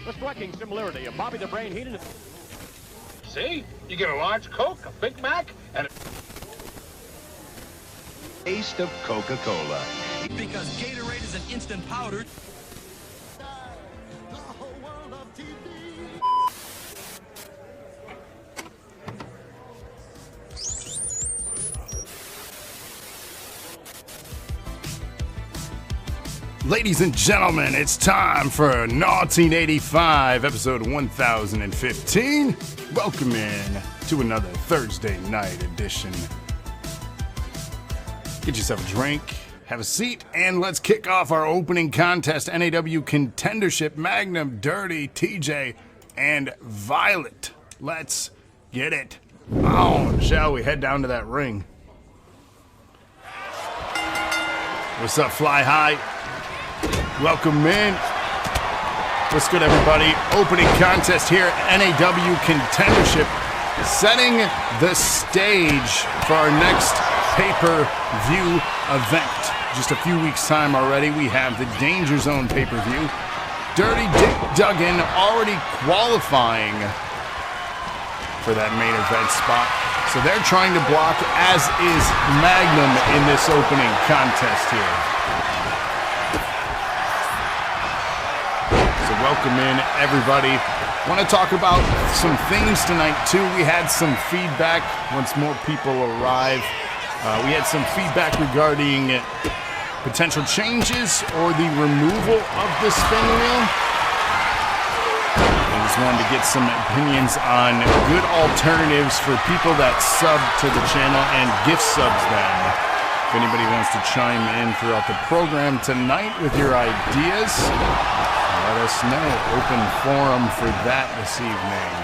The striking similarity of Bobby the Brain Heenan. See? You get a large Coke, a Big Mac, and a taste of Coca-Cola. Because Gatorade is an instant powder. Ladies and gentlemen, it's time for NAW 85, episode 1015. Welcome in to another Thursday night edition. Get yourself a drink, have a seat, and let's kick off our opening contest. NAW Contendership, Magnum, Dirty, TJ, and Violet. Let's get it on, shall we? Head down to that ring. What's up, Fly High? Welcome in. What's good, everybody? Opening contest here at NAW Contendership, setting the stage for our next pay-per-view event. Just a few weeks' time already, we have the Danger Zone pay-per-view. Dirty Dick Duggan already qualifying for that main event spot. So they're trying to block, as is Magnum in this opening contest here. Welcome in, everybody. Want to talk about some things tonight, too. We had some feedback once more people arrive. We had some feedback regarding potential changes or the removal of the spin wheel. I just wanted to get some opinions on good alternatives for people that sub to the channel and gift subs them. If anybody wants to chime in throughout the program tonight with your ideas, let us know. Open forum for that this evening.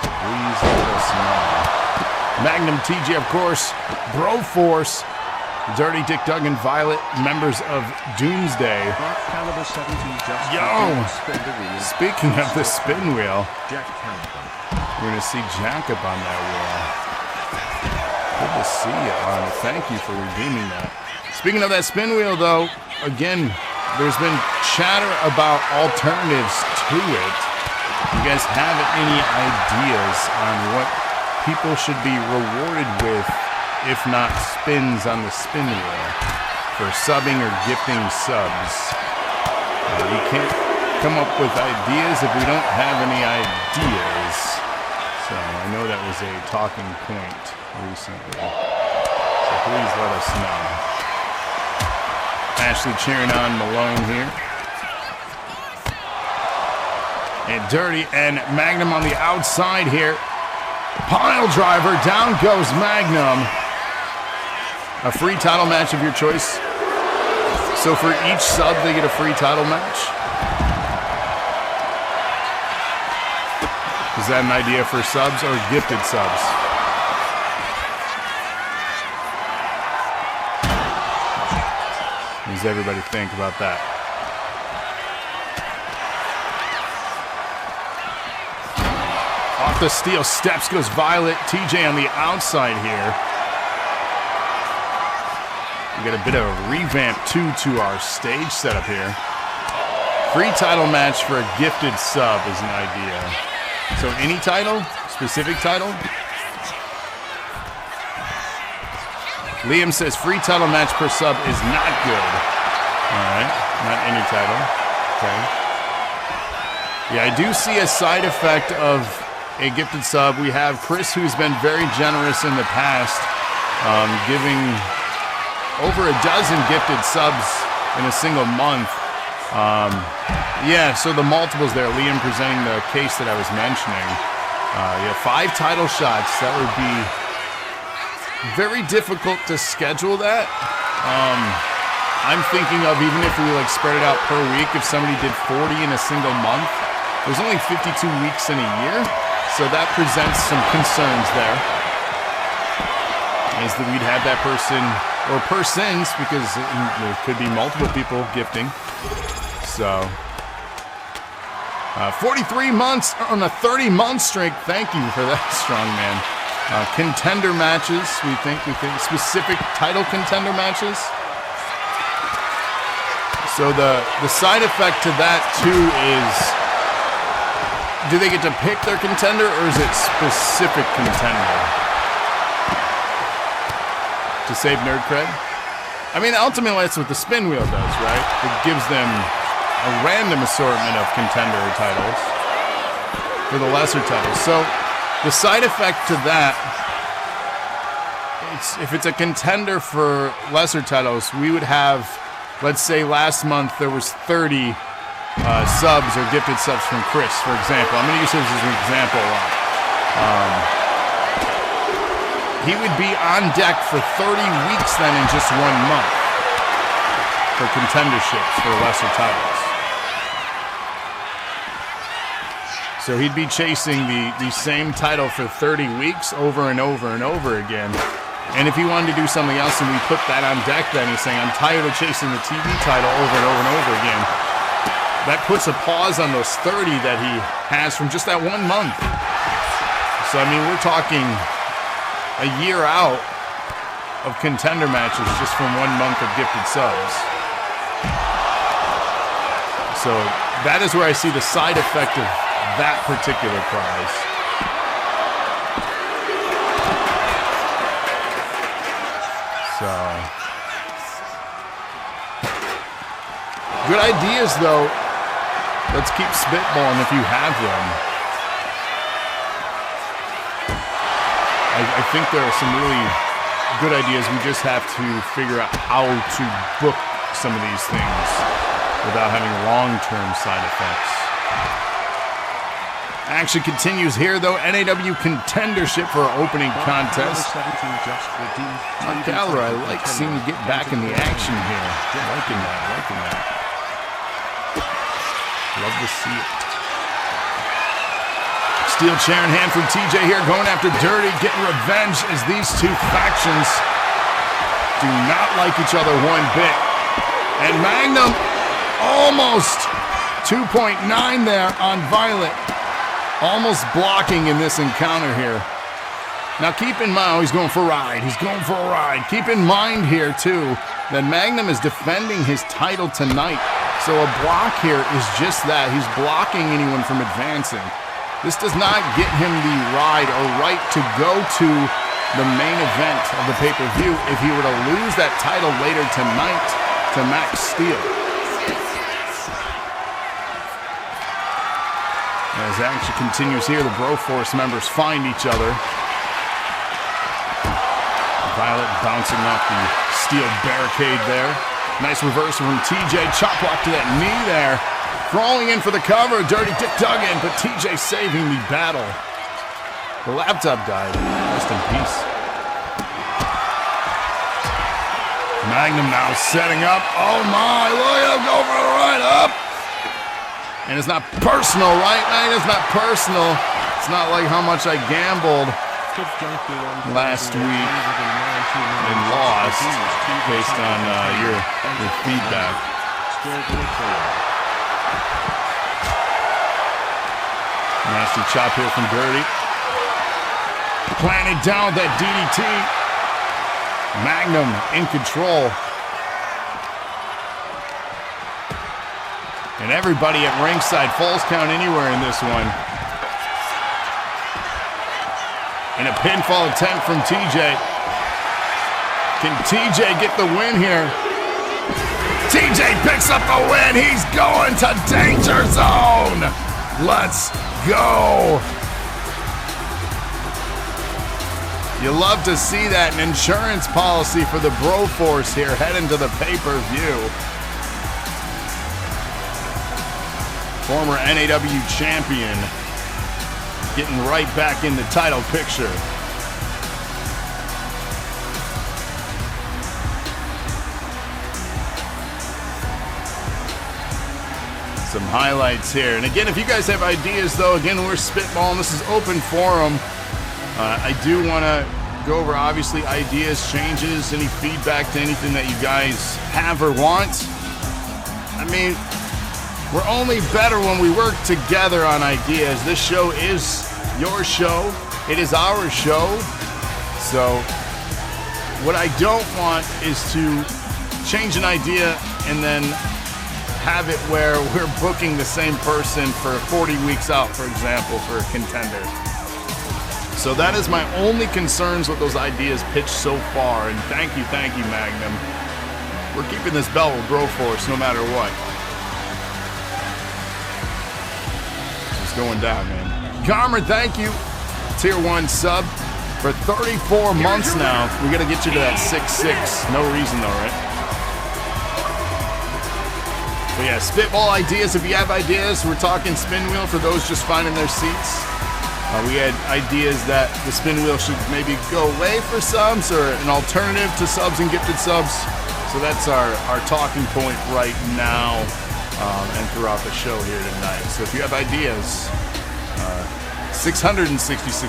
Please let us know. Magnum, TJ, of course. Broforce, Dirty Dick Duggan, Violet, members of Doomsday. Yo! Speaking of the spin wheel, we're going to see Jack up on that wheel. Good to see you, Lana. Thank you for redeeming that. Speaking of that spin wheel, though, again, there's been chatter about alternatives to it. You guys have any ideas on what people should be rewarded with, if not spins on the spin wheel, for subbing or gifting subs? We can't come up with ideas if we don't have any ideas. So I know that was a talking point recently. So please let us know. Ashley cheering on Malone here. And Dirty and Magnum on the outside here. Pile driver, down goes Magnum. A free title match of your choice. So for each sub, they get a free title match. Is that an idea for subs or gifted subs? What does everybody think about that? Off the steel steps goes Violet. TJ on the outside here. We got a bit of a revamp too to our stage setup here. Free title match for a gifted sub is an idea. So any title? Specific title? Liam says free title match per sub is not good. All right, not any title. Okay. Yeah, I do see a side effect of a gifted sub. We have Chris, who's been very generous in the past, giving over a dozen gifted subs in a single month. Yeah, so the multiples there. Liam presenting the case that I was mentioning. Yeah, 5 title shots. That would be very difficult to schedule that. I'm thinking of, even if we spread it out per week, if somebody did 40 in a single month, there's only 52 weeks in a year, so that presents some concerns there. Is that we'd have that person, or persons, because there could be multiple people gifting. So 43 months on a 30-month streak. Thank you for that, Strongman. Contender matches, we think specific title contender matches. So the side effect to that too is do they get to pick their contender, or is it specific contender? To save nerd cred? I mean, ultimately, that's what the spin wheel does, right? It gives them a random assortment of contender titles for the lesser titles. So the side effect to that, if it's a contender for lesser titles, we would have, let's say last month there was 30 subs or gifted subs from Chris, for example. I'm going to use this as an example. He would be on deck for 30 weeks then in just 1 month for contenderships for lesser titles. So he'd be chasing the same title for 30 weeks over and over and over again. And if he wanted to do something else and we put that on deck, then he's saying, I'm tired of chasing the TV title over and over and over again. That puts a pause on those 30 that he has from just that 1 month. So, I mean, we're talking a year out of contender matches just from 1 month of gifted subs. So that is where I see the side effect of that particular prize. So good ideas, though. Let's keep spitballing if you have them. I think there are some really good ideas. We just have to figure out how to book some of these things without having long-term side effects. Action continues here, though. NAW contendership for our opening contest. Calor, I like seeing you get back in the action here. Liking that. Love to see it. Steel chair in hand from TJ here, going after Dirty, getting revenge as these two factions do not like each other one bit. And Magnum almost 2.9 there on Violet. Almost blocking in this encounter here. Now keep in mind, he's going for a ride. Keep in mind here, too, that Magnum is defending his title tonight. So a block here is just that. He's blocking anyone from advancing. This does not get him the ride or right to go to the main event of the pay-per-view if he were to lose that title later tonight to Max Steel. As action continues here, the Broforce members find each other. Violet bouncing off the steel barricade there. Nice reversal from TJ. Chop block to that knee there. Crawling in for the cover. Dirty Dick Duggan, but TJ saving the battle. The laptop died. Rest in peace. Magnum now setting up. Oh my, look at him go for the ride up. And it's not personal, right, man? It's not personal. It's not like how much I gambled last week and lost based on your feedback. Nasty chop here from Dirty. Planted down with that DDT. Magnum in control. And everybody at ringside, falls count anywhere in this one. And a pinfall attempt from TJ. Can TJ get the win here? TJ picks up the win. He's going to Danger Zone. Let's go. You love to see that, an insurance policy for the Broforce here heading to the pay-per-view. Former NAW champion getting right back in the title picture. Some highlights here. And again, if you guys have ideas, though, again, we're spitballing. This is open forum. I do want to go over, obviously, ideas, changes, any feedback to anything that you guys have or want. I mean, we're only better when we work together on ideas. This show is your show. It is our show. So what I don't want is to change an idea and then have it where we're booking the same person for 40 weeks out, for example, for a Contender. So that is my only concerns with those ideas pitched so far. And thank you, Magnum. We're keeping this belt will grow for us no matter what. It's going down, man. Garmer, thank you. Tier 1 sub. For 34 months now, we got to get you to that 6'6". No reason though, right? But yeah, spitball ideas. If you have ideas, we're talking spin wheel for those just finding their seats. We had ideas that the spin wheel should maybe go away for subs or an alternative to subs and gifted subs. So that's our talking point right now and throughout the show here tonight. So if you have ideas, 666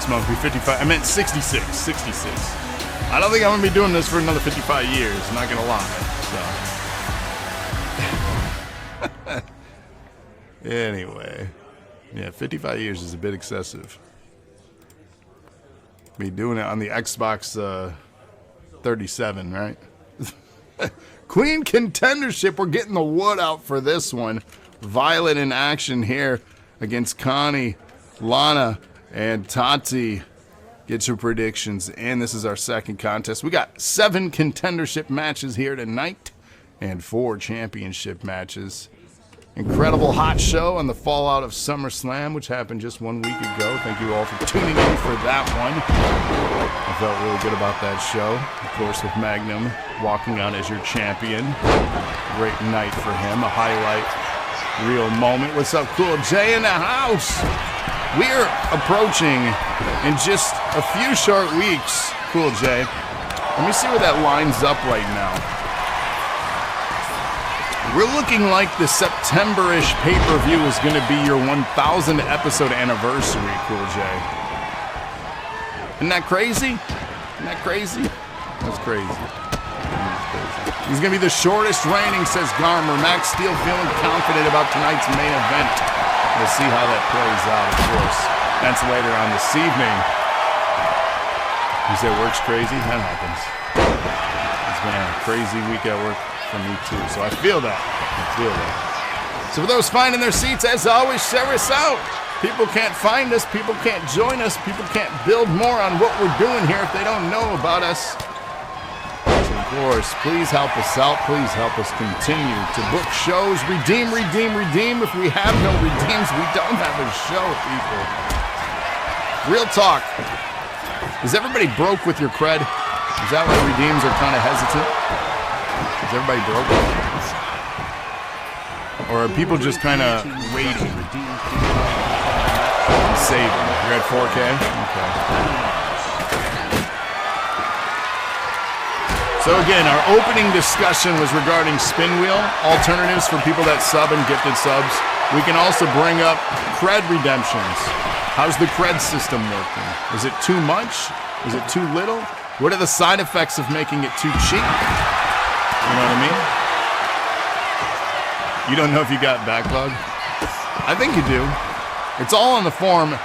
months, be 55. I meant 66. I don't think I'm going to be doing this for another 55 years, not going to lie. So. Anyway. Yeah, 55 years is a bit excessive. Be doing it on the Xbox 37, right? Queen Contendership, we're getting the wood out for this one. Violet in action here against Connie, Lana, and Tati. Get your predictions. And this is our second contest. We got 7 contendership matches here tonight and 4 championship matches. Incredible hot show on the fallout of SummerSlam, which happened just 1 week ago. Thank you all for tuning in for that one. I felt really good about that show. Of course, with Magnum walking out as your champion. Great night for him. A highlight, real moment. What's up, Cool Jay in the house? We're approaching in just a few short weeks, Cool Jay. Let me see where that lines up right now. We're looking like the September-ish pay-per-view is going to be your 1,000 episode anniversary, Cool Jay. Isn't that crazy? Isn't that crazy? That's crazy. He's going to be the shortest reigning, says Garmer. Max Steel feeling confident about tonight's main event. We'll see how that plays out, of course. That's later on this evening. You say work's crazy? That happens. It's been a crazy week at work for me too, so I feel that. So for those finding their seats, as always, share us out. People can't find us, people can't join us, people can't build more on what we're doing here if they don't know about us. So of course, please help us out. Please help us continue to book shows. Redeem. If we have no redeems, we don't have a show, people. Real talk. Is everybody broke with your cred? Is that why redeems are kind of hesitant? Is everybody broke? Or are people just kind of waiting? Saving. You're at 4K? Okay. So again, our opening discussion was regarding spin wheel, alternatives for people that sub and gifted subs. We can also bring up cred redemptions. How's the cred system working? Is it too much? Is it too little? What are the side effects of making it too cheap? You know what I mean? You don't know if you got backlog? I think you do. It's all on the form, !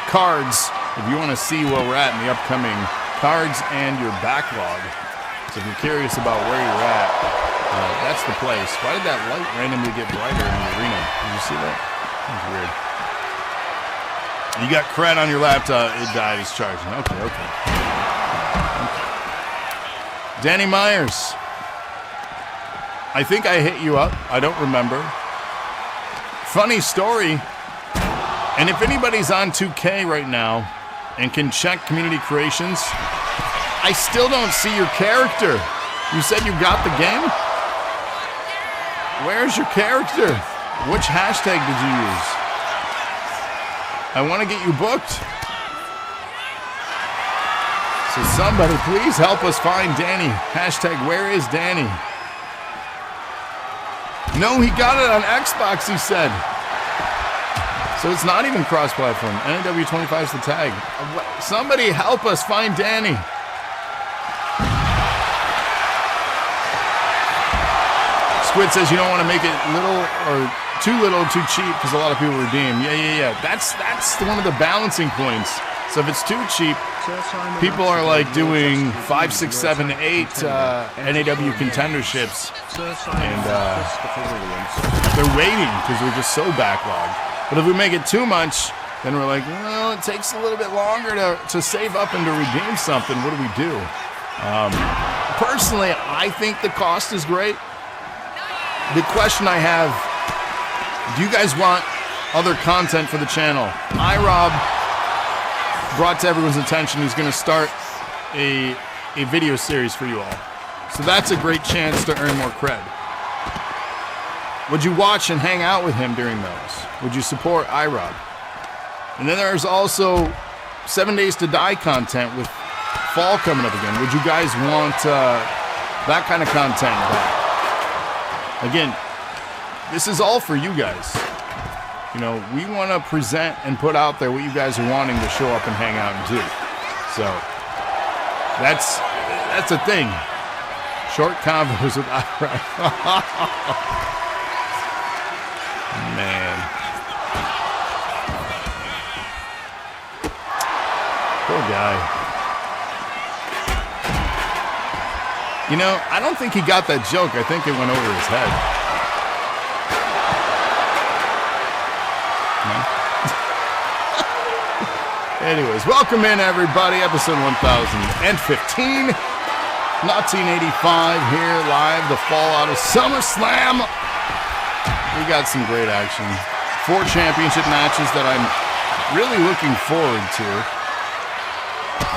cards, if you want to see where we're at in the upcoming cards and your backlog. So if you're curious about where you're at, that's the place. Why did that light randomly get brighter in the arena? Did you see that? That was weird. You got cred on your laptop. It died. It's charging. Okay. Danny Myers. I think I hit you up. I don't remember. Funny story. And if anybody's on 2K right now and can check community creations, I still don't see your character. You said you got the game? Where's your character? Which hashtag did you use? I want to get you booked. So somebody please help us find Danny. Hashtag where is Danny? No, he got it on Xbox, he said. So it's not even cross-platform. NAW25 is the tag. Somebody help us find Danny. Squid says you don't want to make it little or too cheap because a lot of people redeem. Yeah. That's one of the balancing points. So if it's too cheap, people are like doing 5, 6, 7, 8 NAW contenderships, and they're waiting because we're just so backlogged. But if we make it too much, then we're like, well, it takes a little bit longer to save up and to redeem something. What do we do? Personally, I think the cost is great. The question I have, do you guys want other content for the channel? iRob brought to everyone's attention, he's going to start a video series for you all. So that's a great chance to earn more cred. Would you watch and hang out with him during those? Would you support iRob? And then there's also 7 Days to Die content with fall coming up again. Would you guys want that kind of content back? Again, this is all for you guys. You know, we want to present and put out there what you guys are wanting to show up and hang out and do. So that's the thing. Short convos with iRob. Man. Poor guy. You know, I don't think he got that joke. I think it went over his head. No? Anyways, welcome in, everybody. Episode 1015. 1985 here live. The fallout of SummerSlam. We got some great action. 4 championship matches that I'm really looking forward to,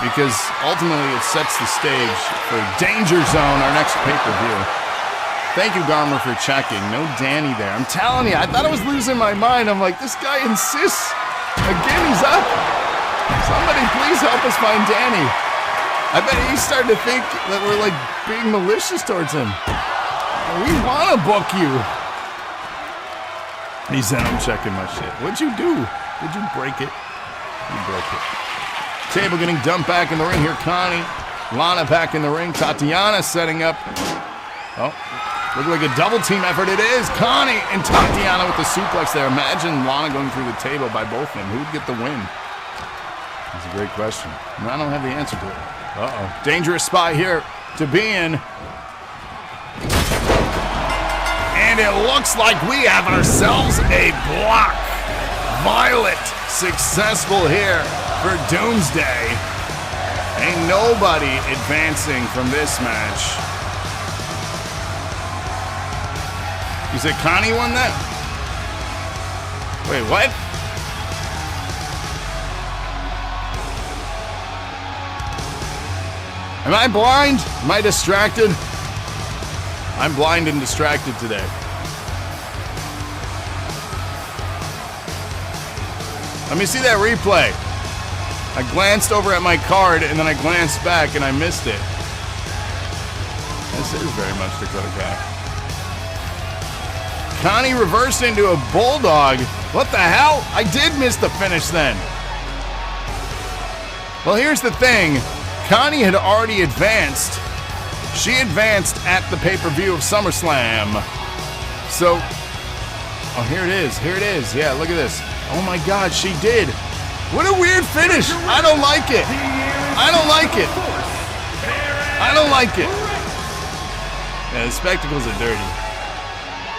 because ultimately it sets the stage for Danger Zone, our next pay-per-view. Thank you, Garmer, for checking. No Danny there. I'm telling you, I thought I was losing my mind. I'm like, this guy insists. Again, he's up. Somebody please help us find Danny. I bet he's starting to think that we're like being malicious towards him. We want to book you. He said, I'm checking my shit. What'd you do? Did you break it? You broke it. Table getting dumped back in the ring here. Connie. Lana back in the ring. Tati'Ahna setting up. Oh, looking like a double team effort. It is. Connie and Tati'Ahna with the suplex there. Imagine Lana going through the table by both of them. Who'd get the win? That's a great question. And I don't have the answer to it. Uh-oh. Dangerous spot here to be in. And it looks like we have ourselves a block. Violet successful here for Doomsday. Ain't nobody advancing from this match. You said Connie won that? Wait, what? Am I blind? Am I distracted? I'm blind and distracted today. Let me see that replay. I glanced over at my card and then I glanced back and I missed it. This is very much Dakota Kai. Connie reversed into a bulldog. What the hell? I did miss the finish then. Well, here's the thing. Connie had already advanced. She advanced at the pay-per-view of SummerSlam. So, oh, here it is. Here it is. Yeah, look at this. Oh my God, she did. What a weird finish. I don't like it. I don't like it. I don't like it. Yeah, the spectacles are dirty.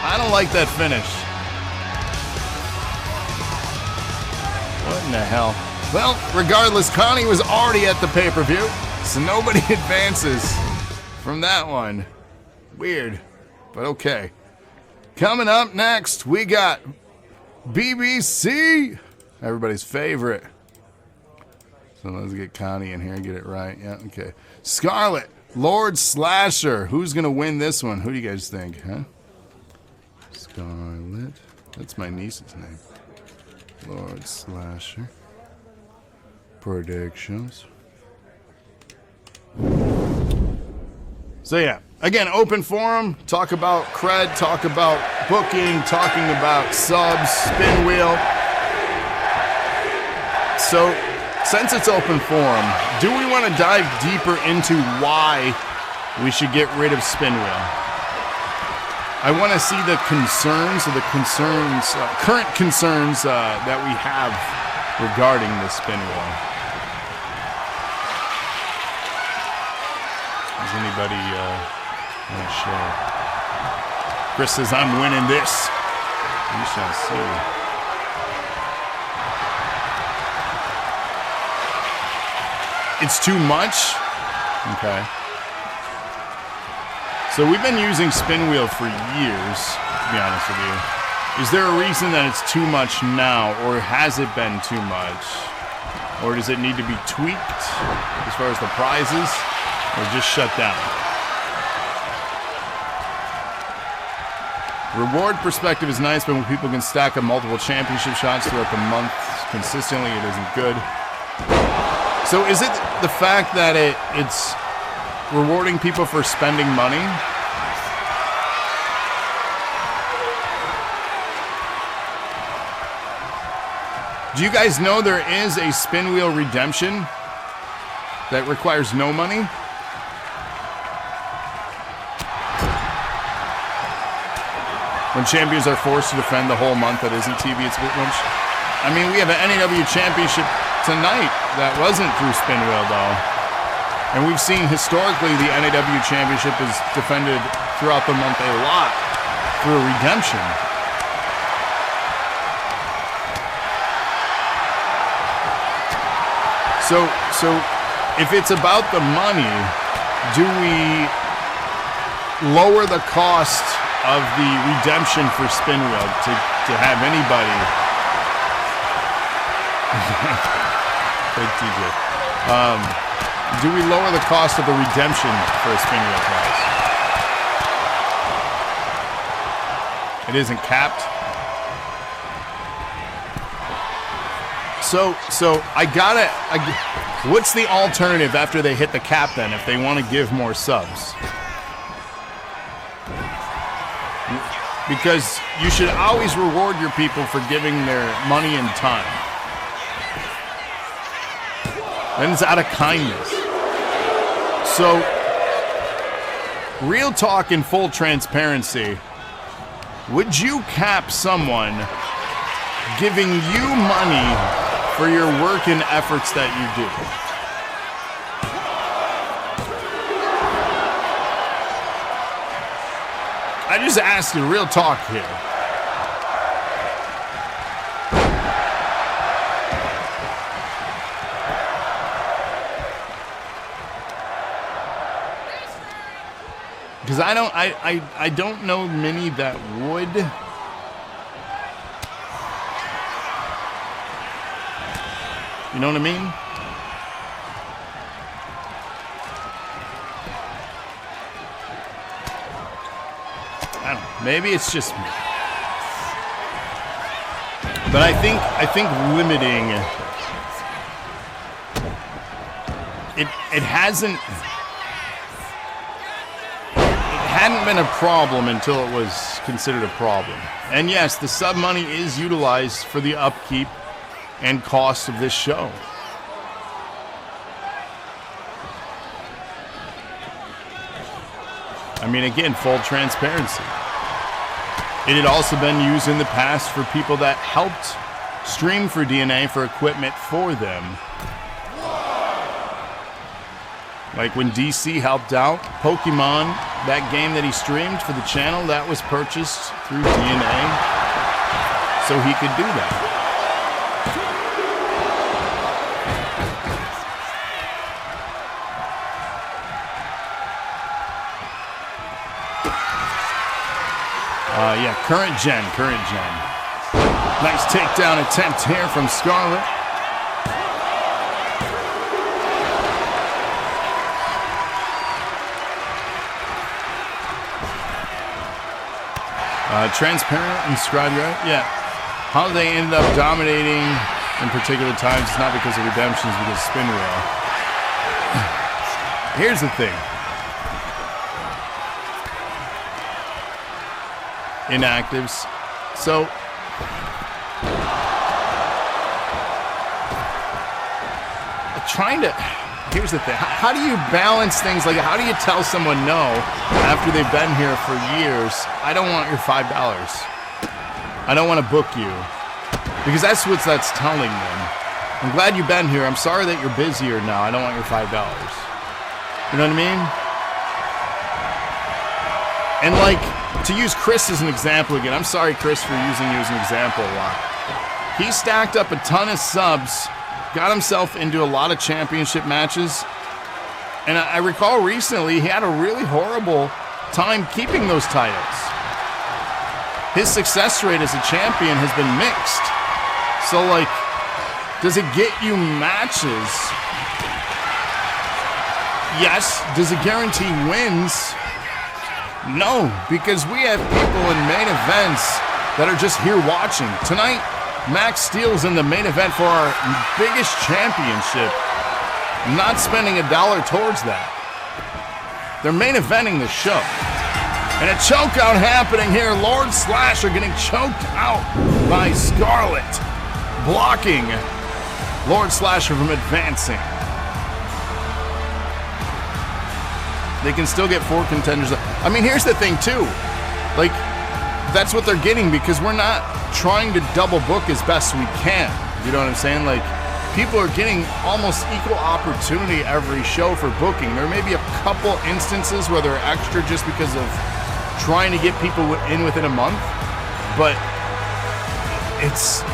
I don't like that finish. What in the hell? Well, regardless, Connie was already at the pay-per-view, so nobody advances from that one. Weird, but okay. Coming up next, we got BBC, everybody's favorite. So let's get Connie in here and get it right. Yeah, okay. Scarlett, Lord Slasher. Who's going to win this one? Who do you guys think, huh? Scarlett. That's my niece's name. Lord Slasher. Predictions. So yeah, again, open forum, talk about cred, talk about booking, talking about subs, spin wheel. So since it's open forum, do we want to dive deeper into why we should get rid of spin wheel? I want to see the concerns, or the concerns, current concerns that we have regarding the spin wheel. Is anybody want to share? Chris says, I'm winning this. We shall see. It's too much? Okay. So we've been using Spin Wheel for years, to be honest with you. Is there a reason that it's too much now, or has it been too much? Or does it need to be tweaked as far as the prizes, or just shut down? Reward perspective is nice, but when people can stack up multiple championship shots throughout the month consistently, it isn't good. So is it the fact that it's rewarding people for spending money? Do you guys know there is a Spin Wheel redemption that requires no money? When champions are forced to defend the whole month that isn't TV, it's a bit much. I mean, we have an NAW championship tonight that wasn't through Spin Wheel, though. And we've seen historically the NAW championship is defended throughout the month a lot through a redemption. So if it's about the money, do we lower the cost of the redemption for Spin Wheel to have anybody? Big TJ. Do we lower the cost of the redemption for a Spin Wheel prize? It isn't capped. So what's the alternative after they hit the cap then if they want to give more subs? Because you should always reward your people for giving their money and time. Then it's out of kindness. So, real talk in full transparency, would you cap someone giving you money for your work and efforts that you do? I just asked you real talk here. Because I don't know many that would. You know what I mean? I don't know. Maybe it's just me. But I think limiting it hadn't been a problem until it was considered a problem. And yes, the sub money is utilized for the upkeep and cost of this show. I mean, again, full transparency. It had also been used in the past for people that helped stream for DNA for equipment for them. Like when DC helped out, Pokemon, that game that he streamed for the channel, that was purchased through DNA, so he could do that. Yeah, current gen. Nice takedown attempt here from Scarlett. Transparent and scribe, right? Yeah. How they ended up dominating in particular times is not because of redemptions, because of Spin Wheel. Here's the thing. Inactives. So here's the thing. How do you balance things? Like, how do you tell someone no after they've been here for years? I don't want your $5. I don't want to book you. Because that's telling them. I'm glad you've been here. I'm sorry that you're busier now. I don't want your $5. You know what I mean? And like, to use Chris as an example again, I'm sorry, Chris, for using you as an example a lot. He stacked up a ton of subs, got himself into a lot of championship matches, and I recall recently he had a really horrible time keeping those titles. His success rate as a champion has been mixed. So, like, does it get you matches? Yes. Does it guarantee wins? No, because we have people in main events that are just here watching. Tonight, Max Steel's in the main event for our biggest championship, not spending $1 towards that. They're main eventing the show. And a chokeout happening here. Lord Slasher getting choked out by Scarlett, blocking Lord Slasher from advancing. They can still get 4 contenders. I mean, here's the thing, too. Like, that's what they're getting because we're not trying to double book as best we can. You know what I'm saying? Like, people are getting almost equal opportunity every show for booking. There may be a couple instances where they're extra just because of trying to get people in within a month, but it's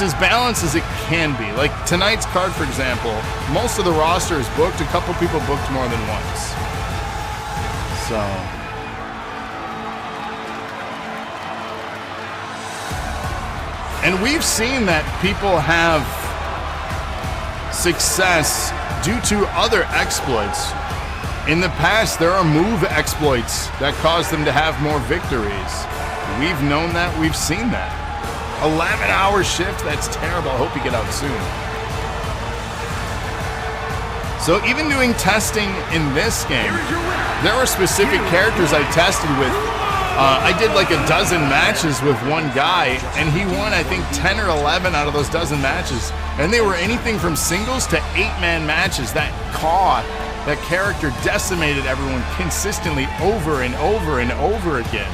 as balanced as it can be. Like tonight's card, for example, most of the roster is booked. A couple people booked more than once. So, and we've seen that people have success due to other exploits. In the past, there are move exploits that cause them to have more victories. We've known that. We've seen that. 11-hour shift, that's terrible. I hope you get out soon. So even doing testing in this game, there were specific characters I tested with. I did like a dozen matches with one guy, and he won, I think, 10 or 11 out of those dozen matches. And they were anything from singles to 8-man matches. That character decimated everyone consistently over and over and over again.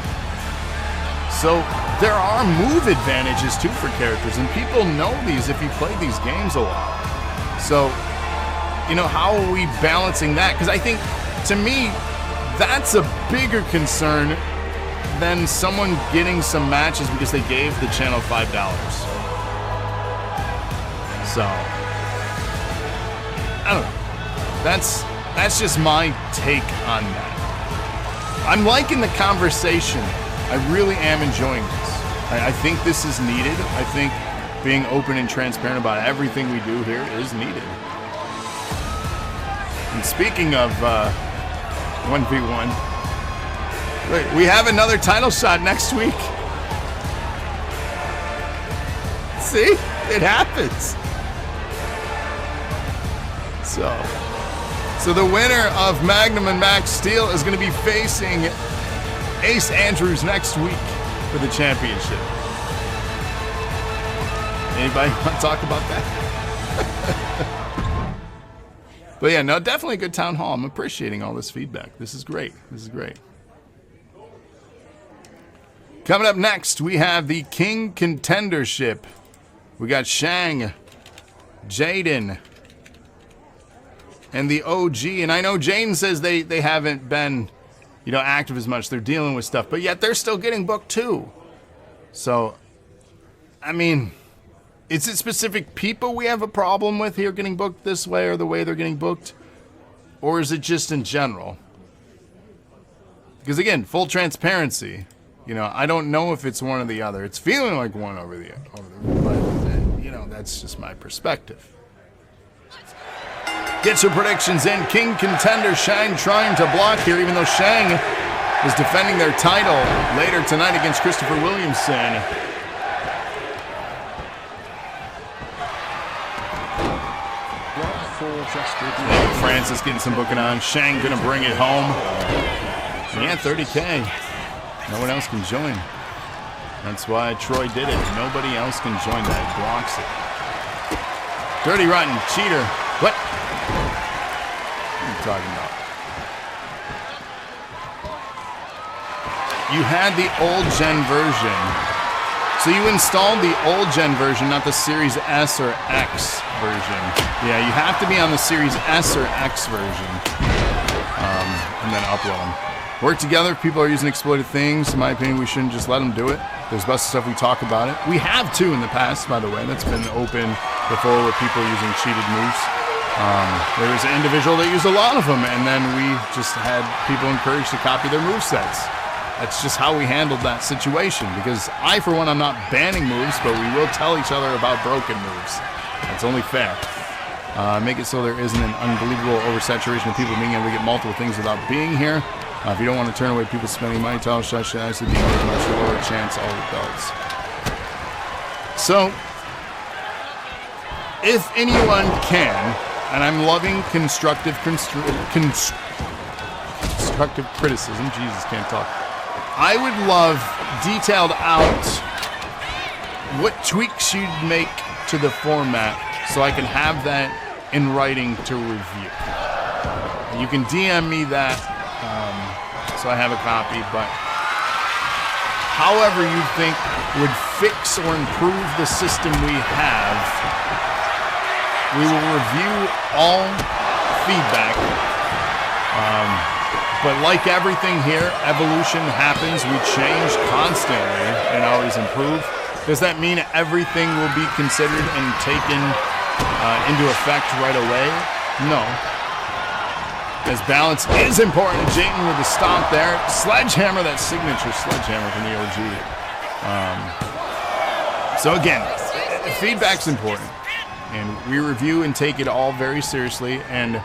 So there are move advantages too for characters, and people know these if you play these games a lot. So, you know, how are we balancing that? Because I think, to me, that's a bigger concern than someone getting some matches because they gave the channel $5. So, I don't know. That's just my take on that. I'm liking the conversation. I really am enjoying this. I think this is needed. I think being open and transparent about everything we do here is needed. And speaking of 1v1, we have another title shot next week. See? It happens. So the winner of Magnum and Max Steel is going to be facing Ace Andrews next week for the championship. Anybody want to talk about that? But yeah, no, definitely a good town hall. I'm appreciating all this feedback. This is great. This is great. Coming up next, we have the King Contendership. We got Shang, Jaden, and the OG. And I know Jaden says they haven't been, you know, active as much. They're dealing with stuff, but yet they're still getting booked too. So, I mean, is it specific people we have a problem with here getting booked this way or the way they're getting booked? Or is it just in general? Because again, full transparency, you know, I don't know if it's one or the other. It's feeling like one over the but, you know, that's just my perspective. Get your predictions in. King Contender, Shang trying to block here, even though Shang is defending their title later tonight against Christopher Williamson. Francis getting some booking on. Shang gonna bring it home. And yeah, 30K. No one else can join. That's why Troy did it. Nobody else can join that. Blocks it. Dirty Rotten cheater. What? What are you talking about? You had the old gen version. So you installed the old gen version, not the Series S or X version. Yeah, you have to be on the Series S or X version. and then upload them. Work together. If people are using exploited things, in my opinion, we shouldn't just let them do it. There's busted stuff, we talk about it. We have too in the past, by the way. That's been open before with people using cheated moves. There was an individual that used a lot of them, and then we just had people encouraged to copy their movesets. That's just how we handled that situation, because I, for one, I'm not banning moves, but we will tell each other about broken moves. That's only fair. Make it so there isn't an unbelievable oversaturation of people being able to get multiple things without being here. If you don't want to turn away people spending money, title shots should actually be a much lower chance all the belts. So, if anyone can, and I'm loving constructive criticism, Jesus, can't talk. I would love detailed out what tweaks you'd make to the format so I can have that in writing to review. You can DM me that so I have a copy, but however you think would fix or improve the system we have, we will review all feedback. But like everything here, evolution happens. We change constantly and always improve. Does that mean everything will be considered and taken into effect right away? No. As balance is important. Jaden with the stomp there. Sledgehammer, that signature sledgehammer from the OG. So again, feedback's important. And we review and take it all very seriously. And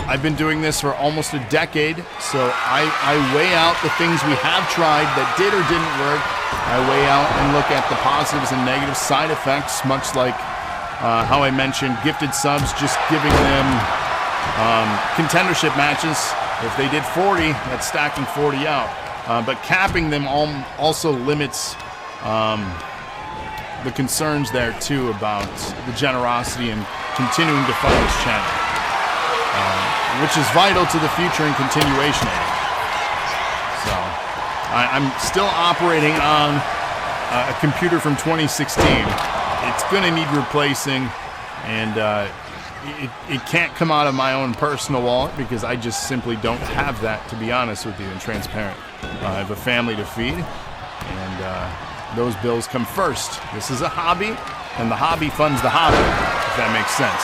I've been doing this for almost a decade, so I weigh out the things we have tried that did or didn't work. I weigh out and look at the positives and negative side effects, much like how I mentioned gifted subs, just giving them contendership matches. If they did 40, that's stacking 40 out. But capping them also limits the concerns there too about the generosity and continuing to fund this channel. Which is vital to the future and continuation of it. So, I'm still operating on a computer from 2016. It's going to need replacing, and it can't come out of my own personal wallet because I just simply don't have that, to be honest with you, and transparent. I have a family to feed, and those bills come first. This is a hobby, and the hobby funds the hobby, if that makes sense.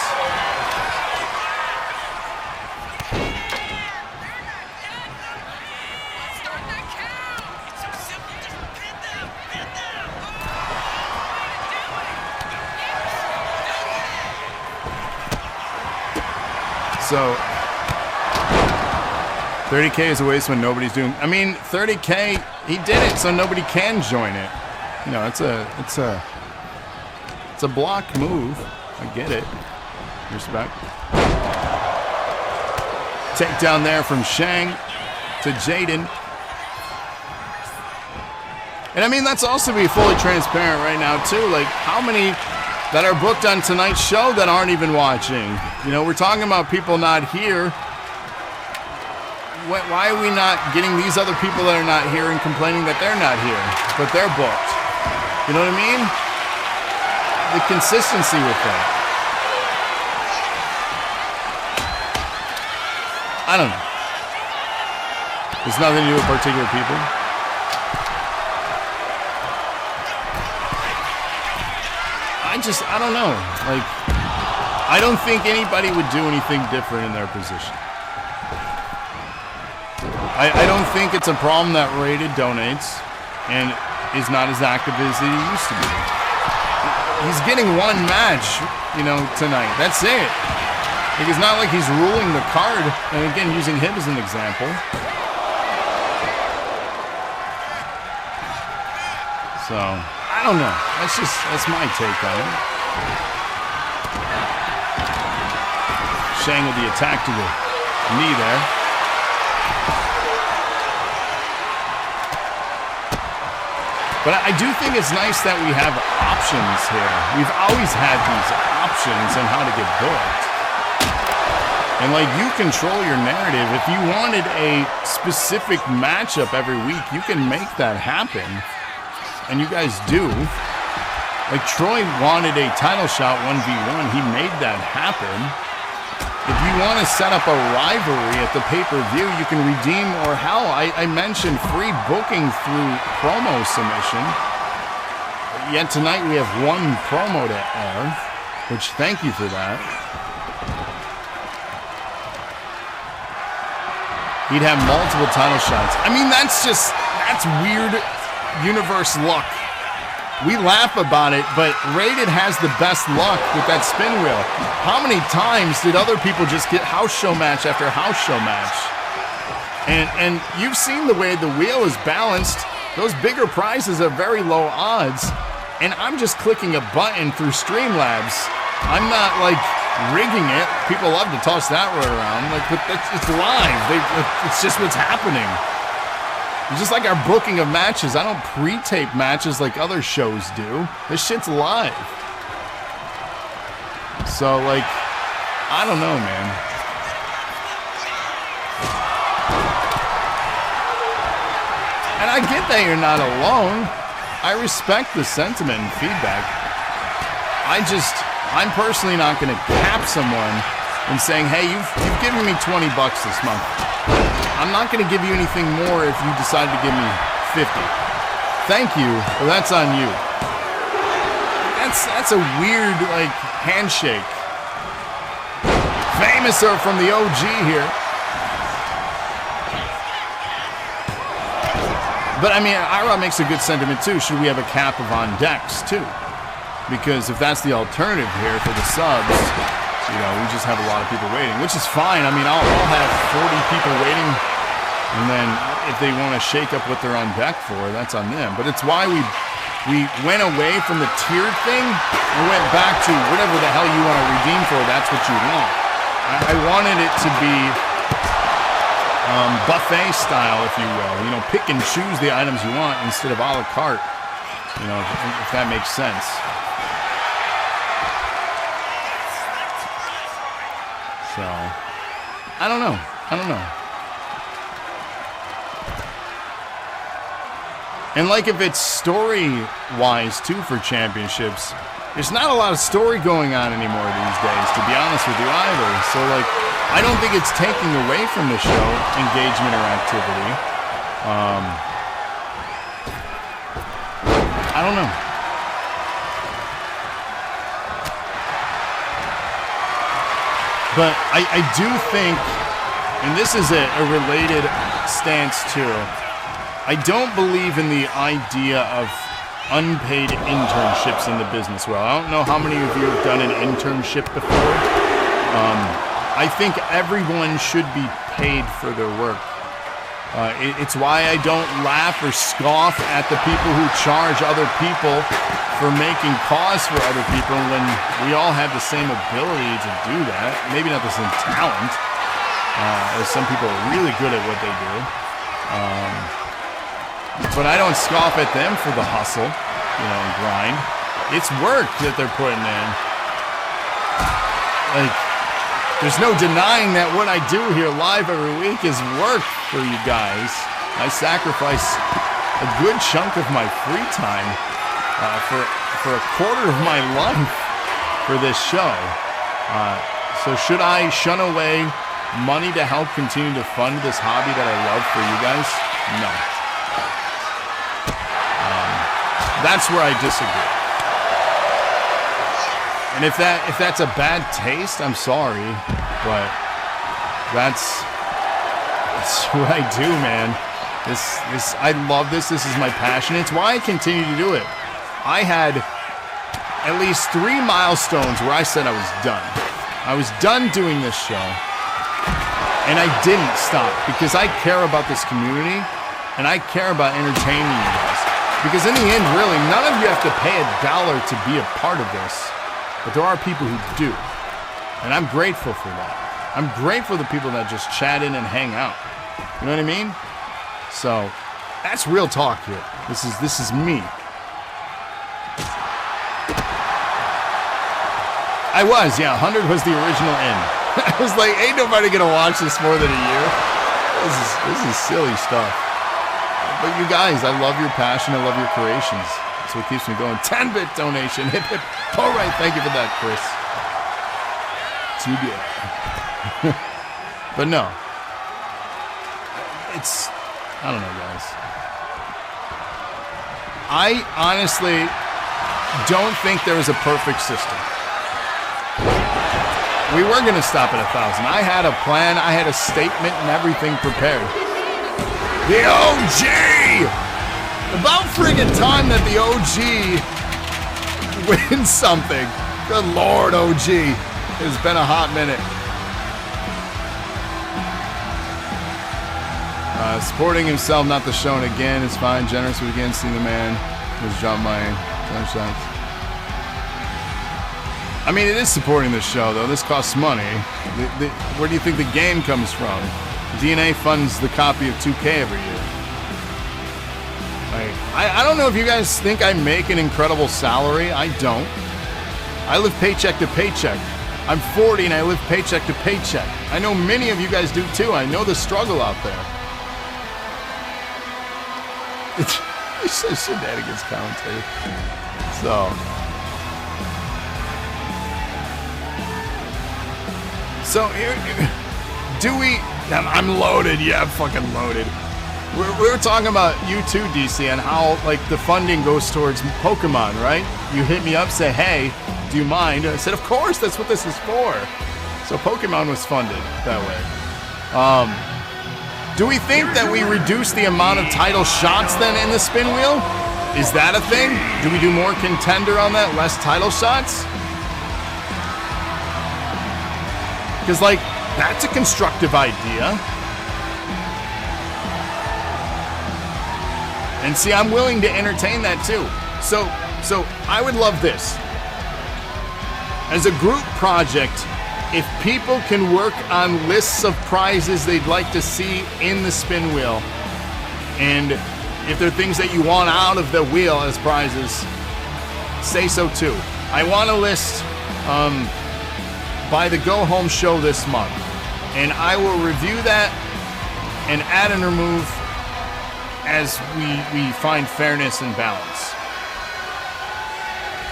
So, 30K is a waste when nobody's doing. I mean, 30K, he did it, so nobody can join it. You know, it's a block move. I get it. Respect. Takedown there from Shang to Jaden. And I mean, let's also be fully transparent right now too. Like, how many that are booked on tonight's show that aren't even watching? You know, we're talking about people not here. Why are we not getting these other people that are not here and complaining that they're not here, but they're booked? You know what I mean? The consistency with that. I don't know. There's nothing to do with particular people. I don't know. Like, I don't think anybody would do anything different in their position. I don't think it's a problem that Rated donates and is not as active as he used to be. He's getting one match, you know, tonight. That's it. Like, it's not like he's ruling the card. And again, using him as an example. So, I don't know. That's my take on it. Shang with the attack to the knee there. But I do think it's nice that we have options here. We've always had these options on how to get booked. And like, you control your narrative. If you wanted a specific matchup every week, you can make that happen. And you guys do. Like, Troy wanted a title shot 1v1. He made that happen. if you want to set up a rivalry at the pay-per-view, you can redeem, or hell, I mentioned free booking through promo submission. Yet tonight we have one promo to air, which thank you for that. He'd have multiple title shots. I mean, that's weird universe luck. We laugh about it, but Rated has the best luck with that spin wheel. How many times did other people just get house show match after house show match? And you've seen the way the wheel is balanced. Those bigger prizes are very low odds. And I'm just clicking a button through Streamlabs. I'm not like rigging it. People love to toss that word around. Like, but it's live. It's just what's happening. Just like our booking of matches, I don't pre-tape matches like other shows do. This shit's live. So, like, I don't know, man. And I get that you're not alone. I respect the sentiment and feedback. I'm personally not going to cap someone and saying, hey, you've given me $20 this month. I'm not going to give you anything more if you decide to give me 50. Thank you, but that's on you. That's a weird, like, handshake. Famous or from the OG here. But, I mean, Ira makes a good sentiment, too. Should we have a cap of on decks, too? Because if that's the alternative here for the subs, you know, we just have a lot of people waiting, which is fine. I mean, I'll have 40 people waiting, and then if they want to shake up what they're on deck for, that's on them. But it's why we went away from the tiered thing and went back to whatever the hell you want to redeem for, that's what you want. I wanted it to be buffet style, if you will. You know, pick and choose the items you want instead of a la carte, you know, if that makes sense. So, I don't know. And like if it's story-wise, too, for championships, there's not a lot of story going on anymore these days, to be honest with you, either. So, like, I don't think it's taking away from the show, engagement or activity. I don't know. But I do think, and this is a related stance too, I don't believe in the idea of unpaid internships in the business world. I don't know how many of you have done an internship before. I think everyone should be paid for their work. It's why I don't laugh or scoff at the people who charge other people for making cause for other people when we all have the same ability to do that. Maybe not the same talent, as some people are really good at what they do. But I don't scoff at them for the hustle, you know, and grind. It's work that they're putting in. Like, there's no denying that what I do here live every week is work for you guys. I sacrifice a good chunk of my free time for a quarter of my life for this show. So should I shun away money to help continue to fund this hobby that I love for you guys? No. That's where I disagree. And if that's a bad taste, I'm sorry, but that's what I do, man. This I love this. This is my passion. It's why I continue to do it. I had at least 3 milestones where I said I was done. I was done doing this show, and I didn't stop because I care about this community and I care about entertaining you guys. Because in the end, really, none of you have to pay $1 to be a part of this. But there are people who do. And I'm grateful for that. I'm grateful for the people that just chat in and hang out. You know what I mean? So, that's real talk here. This is me. I was, yeah, 100 was the original end. I was like, ain't nobody gonna watch this more than a year. This is silly stuff. But you guys, I love your passion. I love your creations. That's what keeps me going. 10-bit donation. Hip, hip. All right. Thank you for that, Chris. Too good. But no. I don't know, guys. I honestly don't think there is a perfect system. We were going to stop at 1,000. I had a plan. I had a statement and everything prepared. The OG! About friggin' time that the OG wins something. Good Lord, OG. It's been a hot minute. Supporting himself, not the show, and again, is fine. Generous with again, seeing the man was John Mayer. 10 shots. I mean, it is supporting the show, though. This costs money. Where do you think the game comes from? DNA funds the copy of 2K every year. I don't know if you guys think I make an incredible salary. I don't. I live paycheck to paycheck. I'm 40 and I live paycheck to paycheck. I know many of you guys do too. I know the struggle out there. It's so shenanigans commentary. So here, do we? I'm loaded. Yeah, I'm fucking loaded. We were talking about you too, DC, and how like the funding goes towards Pokemon, right? You hit me up, say, hey, do you mind? I said, of course, that's what this is for. So Pokemon was funded that way. Do we think that we reduce the amount of title shots then in the spin wheel? Is that a thing? Do we do more Contender on that, less title shots? Because, like, that's a constructive idea. And see, I'm willing to entertain that too. So I would love this. As a group project, if people can work on lists of prizes they'd like to see in the spin wheel, and if there are things that you want out of the wheel as prizes, say so too. I want a list by the Go Home show this month, and I will review that and add and remove as we find fairness and balance.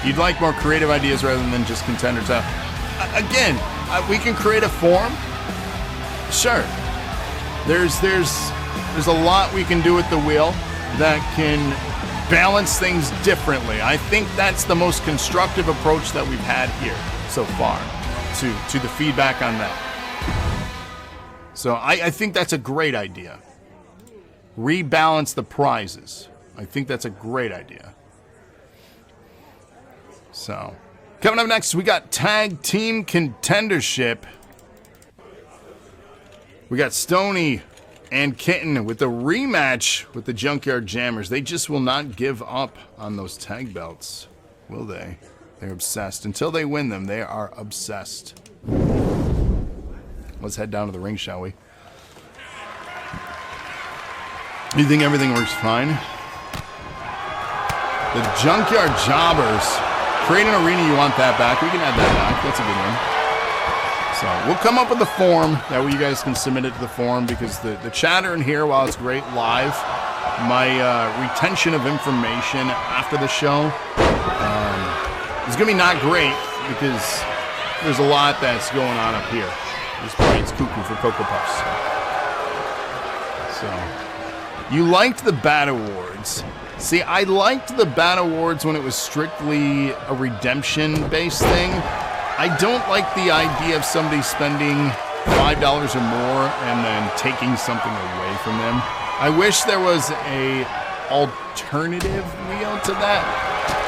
You'd like more creative ideas rather than just Contender stuff. Again, we can create a form. Sure. There's a lot we can do with the wheel that can balance things differently. I think that's the most constructive approach that we've had here so far to the feedback on that. So I think that's a great idea. Rebalance the prizes. I think that's a great idea. So, coming up next, we got Tag Team Contendership. We got Stoney and Kitten with the rematch with the Junkyard Jammers. They just will not give up on those tag belts, will they? They're obsessed. Until they win them, they are obsessed. Let's head down to the ring, shall we? You think everything works fine? The Junkyard Jobbers. Create an arena, you want that back. We can add that back. That's a good one. So we'll come up with a form. That way you guys can submit it to the forum, because the chatter in here, while it's great live, my retention of information after the show is going to be not great, because there's a lot that's going on up here. This brain's cuckoo for Cocoa Puffs. So, you liked the Bat Awards. See, I liked the Bat Awards when it was strictly a redemption-based thing. I don't like the idea of somebody spending $5 or more and then taking something away from them. I wish there was a alternative wheel to that.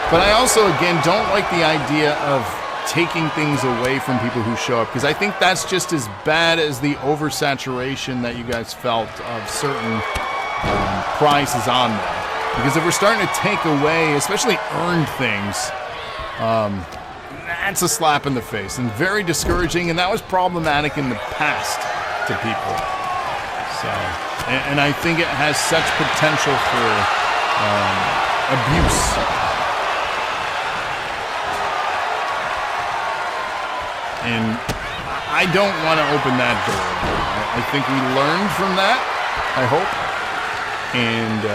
But I also, again, don't like the idea of taking things away from people who show up, because I think that's just as bad as the oversaturation that you guys felt of certain prizes on there. Because if we're starting to take away, especially earned things, that's a slap in the face and very discouraging, and that was problematic in the past to people. So, and I think it has such potential for abuse. And I don't want to open that door. I think we learned from that, I hope, and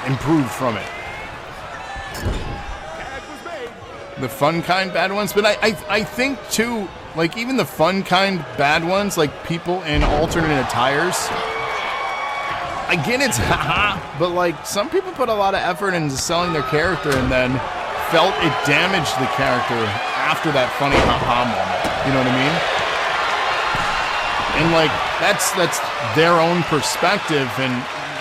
improved from it. The fun kind, bad ones. But I think, too, like even the fun kind bad ones, like people in alternate attires. I get it's haha, but like some people put a lot of effort into selling their character and then felt it damaged the character after that funny haha moment. You know what I mean? And like that's their own perspective, and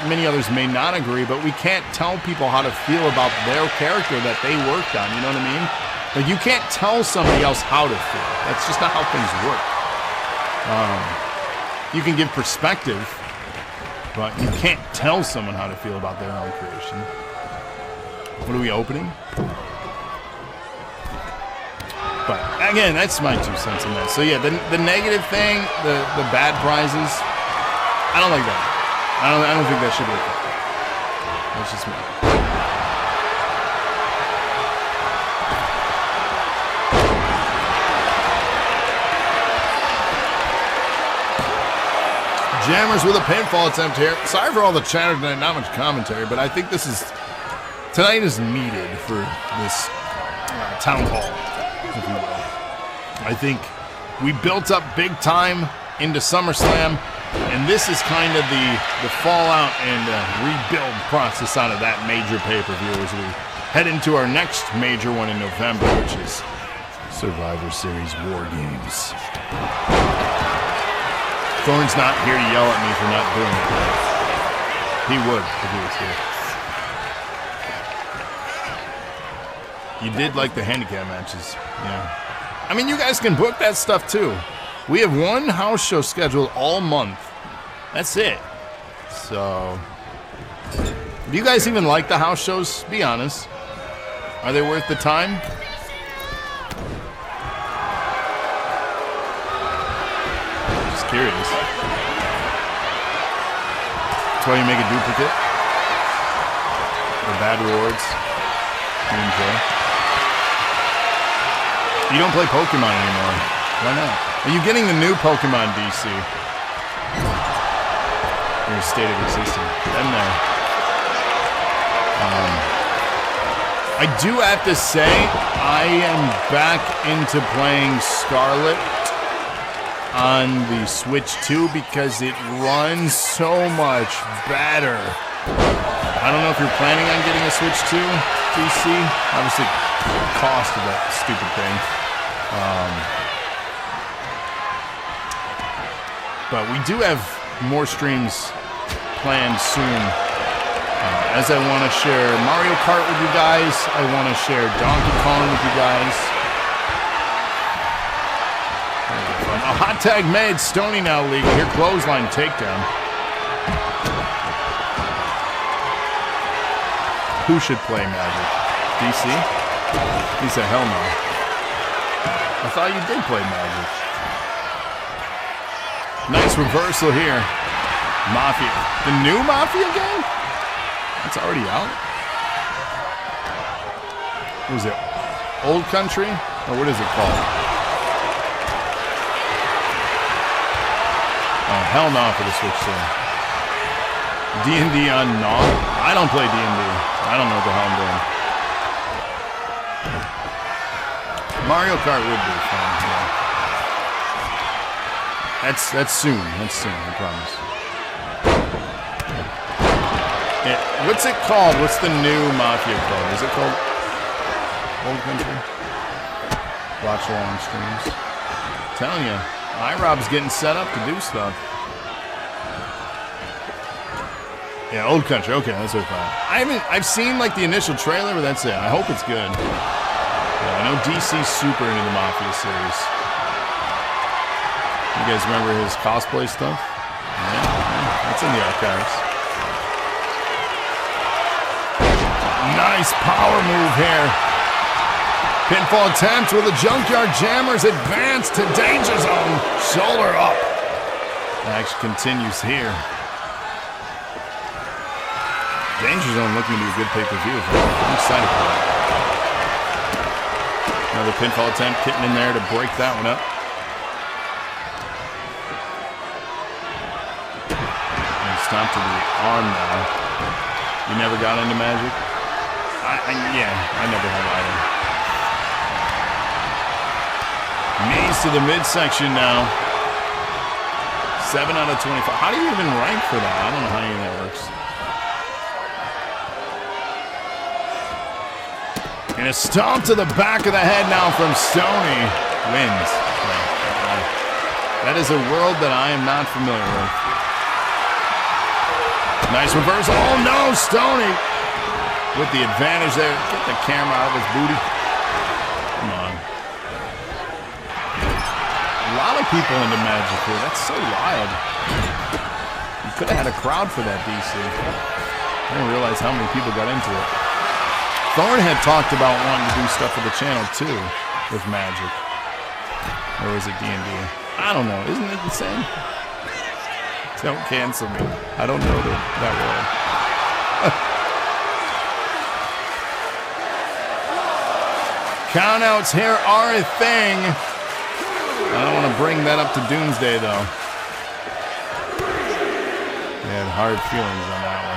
many others may not agree, but we can't tell people how to feel about their character that they worked on. You know what I mean? Like you can't tell somebody else how to feel. That's just not how things work. You can give perspective, but you can't tell someone how to feel about their own creation. What are we opening? But again, that's my 2 cents on that. So yeah, the negative thing, the bad prizes, I don't like that. I don't think that should be a thing. That's just me. Jammers with a pinfall attempt here. Sorry for all the chatter tonight, not much commentary, but I think tonight is needed for this town hall, if you will. I think we built up big time into SummerSlam, and this is kind of the fallout and rebuild process out of that major pay-per-view as we head into our next major one in November, which is Survivor Series War Games. Thorne's not here to yell at me for not doing it. He would if he was here. You did like the handicap matches, yeah. I mean, you guys can book that stuff too. We have one house show scheduled all month. That's it. So, do you guys even like the house shows? Be honest. Are they worth the time? Just curious. That's why you make a duplicate. The bad rewards. You enjoy. You don't play Pokemon anymore. Why not? Are you getting the new Pokemon DC? In a state of existence. Them there. I do have to say, I am back into playing Scarlett on the Switch 2 because it runs so much better. I don't know if you're planning on getting a Switch 2 DC. Obviously, the cost of that stupid thing. But we do have more streams planned soon. As I want to share Mario Kart with you guys, I want to share Donkey Kong with you guys. A hot tag made, Stoney now legal. Here, clothesline takedown. Who should play Magic? DC? He said, hell no. I thought you did play Magic. Nice reversal here. Mafia. The new Mafia game? It's already out? What is it? Old Country? Or what is it called? Oh, hell no for the Switch 2. D&D on NAW? I don't play D&D. I don't know what the hell I'm doing. Mario Kart would be fun. Yeah. That's soon. That's soon, I promise. Yeah. What's it called? What's the new Mafia called? Is it called Old Country? Watch along streams. I'm telling you, iRob's getting set up to do stuff. Yeah, Old Country. Okay, that's what I thought. I've seen like the initial trailer, but that's it. I hope it's good. Yeah, I know DC's super into the Mafia series. You guys remember his cosplay stuff? Yeah, that's in the archives. Nice power move here. Pinfall attempt with the Junkyard Jammers advance to Danger Zone. Shoulder up. Action continues here. Danger Zone looking to be a good pay-per-view. I'm excited for that. Another pinfall attempt. Kitten in there to break that one up. Stomp to the arm now. You never got into Magic? Yeah, I never had either. Knees to the midsection now. 7 out of 25. How do you even rank for that? I don't know how any of that works. And a stomp to the back of the head now from Stoney. Wins. That is a world that I am not familiar with. Nice reversal. Oh no, Stoney with the advantage there. Get the camera out of his booty. Come on. A lot of people into Magic here. That's so wild. You could have had a crowd for that, DC. I didn't realize how many people got into it. Thorne had talked about wanting to do stuff for the channel too with Magic. Or was it D&D? I don't know. Isn't it the same? Don't cancel me. I don't know that well. Countouts here are a thing. I don't want to bring that up to Doomsday, though. They had hard feelings on that one.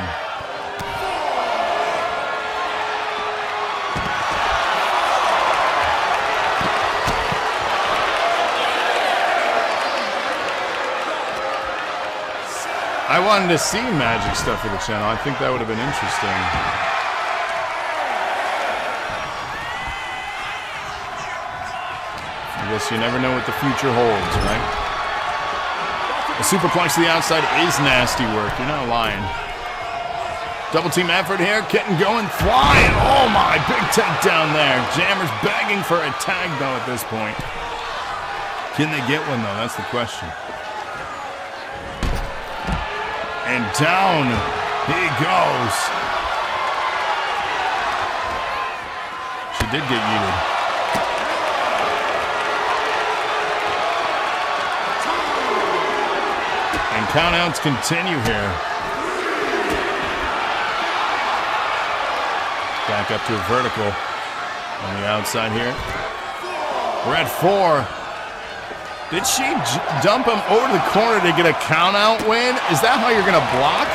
I wanted to see Magic stuff for the channel. I think that would have been interesting. I guess you never know what the future holds, right? A superplex to the outside is nasty work. You're not lying. Double team effort here. Kitten going flying. Oh my, big takedown there. Jammer's begging for a tag though at this point. Can they get one though? That's the question. And down he goes. She did get yeeted. And countouts continue here. Back up to a vertical on the outside here. We're at 4. Did she dump him over the corner to get a count-out win? Is that how you're going to block?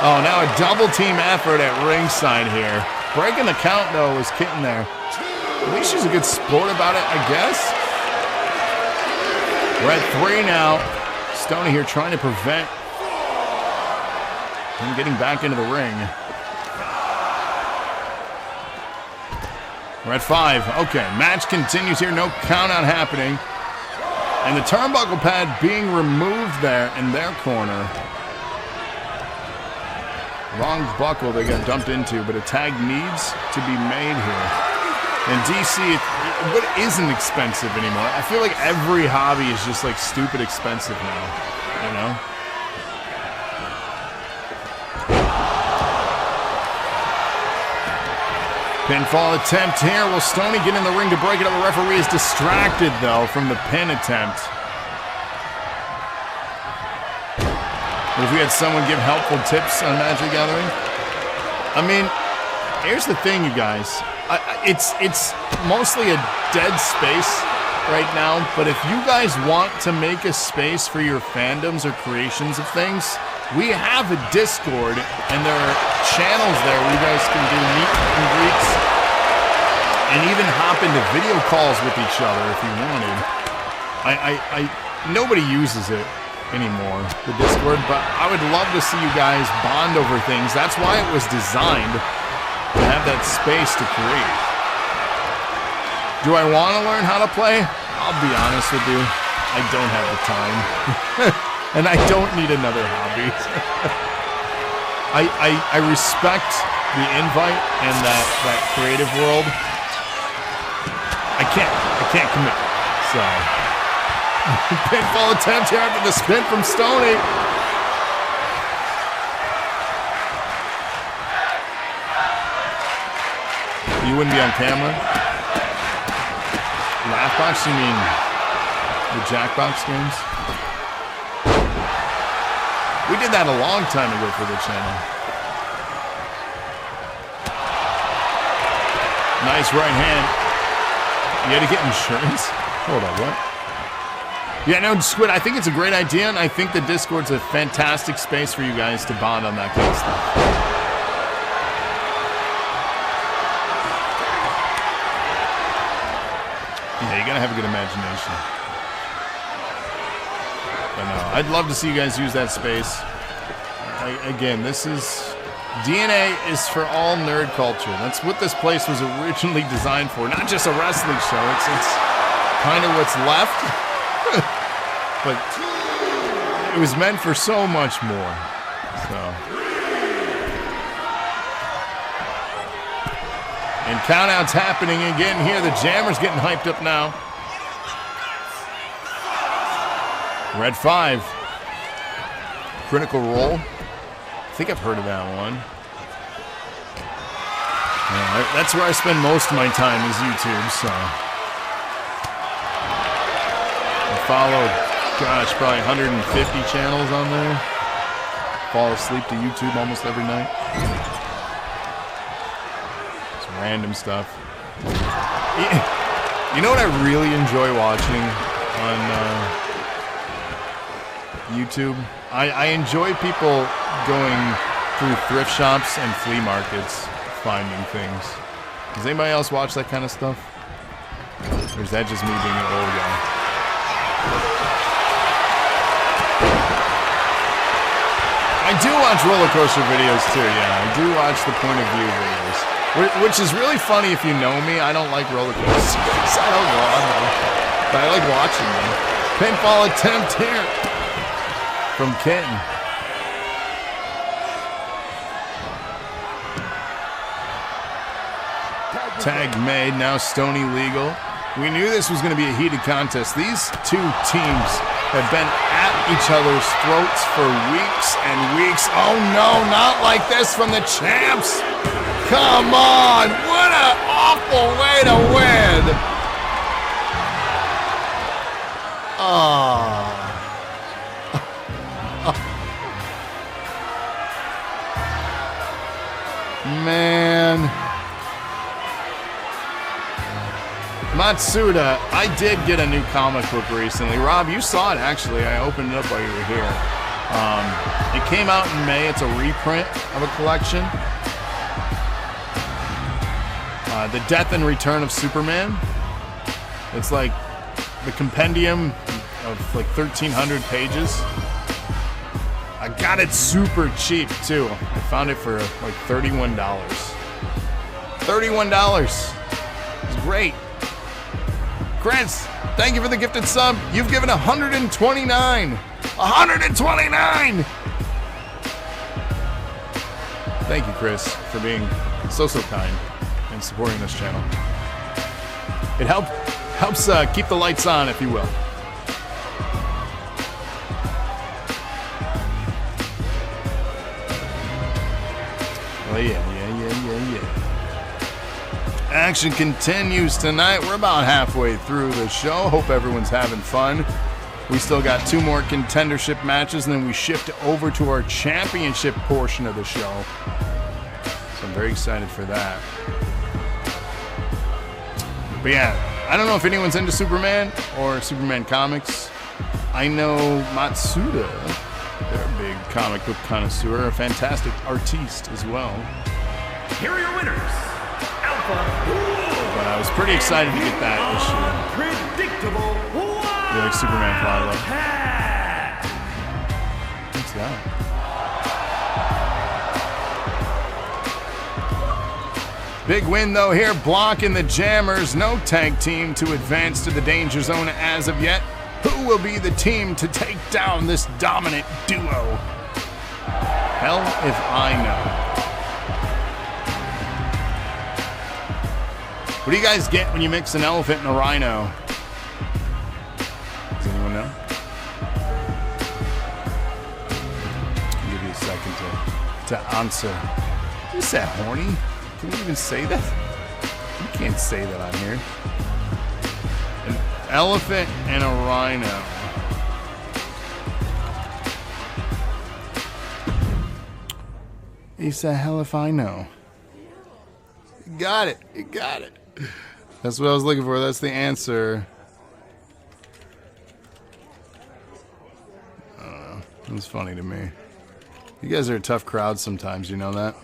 Oh, now a double team effort at ringside here. Breaking the count, though, was Kitten there. At least she's a good sport about it, I guess. We're at 3 now. Stoney here trying to prevent him getting back into the ring. We're at 5. Okay, match continues here. No count-out happening. And the turnbuckle pad being removed there in their corner. Wrong buckle they got dumped into, but a tag needs to be made here. And DC, what isn't expensive anymore? I feel like every hobby is just like stupid expensive now, you know? Pinfall attempt here. Will Stoney get in the ring to break it up? The referee is distracted, though, from the pin attempt. What if we had someone give helpful tips on Magic Gathering? I mean, here's the thing, you guys. It's mostly a dead space right now, but if you guys want to make a space for your fandoms or creations of things, we have a Discord, and there are channels there where you guys can do meet and greets and even hop into video calls with each other if you wanted. Nobody uses it anymore, the Discord, but I would love to see you guys bond over things. That's why it was designed, to have that space to create. Do I want to learn how to play? I'll be honest with you, I don't have the time. And I don't need another hobby. I respect the invite and that creative world. I can't commit. So pinfall attempt here after the spin from Stoney. You wouldn't be on camera? Laughbox, you mean the Jackbox games? We did that a long time ago for the channel. Nice right hand. You had to get insurance? Hold on, what? Yeah, no, Squid, I think it's a great idea, and I think the Discord's a fantastic space for you guys to bond on that kind of stuff. Yeah, you you gotta have a good imagination. But no, I'd love to see you guys use that space. Again, this is... DNA is for all nerd culture. That's what this place was originally designed for. Not just a wrestling show. It's kind of what's left. But it was meant for so much more. So. And countouts happening again here. The Jammer's getting hyped up now. Red 5. Critical Role. I think I've heard of that one. Yeah, that's where I spend most of my time is YouTube, so. I followed, gosh, probably 150 channels on there. Fall asleep to YouTube almost every night. It's random stuff. You know what I really enjoy watching on YouTube? I enjoy people going through thrift shops and flea markets finding things. Does anybody else watch that kind of stuff? Or is that just me being an old guy? I do watch roller coaster videos too, yeah. I do watch the point of view videos. Which is really funny if you know me. I don't like roller coasters. I don't go on them. But I like watching them. Pinfall attempt here from Kitten. Tag made, now Stoney legal. We knew this was going to be a heated contest. These two teams have been at each other's throats for weeks and weeks. Oh no, not like this from the champs. Come on, what an awful way to win. Oh. Man. Matsuda, I did get a new comic book recently. Rob, you saw it actually. I opened it up while you were here. It came out in May. It's a reprint of a collection. The Death and Return of Superman. It's like the compendium of like 1,300 pages. I got it super cheap too. I found it for like $31. $31. It's great. Chris, thank you for the gifted sub. You've given 129. 129! Thank you, Chris, for being so kind and supporting this channel. It helps keep the lights on, if you will. Oh, yeah. Action continues tonight. We're about halfway through the show. Hope everyone's having fun. We still got 2 more contendership matches, and then we shift over to our championship portion of the show. So I'm very excited for that. But yeah, I don't know if anyone's into Superman or Superman comics. I know Matsuda, they're a big comic book connoisseur, a fantastic artiste as well. Here are your winners. But I was pretty excited to get that issue. You like Superman Fly, though? What's that? Big win, though, here. Blocking the Jammers. No tag team to advance to the danger zone as of yet. Who will be the team to take down this dominant duo? Hell if I know. What do you guys get when you mix an elephant and a rhino? Does anyone know? I'll give you a second to answer. Is that horny? Can we even say that? You can't say that on here. An elephant and a rhino. It's the hell if I know. You got it. You got it. That's what I was looking for. That's the answer. I don't know. It's funny to me. You guys are a tough crowd sometimes, you know that?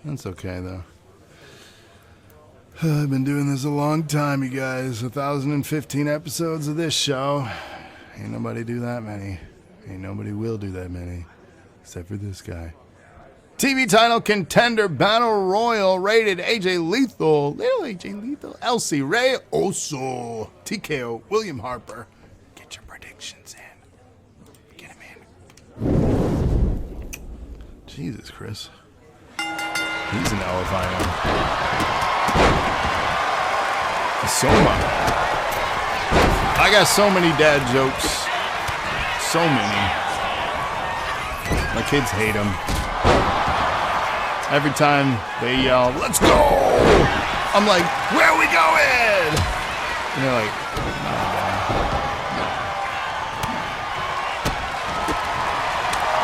That's okay, though. I've been doing this a long time, you guys. 1,015 episodes of this show. Ain't nobody do that many. Ain't nobody will do that many. Except for this guy. TV title contender battle royal rated AJ Lethal. Little AJ Lethal. Elsie, Ray Oso. TKO. William Harper. Get your predictions in. Get him in. Jesus, Chris. He's an albino. Soma. I got so many dad jokes. So many. My kids hate them. Every time they yell, "Let's go!" I'm like, "Where are we going?" And they're like,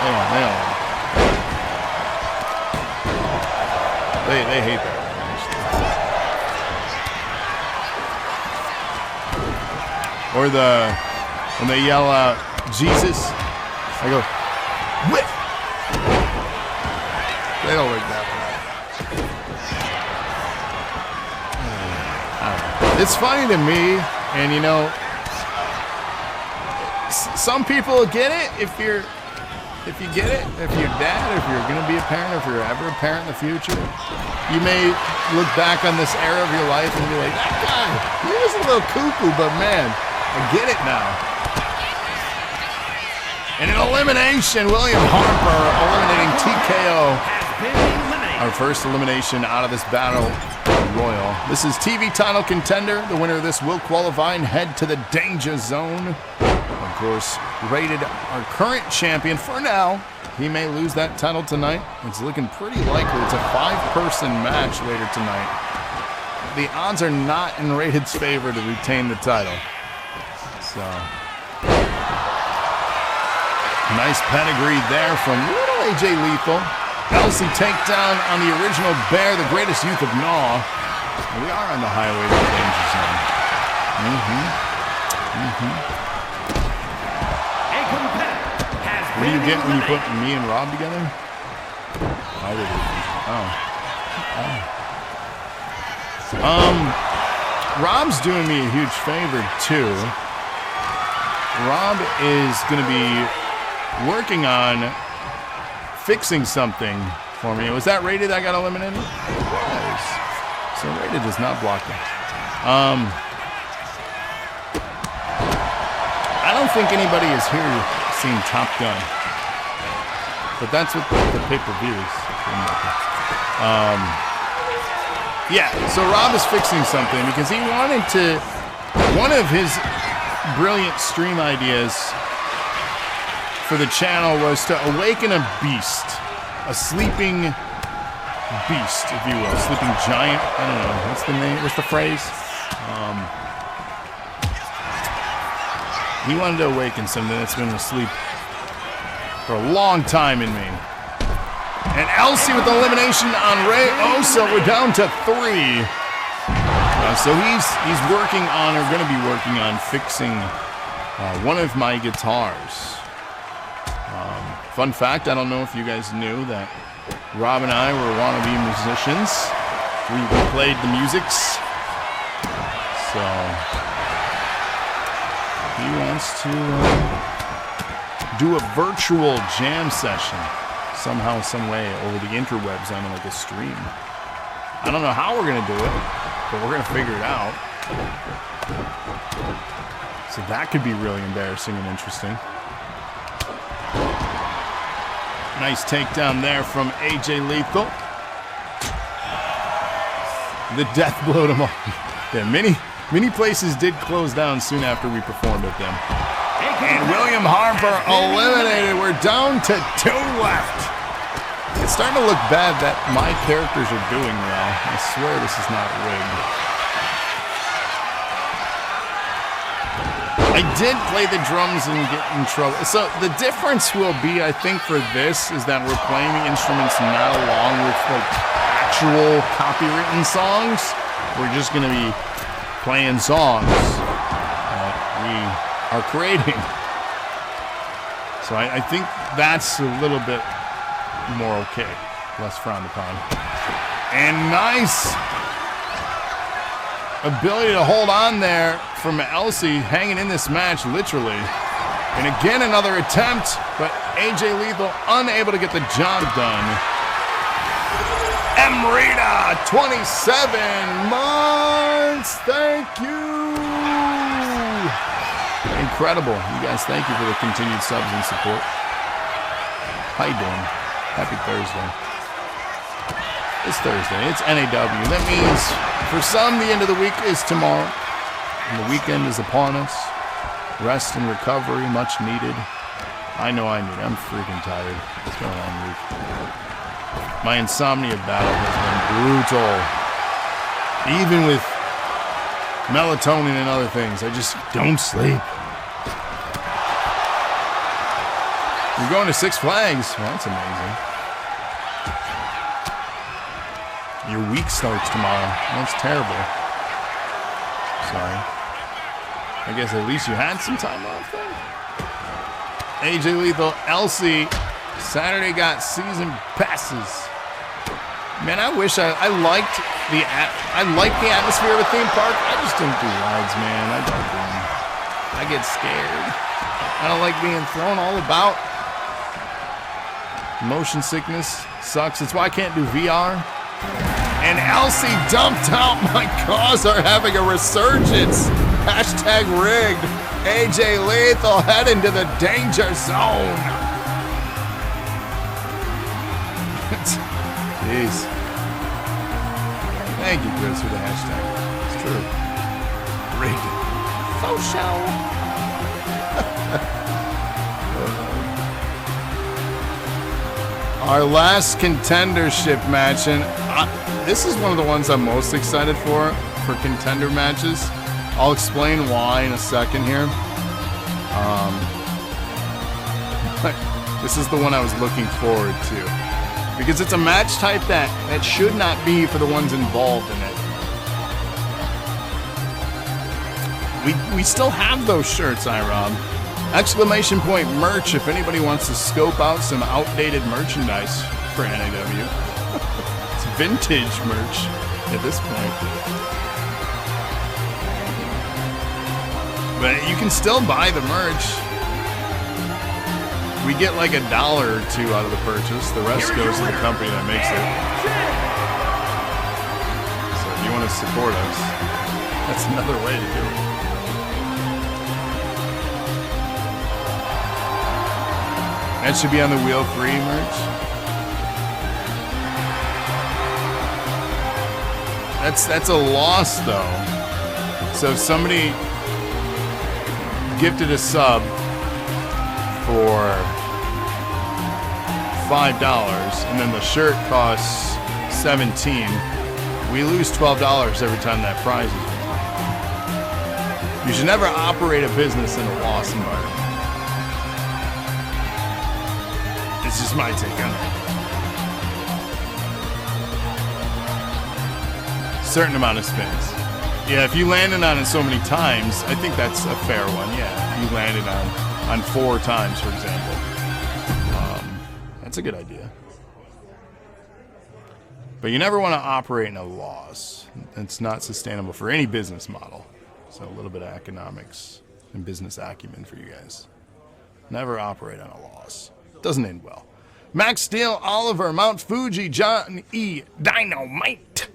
"Oh, They hate that. Or when they yell out Jesus, I go, "Whip!" They don't like that one. It's funny to me, and you know, some people get it if you get it, if you're dad, if you're gonna be a parent, if you're ever a parent in the future, you may look back on this era of your life and be like, "That guy, he was a little cuckoo, but man, I get it now." And an elimination, William Harper eliminating TKO. Our first elimination out of this battle royal. This is TV title contender. The winner of this will qualify and head to the danger zone. Of course, rated our current champion for now. He may lose that title tonight. It's looking pretty likely. It's a 5-person match later tonight. The odds are not in Rated's favor to retain the title. So, nice pedigree there from little AJ Lethal. Elsie takedown on the original Bear, the greatest youth of NAW. We are on the highway to the danger zone. What do you get when you put me and Rob together? Rob's doing me a huge favor too. Rob is going to be working on fixing something for me. Was that Rated that got eliminated? It was. So Rated does not block that. I don't think anybody is here seen Top Gun, but that's what the pay-per-view is. Yeah, so Rob is fixing something because he wanted to, one of his brilliant stream ideas for the channel was to awaken a beast, a sleeping beast, if you will, sleeping giant. I don't know, what's the name, what's the phrase? He wanted to awaken something that's been asleep for a long time in me. And Elsie with the elimination on Ray Oso. We're down to 3. So he's working on, or going to be working on, fixing one of my guitars. Fun fact, I don't know if you guys knew that Rob and I were wannabe musicians. We played the musics. So he wants to do a virtual jam session somehow, some way over the interwebs on like a stream. I don't know how we're gonna do it, but we're gonna figure it out. So that could be really embarrassing and interesting. Nice takedown there from AJ Lethal. The death blow to all. Yeah, many places did close down soon after we performed at them. And William Harper eliminated. We're down to 2 left. It's starting to look bad that my characters are doing well. I swear this is not rigged. I did play the drums and get in trouble. So the difference will be, I think, for this is that we're playing the instruments not along with like actual copywritten songs. We're just going to be playing songs that we are creating. So I think that's a little bit more okay, less frowned upon. And nice ability to hold on there from Elsie, hanging in this match, literally. And again, another attempt, but AJ Lethal unable to get the job done. Emrita, 27 months. Thank you. Incredible. You guys, thank you for the continued subs and support. How you doing? Happy Thursday. It's Thursday. It's NAW. That means for some, the end of the week is tomorrow. And the weekend is upon us. Rest and recovery, much needed. I know I need it. I'm freaking tired. It's been a long week. My insomnia battle has been brutal. Even with melatonin and other things, I just don't sleep. You're going to Six Flags? Well, that's amazing. Your week starts tomorrow. That's terrible. Sorry. I guess at least you had some time off then. AJ Lethal, Elsie, Saturday got season passes. Man, I wish I liked the atmosphere of a theme park. I just don't do rides, man. I don't do them. I get scared. I don't like being thrown all about. Motion sickness sucks. That's why I can't do VR. And Elsie dumped out. My cause are having a resurgence. Hashtag rigged. AJ Lethal heading to the danger zone. Jeez. Thank you, Chris, for the hashtag. It's true. Rigged. Faux show. Our last contendership match, and this is one of the ones I'm most excited for contender matches. I'll explain why in a second here. This is the one I was looking forward to, because it's a match type that should not be for the ones involved in it. We still have those shirts, iRob. Exclamation point merch if anybody wants to scope out some outdated merchandise for NAW. It's vintage merch at this point. But you can still buy the merch. We get like $1 or $2 out of the purchase. The rest goes to the company that makes it. So if you want to support us, that's another way to do it. That should be on the Wheel Free merch. That's a loss though. So if somebody gifted a sub for $5 and then the shirt costs $17, we lose $12 every time that prize is won. You should never operate a business in a loss environment. It's just my take on it. Certain amount of spins. Yeah, if you landed on it so many times, I think that's a fair one. Yeah, if you landed on 4 times, for example. That's a good idea. But you never want to operate in a loss. It's not sustainable for any business model. So a little bit of economics and business acumen for you guys. Never operate on a loss. Doesn't end well. Max Steel, Oliver, Mount Fuji, John E, Dynamite,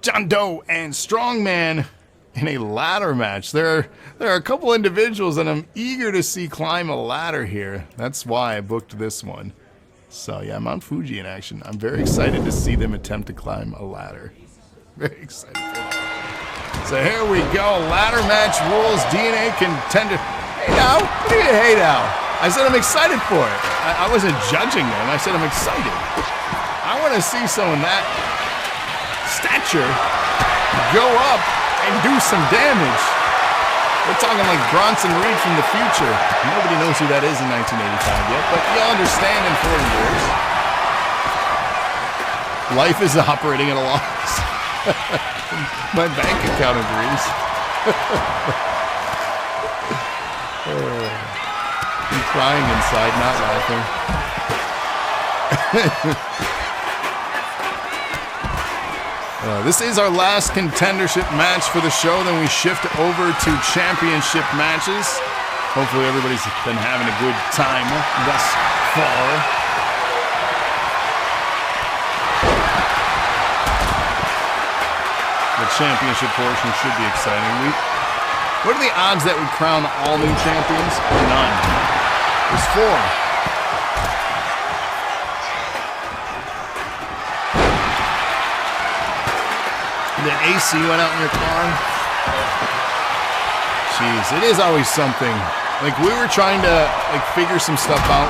John Doe, and Strongman in a ladder match. There are a couple individuals that I'm eager to see climb a ladder here. That's why I booked this one. So yeah, Mount Fuji in action. I'm very excited to see them attempt to climb a ladder. Very excited for that. So here we go. Ladder match rules, DNA contender. Hey now, what do you hey now? I said I'm excited for it. I wasn't judging them. I said I'm excited. I want to see someone that stature go up and do some damage. We're talking like Bronson Reed from the future. Nobody knows who that is in 1985 yet, but you'll understand in 40 years. Life is operating at a loss. My bank account agrees. I'm crying inside, not laughing. This is our last contendership match for the show. Then we shift over to championship matches. Hopefully everybody's been having a good time thus far. The championship portion should be exciting. What are the odds that we crown all new champions? None. There's 4. The AC went out in your car. Jeez, it is always something. Like, we were trying to figure some stuff out.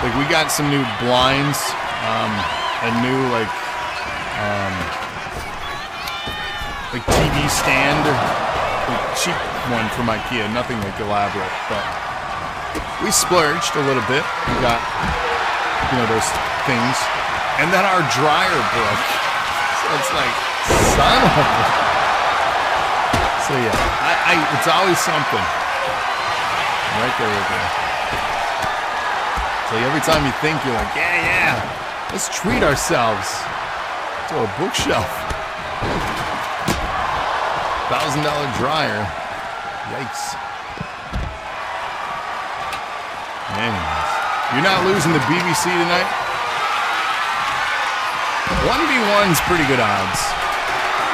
Like, we got some new blinds, a new TV stand, a cheap one from IKEA, nothing elaborate, but we splurged a little bit. We got, those things, and then our dryer broke. So it's like, son of a... So yeah, it's always something. Right there with you. So every time you think, you're like, yeah, let's treat ourselves to a bookshelf. $1,000 dryer. Yikes. Anyways, you're not losing the BBC tonight? 1v1's pretty good odds.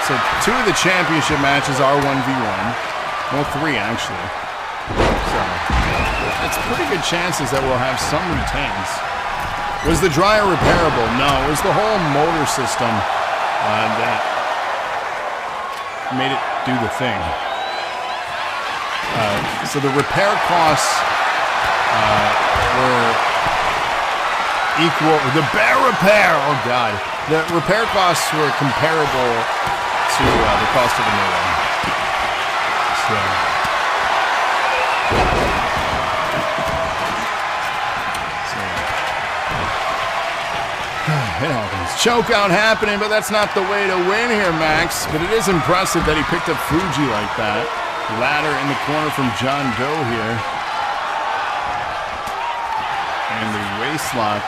So 2 of the championship matches are 1v1. Well, 3 actually. So that's pretty good chances that we'll have some retains. Was the dryer repairable? No, it was the whole motor system that made it do the thing. So the repair costs were equal. The bear repair! Oh God. The repair costs were comparable to the cost of a new one. So. It happens. Choke out happening, but that's not the way to win here, Max. But it is impressive that he picked up Fuji like that. Ladder in the corner from John Doe here. And the waist lock.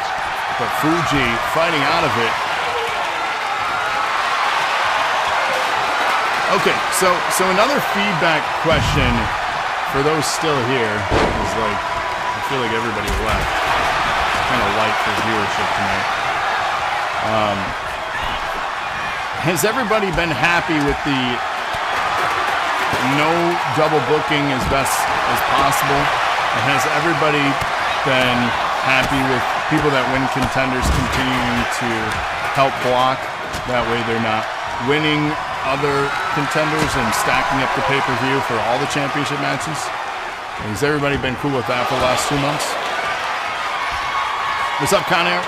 But Fuji fighting out of it. Okay, so another feedback question for those still here is I feel like everybody left. Kind of light for viewership tonight. Has everybody been happy with the no double booking as best as possible? And has everybody been happy with people that win contenders continuing to help block? That way they're not winning other contenders and stacking up the pay-per-view for all the championship matches? Has everybody been cool with that for the last 2 months? What's up, Connor?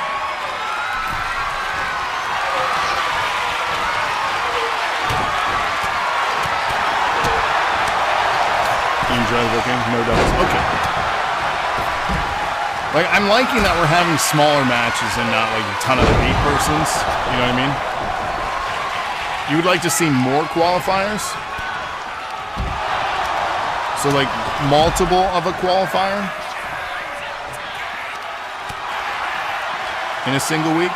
Enjoy booking, no doubles. Okay. I'm liking that we're having smaller matches and not a ton of 8-persons. You know what I mean? You would like to see more qualifiers? So multiple of a qualifier in a single week?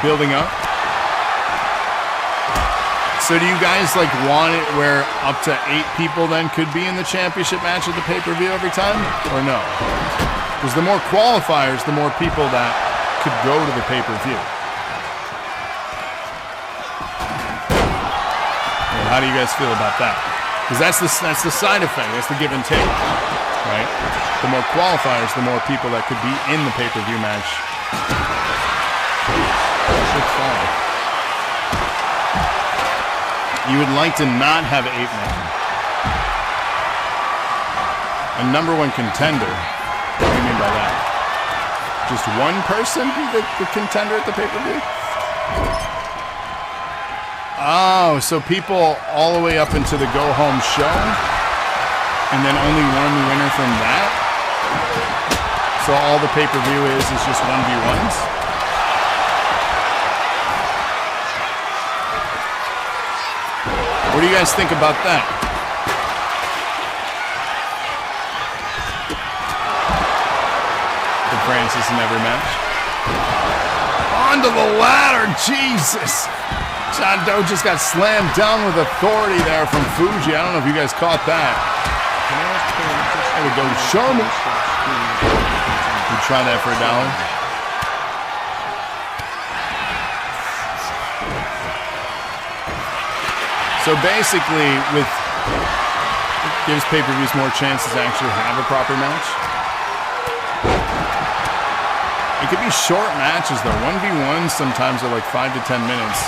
Building up? So do you guys want it where up to 8 people then could be in the championship match at the pay-per-view every time? Or no? Because the more qualifiers, the more people that could go to the pay-per-view. How do you guys feel about that? Because that's the side effect. That's the give and take, right? The more qualifiers, the more people that could be in the pay-per-view match. Should fall. You would like to not have 8 men. A number 1 contender. What do you mean by that? Just one person be the contender at the pay-per-view? Oh, so people all the way up into the go-home show, and then only one winner from that? So all the pay-per-view is just 1v1s? What do you guys think about that? The Francis in every match? onto the ladder. Jesus. John Doe just got slammed down with authority there from Fuji. I don't know if you guys caught that. There we go. Show me. You try that for $1. So basically, it gives pay-per-views more chances to actually have a proper match. It could be short matches though. 1v1s sometimes are like 5 to 10 minutes.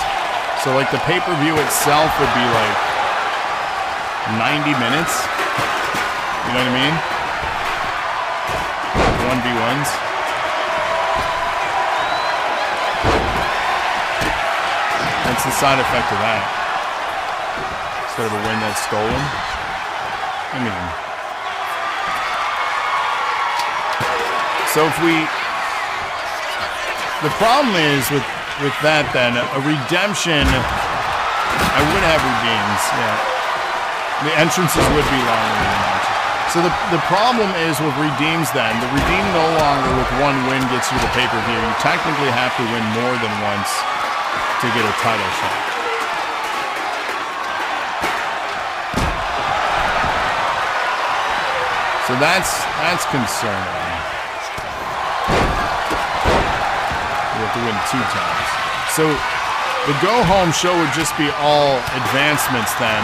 So like the pay-per-view itself would be like 90 minutes. You know what I mean? 1v1s. That's the side effect of that. Instead of a win that's stolen. I mean, so if we, the problem is with that then, a redemption, I would have redeems, yeah. The entrances would be longer than the matches. So the problem is with redeems then, the redeem no longer with one win gets you the pay-per-view. You technically have to win more than once to get a title shot. So that's concerning. You have to win 2 times. So the go-home show would just be all advancements then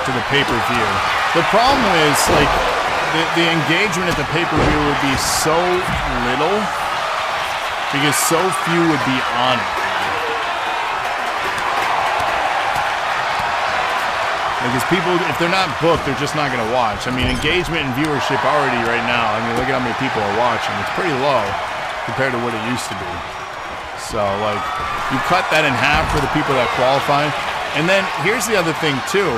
to the pay-per-view. The problem is, like, the engagement at the pay-per-view would be so little because so few would be on it. Because people, if they're not booked, they're just not going to watch. I mean, engagement and viewership already right now, I mean, look at how many people are watching. It's pretty low compared to what it used to be. So, like, you cut that in half for the people that qualify. And then, here's the other thing, too.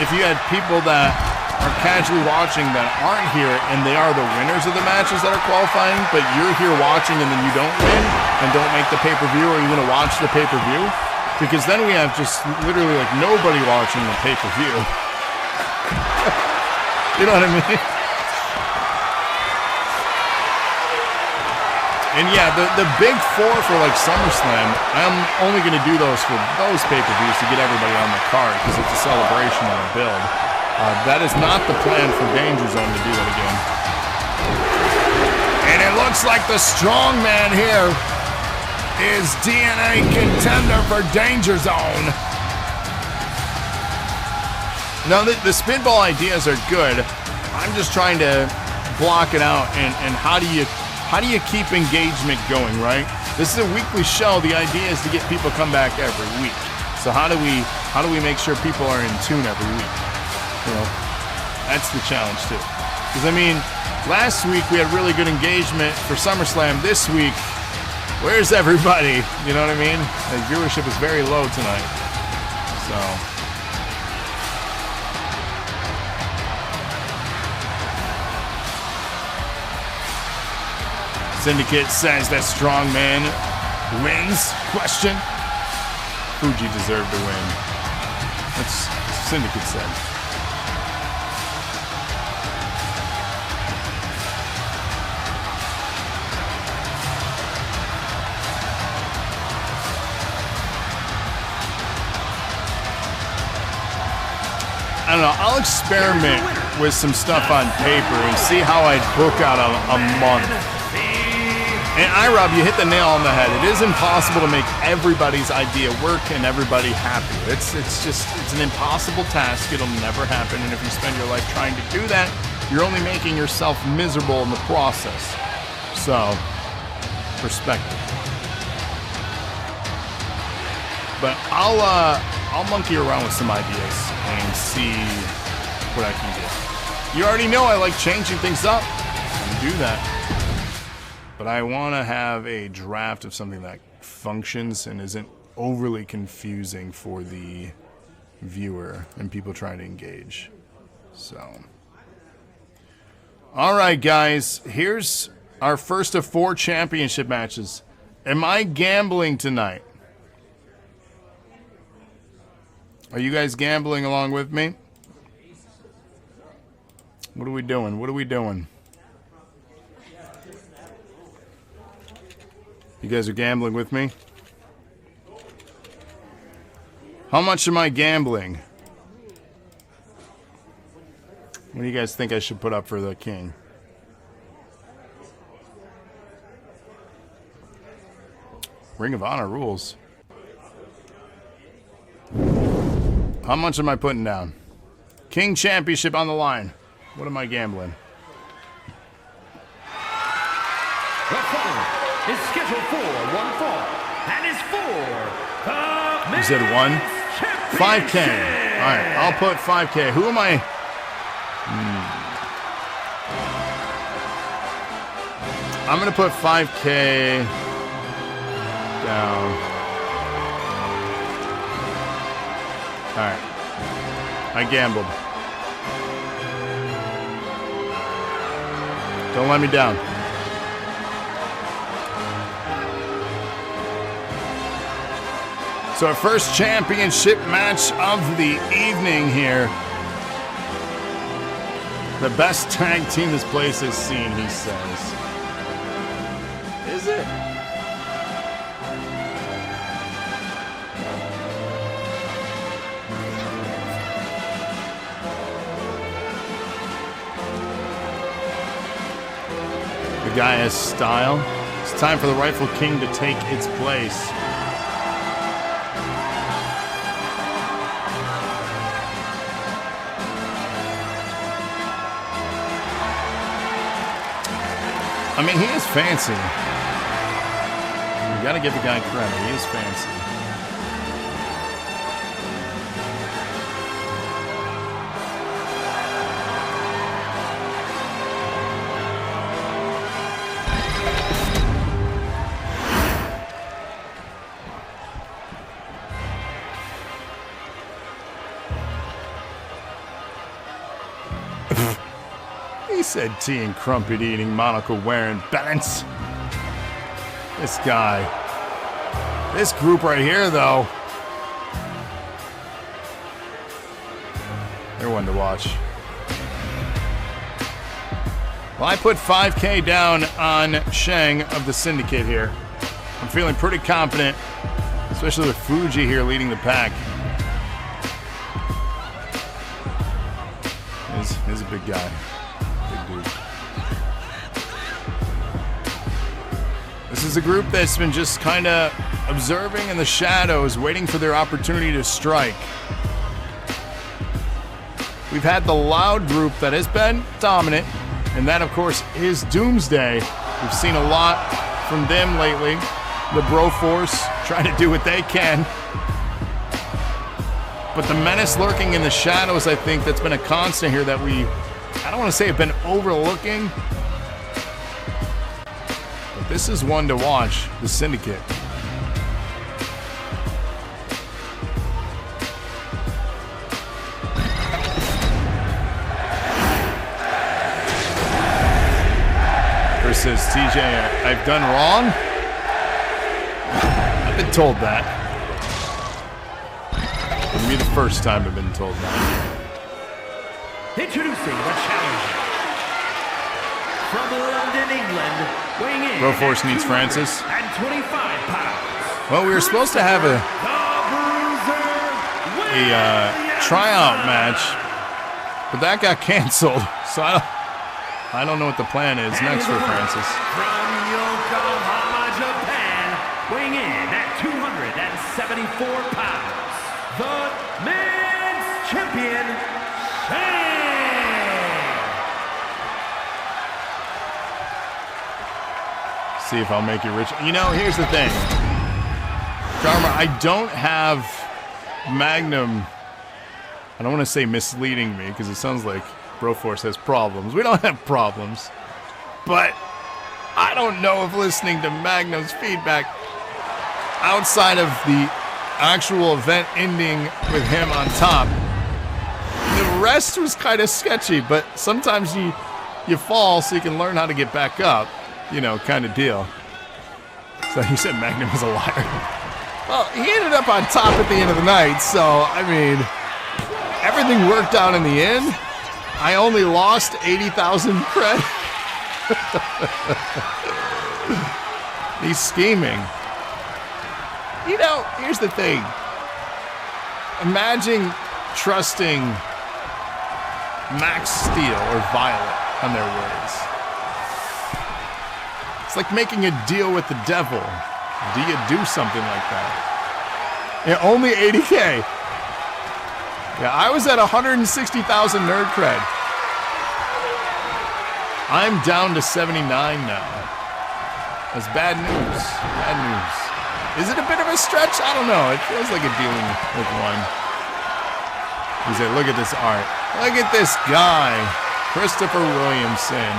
If you had people that are casually watching that aren't here, and they are the winners of the matches that are qualifying, but you're here watching and then you don't win, and don't make the pay-per-view, or you're going to watch the pay-per-view, because then we have just literally like nobody watching the pay-per-view. You know what I mean? And yeah, the big 4 for like SummerSlam, I'm only going to do those for those pay-per-views to get everybody on the card because it's a celebration and a build. That is not the plan for Danger Zone to do that again. And it looks like the Strongman here is DNA Contender for Danger Zone. Now, the spinball ideas are good. I'm just trying to block it out. And how do you keep engagement going, right? This is a weekly show. The idea is to get people come back every week. So how do we make sure people are in tune every week? You know, that's the challenge too. Because I mean, last week we had really good engagement for SummerSlam. This week, where's everybody? You know what I mean? The viewership is very low tonight. So. Syndicate says that Strongman wins? Question. Fuji deserved to win. That's what Syndicate said. I don't know, I'll experiment with some stuff on paper and see how I'd book out a month. And Rob, you hit the nail on the head. It is impossible to make everybody's idea work and everybody happy. It's an impossible task. It'll never happen. And if you spend your life trying to do that, you're only making yourself miserable in the process. So, perspective. But I'll monkey around with some ideas and see what I can get. You already know I like changing things up. I do that. But I want to have a draft of something that functions and isn't overly confusing for the viewer and people trying to engage. So, all right, guys. Here's our first of 4 championship matches. Am I gambling tonight? Are you guys gambling along with me? What are we doing? What are we doing? You guys are gambling with me? How much am I gambling? What do you guys think I should put up for the king? Ring of Honor rules. How much am I putting down? King Championship on the line. What am I gambling? The fight is scheduled for one fall and is for the You said one? 5K. Alright, I'll put 5K. Who am I? I'm going to put 5K down. Alright. I gambled. Don't let me down. So our first championship match of the evening here. The best tag team this place has seen, he says. Is it? The guy has style. It's time for the rightful king to take its place. I mean, he is fancy. You gotta give the guy credit. He is fancy. He said tea and crumpet eating, monocle wearing balance. This guy. This group right here, though. They're one to watch. Well, I put 5K down on Shang of the Syndicate here. I'm feeling pretty confident, especially with Fuji here leading the pack. He's a big guy. This is a group that's been just kind of observing in the shadows, waiting for their opportunity to strike. We've had the Loud group that has been dominant, and that, of course, is Doomsday. We've seen a lot from them lately. The Bro Force trying to do what they can. But the menace lurking in the shadows, I think, that's been a constant here that I don't want to say have been overlooking. This is one to watch, the Syndicate. Chris says, TJ, I've done wrong? I've been told that. It'll be the first time I've been told that. Introducing the challenger. From London, England, weighing in Bro Force needs Francis. And 25 pounds. Well, we were supposed to have a tryout match, but that got canceled. So I don't know what the plan is next for Francis. From Yokohama, Japan, weighing in at 274 pounds, the men's champion, Shang. See if I'll make you rich. You know, here's the thing. Karma, I don't have Magnum. I don't want to say misleading me because it sounds like Broforce has problems. We don't have problems. But I don't know if listening to Magnum's feedback outside of the actual event ending with him on top, the rest was kind of sketchy, but sometimes you fall so you can learn how to get back up. You know, kind of deal. So he said Magnum was a liar. Well, he ended up on top at the end of the night, so, I mean, everything worked out in the end. I only lost 80,000 credit. He's scheming. You know, here's the thing. Imagine trusting Max Steel or Violet on their words. It's like making a deal with the devil. Do you do something like that? Yeah, only 80K. Yeah, I was at 160,000 nerd cred. I'm down to 79 now. That's bad news. Bad news. Is it a bit of a stretch? I don't know. It feels like a dealing with one. He said, look at this art. Look at this guy. Christopher Williamson.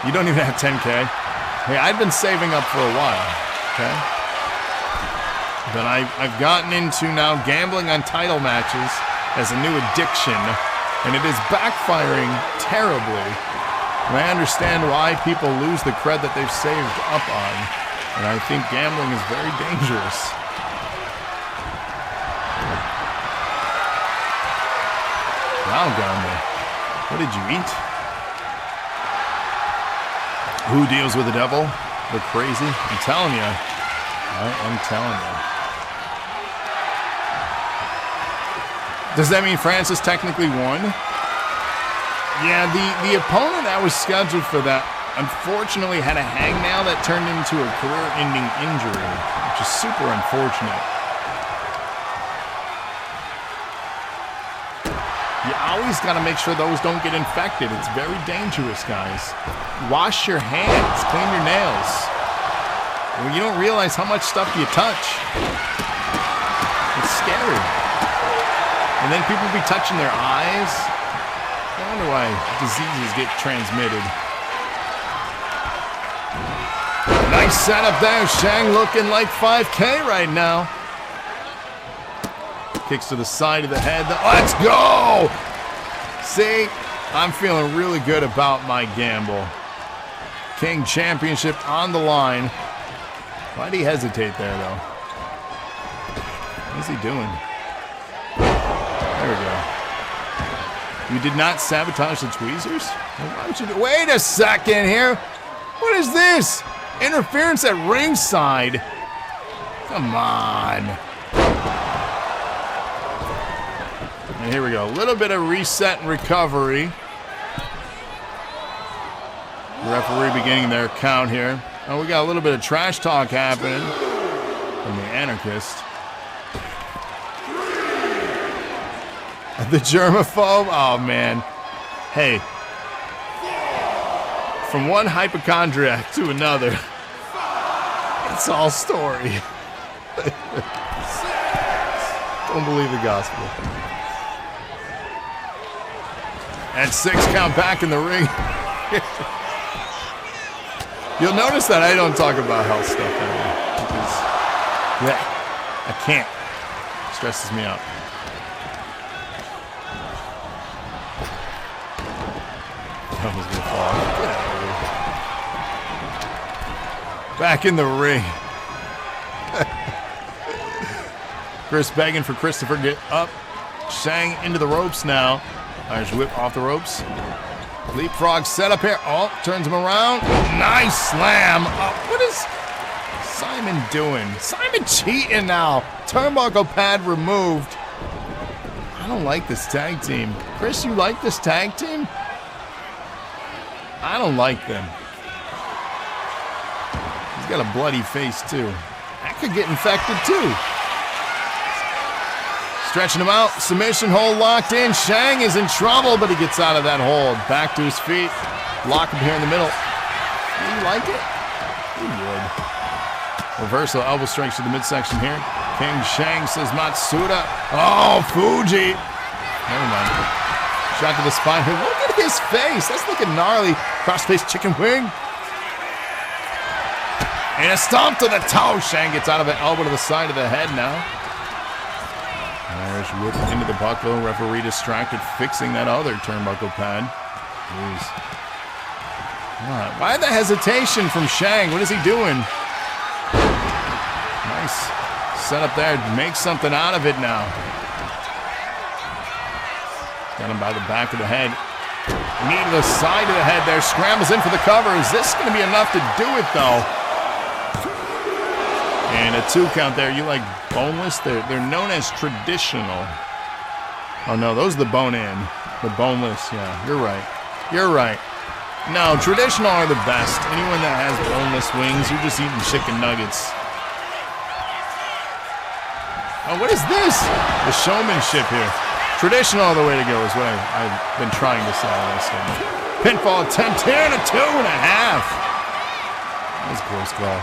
You don't even have 10K. Hey, I've been saving up for a while. Okay? But I've gotten into now gambling on title matches as a new addiction. And it is backfiring terribly. And I understand why people lose the cred that they've saved up on. And I think gambling is very dangerous. Wow, Gandhi. What did you eat? Who deals with the devil? They're crazy. I'm telling you. I'm telling you. Does that mean Francis technically won? Yeah, the opponent that was scheduled for that unfortunately had a hangnail that turned into a career-ending injury, which is super unfortunate. You always got to make sure those don't get infected. It's very dangerous, guys. Wash your hands, clean your nails. Well, you don't realize how much stuff you touch. It's scary. And then people be touching their eyes. I wonder why diseases get transmitted. Nice setup there. Shang looking like 5K right now. Kicks to the side of the head. Let's go! See, I'm feeling really good about my gamble. King Championship on the line. Why'd he hesitate there, though? What's he doing? There we go. You did not sabotage the tweezers? Why would you do? Wait a second here. What is this? Interference at ringside. Come on. And here we go. A little bit of reset and recovery. The referee beginning their count here. Oh, we got a little bit of trash talk happening from the Anarchist. The germaphobe? Oh, man. Hey. From one hypochondriac to another. It's all story. Don't believe the gospel. And 6 count back in the ring. You'll notice that I don't talk about health stuff anymore. Because, I can't. It stresses me out. That was gonna fall. Get out of here. Back in the ring. Chris begging for Christopher. Get up. Shang into the ropes now. Irish whip off the ropes. Leapfrog set up here. Oh, turns him around. Nice slam. Oh, what is Simon doing? Simon cheating now. Turnbuckle pad removed. I don't like this tag team. Chris, you like this tag team? I don't like them. He's got a bloody face, too. That could get infected, too. Stretching him out. Submission hold locked in. Shang is in trouble, but he gets out of that hold. Back to his feet. Lock him here in the middle. Do you like it? You would. Reversal elbow strikes to the midsection here. King Shang says Matsuda. Oh, Fuji. Never mind. Shot to the spine here. Look at his face. That's looking gnarly. Cross-face chicken wing. And a stomp to the toe. Shang gets out of an elbow to the side of the head now. Irish whip into the buckle. Referee distracted, fixing that other turnbuckle pad. Jeez. Why the hesitation from Shang? What is he doing? Nice setup there. Make something out of it now. Got him by the back of the head. Knee to the side of the head there. Scrambles in for the cover. Is this going to be enough to do it, though? a 2 count there. You like boneless? They're known as traditional. Oh, no, those are the bone-in. The boneless, yeah, you're right. You're right. No, traditional are the best. Anyone that has boneless wings, you're just eating chicken nuggets. Oh, what is this? The showmanship here. Traditional the way to go is what I've been trying to say on this thing. Pinfall attempt here and a 2.5. That was a close call.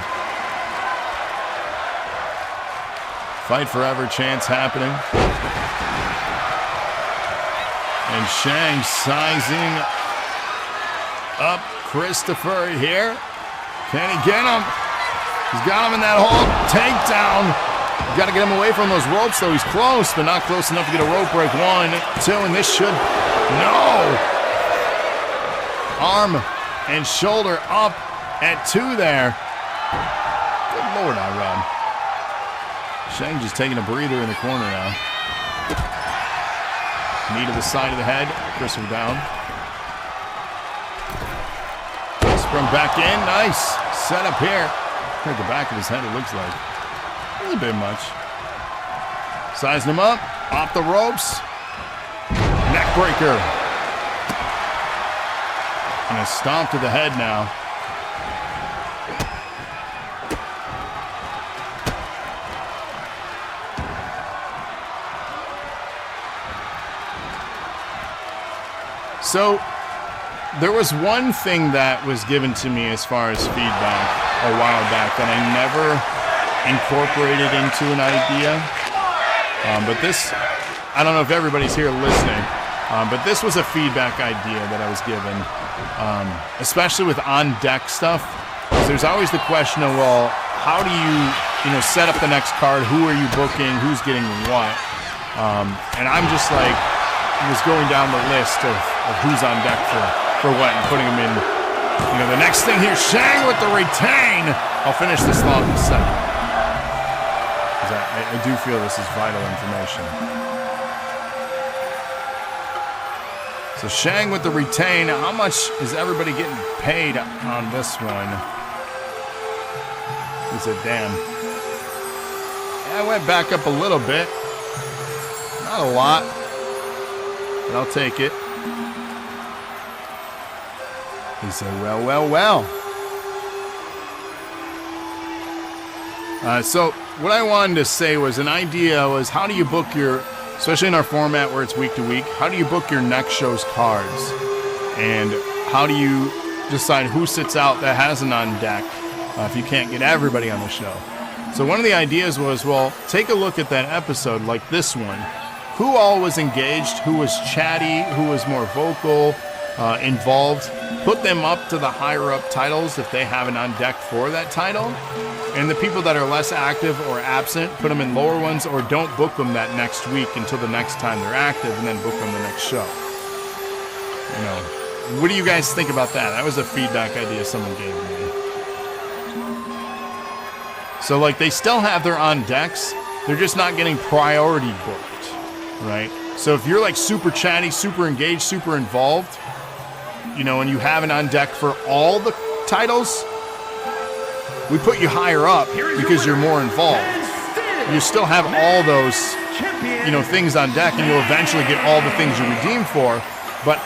Fight forever chance happening. And Shang sizing up Christopher here. Can he get him? He's got him in that hold. Takedown. Got to get him away from those ropes, though. He's close, but not close enough to get a rope break. 1, 2, and this should... No! Arm and shoulder up at 2 there. Good Lord, I run. Shang just taking a breather in the corner now. Knee to the side of the head. Christopher down. Sprung back in. Nice. Set up here. At the back of his head, it looks like. A bit much. Sizing him up. Off the ropes. Neck breaker. And a stomp to the head now. So, there was one thing that was given to me as far as feedback a while back that I never incorporated into an idea. But this, I don't know if everybody's here listening, but this was a feedback idea that I was given, especially with on-deck stuff. There's always the question of, well, how do you set up the next card? Who are you booking? Who's getting what? And I'm just like, was going down the list of who's on deck for what and putting them in. The next thing here, Shang with the retain. I'll finish this thought in a second. Because I do feel this is vital information. So Shang with the retain. How much is everybody getting paid on this one? He said, damn. Yeah, I went back up a little bit. Not a lot. But I'll take it. He said, well. So what I wanted to say was an idea was how do you book your, especially in our format where it's week to week, how do you book your next show's cards? And how do you decide who sits out that has an on deck if you can't get everybody on the show? So one of the ideas was, well, take a look at that episode like this one. Who all was engaged, who was chatty, who was more vocal, involved. Put them up to the higher up titles if they have an on deck for that title. And the people that are less active or absent, put them in lower ones or don't book them that next week until the next time they're active and then book them the next show. What do you guys think about that? That was a feedback idea someone gave me. So like they still have their on decks, they're just not getting priority booked. Right? So if you're like super chatty, super engaged, super involved, and you have an on deck for all the titles, we put you higher up because you're more involved. You still have all those, things on deck, and you'll eventually get all the things you redeem for. But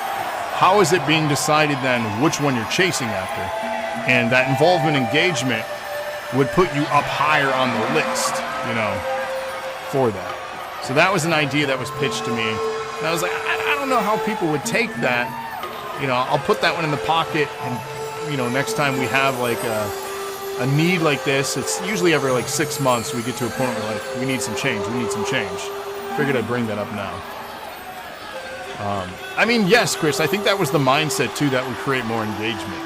how is it being decided then which one you're chasing after? And that involvement engagement would put you up higher on the list, for that. So that was an idea that was pitched to me. And I was like, I don't know how people would take that. I'll put that one in the pocket. And, next time we have like a need like this, it's usually every like 6 months we get to a point where like, we need some change. Figured I'd bring that up now. Yes, Chris, I think that was the mindset too that would create more engagement.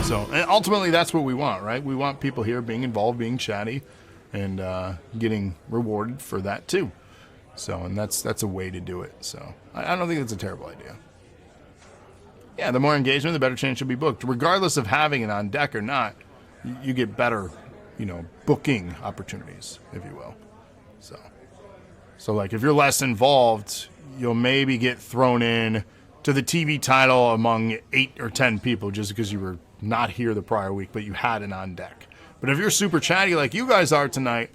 So, and ultimately that's what we want, right? We want people here being involved, being chatty, and getting rewarded for that too. So, and that's a way to do it. So, I don't think that's a terrible idea. Yeah, the more engagement, the better chance you'll be booked. Regardless of having it on deck or not, you get better, booking opportunities, if you will. So like if you're less involved, you'll maybe get thrown in to the TV title among 8 or 10 people just because you were not here the prior week, but you had it on deck. But if you're super chatty like you guys are tonight,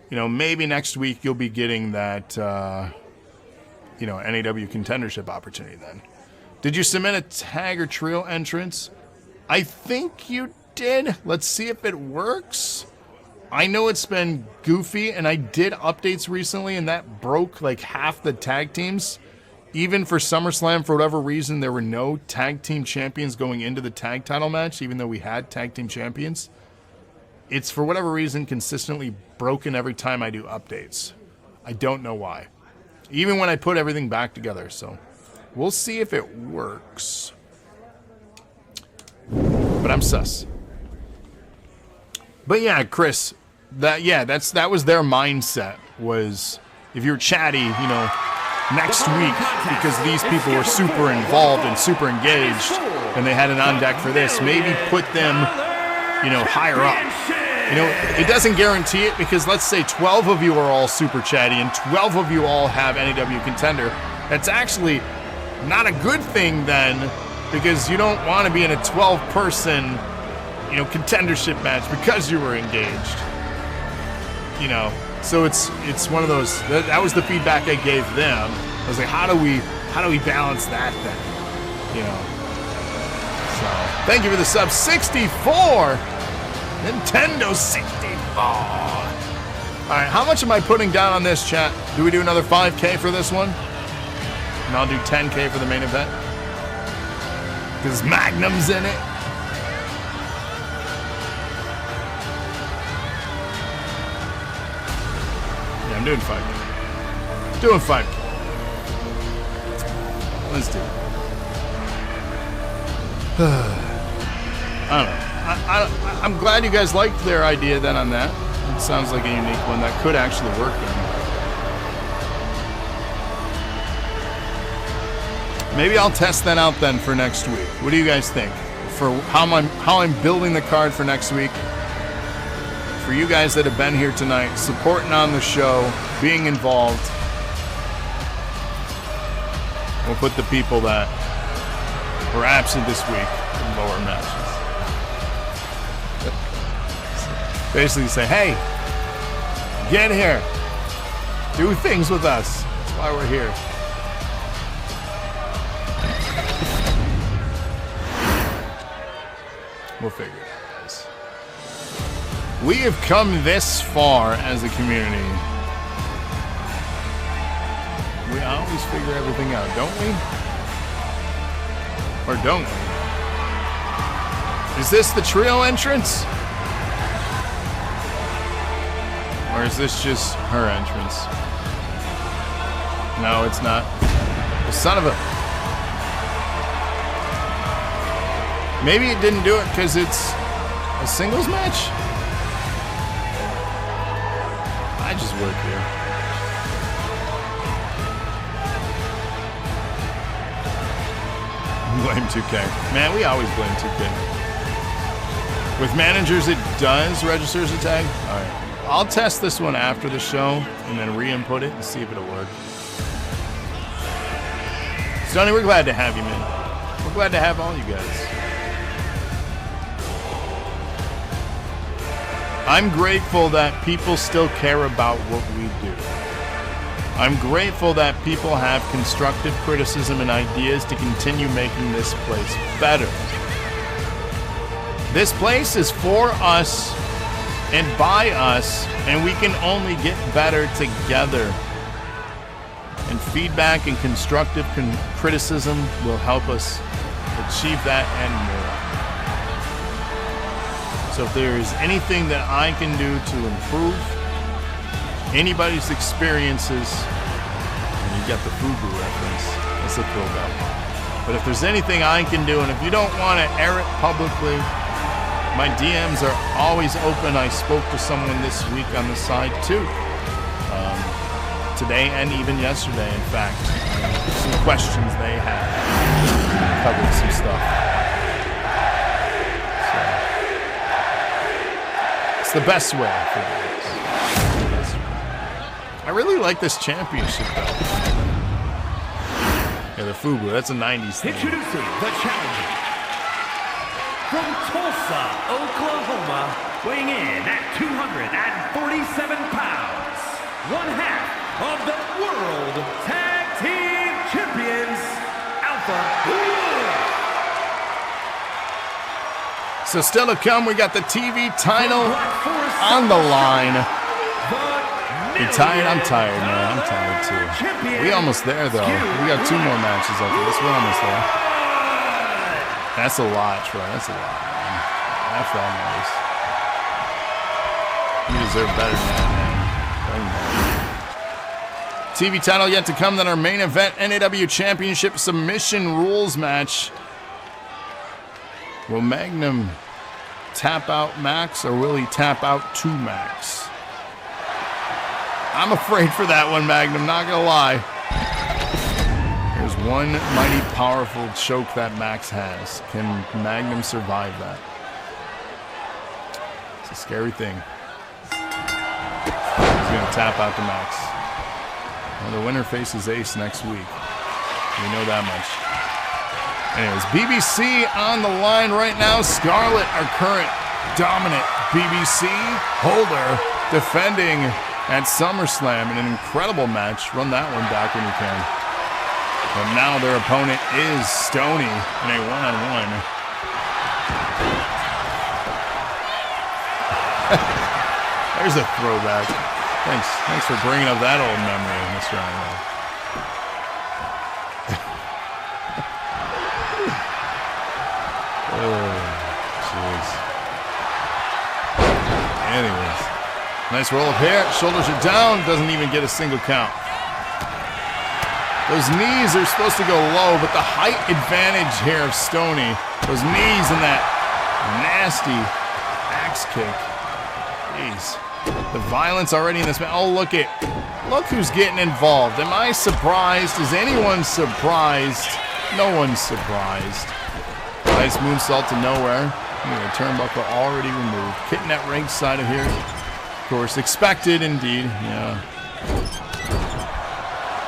you know, maybe next week you'll be getting that, you know, NAW contendership opportunity then. Did you submit a tag or trio entrance? I think you did. Let's see if it works. I know it's been goofy, and I did updates recently, and that broke like half the tag teams. Even for SummerSlam, for whatever reason, there were no tag team champions going into the tag title match, even though we had tag team champions. It's, for whatever reason, consistently broken every time I do updates. I don't know why. Even when I put everything back together, so we'll see if it works. But I'm sus. But yeah, Chris, that was their mindset, was if you're chatty, you know, next week, because these people were super involved and super engaged, and they had an on deck for this, maybe put them, you know, higher up. You know, it doesn't guarantee it, because let's say 12 of you are all super chatty and 12 of you all have NAW Contender. That's actually not a good thing then, because you don't want to be in a 12-person, you know, contendership match because you were engaged. You know, so it's one of those. That was the feedback I gave them. I was like, how do we balance that then? You know. So thank you for the sub. 64. Nintendo 64. All right, how much am I putting down on this, chat? Do we do another 5K for this one? And I'll do 10K for the main event, because Magnum's in it. Yeah, I'm doing 5K. Doing 5K. Let's do it. I don't know. I'm glad you guys liked their idea then on that. It sounds like a unique one that could actually work then. Maybe I'll test that out then for next week. What do you guys think? For how I'm building the card for next week. For you guys that have been here tonight, supporting on the show, being involved. We'll put the people that were absent this week in lower matches. Basically say, hey, get here. Do things with us. That's why we're here. We'll figure it out, guys. We have come this far as a community. We always figure everything out, don't we? Or don't we? Is this the trio entrance? Or is this just her entrance? No, it's not. The son of a... Maybe it didn't do it because it's a singles match? I just work here. Blame 2K. Man, we always blame 2K. With managers, it does register as a tag? Alright. I'll test this one after the show and then re-input it and see if it'll work. Stoney, we're glad to have you, man. We're glad to have all you guys. I'm grateful that people still care about what we do. I'm grateful that people have constructive criticism and ideas to continue making this place better. This place is for us and by us, and we can only get better together. And feedback and constructive criticism will help us achieve that and more. So if there is anything that I can do to improve anybody's experiences, and you got the Fuji reference, that's a throwback. But if there's anything I can do, and if you don't want to air it publicly, my DMs are always open. I spoke to someone this week on the side too. Today and even yesterday, in fact. Some questions they had. Covered some stuff. So, it's the best way for this. I really like this championship though. Yeah, the Fubu, that's a 90s thing. Introducing the challenger from Tulsa, Oklahoma, weighing in at 247 pounds, one half of the World Tag Team Champions, Alpha. So still to come, we got the TV title on the line. You tired? I'm tired, man. I'm tired too. We almost there though. We got 2 more matches after this. We're almost there. That's a lot, Troy. That's a lot, man. After all nice. You deserve better than that, man. TV title yet to come. Then our main event, NAW Championship Submission Rules match. Will Magnum tap out Max, or will he tap out to Max? I'm afraid for that one, Magnum, not gonna lie. There's one mighty powerful choke that Max has. Can Magnum survive that? It's a scary thing. He's gonna tap out to Max. Well, the winner faces Ace next week. We know that much. Anyways, BBC on the line right now. Scarlett, our current dominant BBC holder, defending at SummerSlam in an incredible match. Run that one back when you can. But now their opponent is Stoney in a one-on-one. There's a throwback. Thanks for bringing up that old memory, Mr. Arnold. Oh, jeez. Anyways, nice roll up here. Shoulders are down. Doesn't even get a single count. Those knees are supposed to go low, but the height advantage here of Stoney, those knees and that nasty axe kick. Jeez. The violence already in this match. Oh, look who's getting involved. Am I surprised? Is anyone surprised? No one's surprised. Nice moonsault to nowhere. The turnbuckle already removed. Kitten at ringside of here. Of course, expected indeed. Yeah.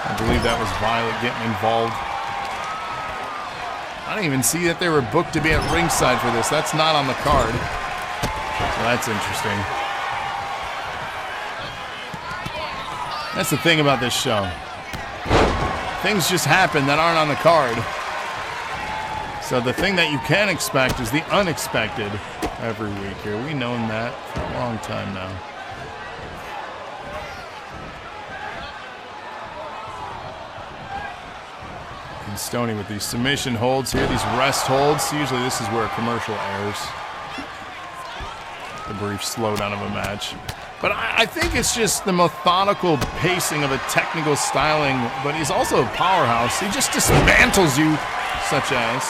I believe that was Violet getting involved. I didn't even see that they were booked to be at ringside for this. That's not on the card. So that's interesting. That's the thing about this show. Things just happen that aren't on the card. So the thing that you can expect is the unexpected every week here. We've known that for a long time now. And Stoney with these submission holds here, these rest holds. Usually this is where a commercial airs. The brief slowdown of a match. But I think it's just the methodical pacing of a technical styling, but he's also a powerhouse. He just dismantles you, such as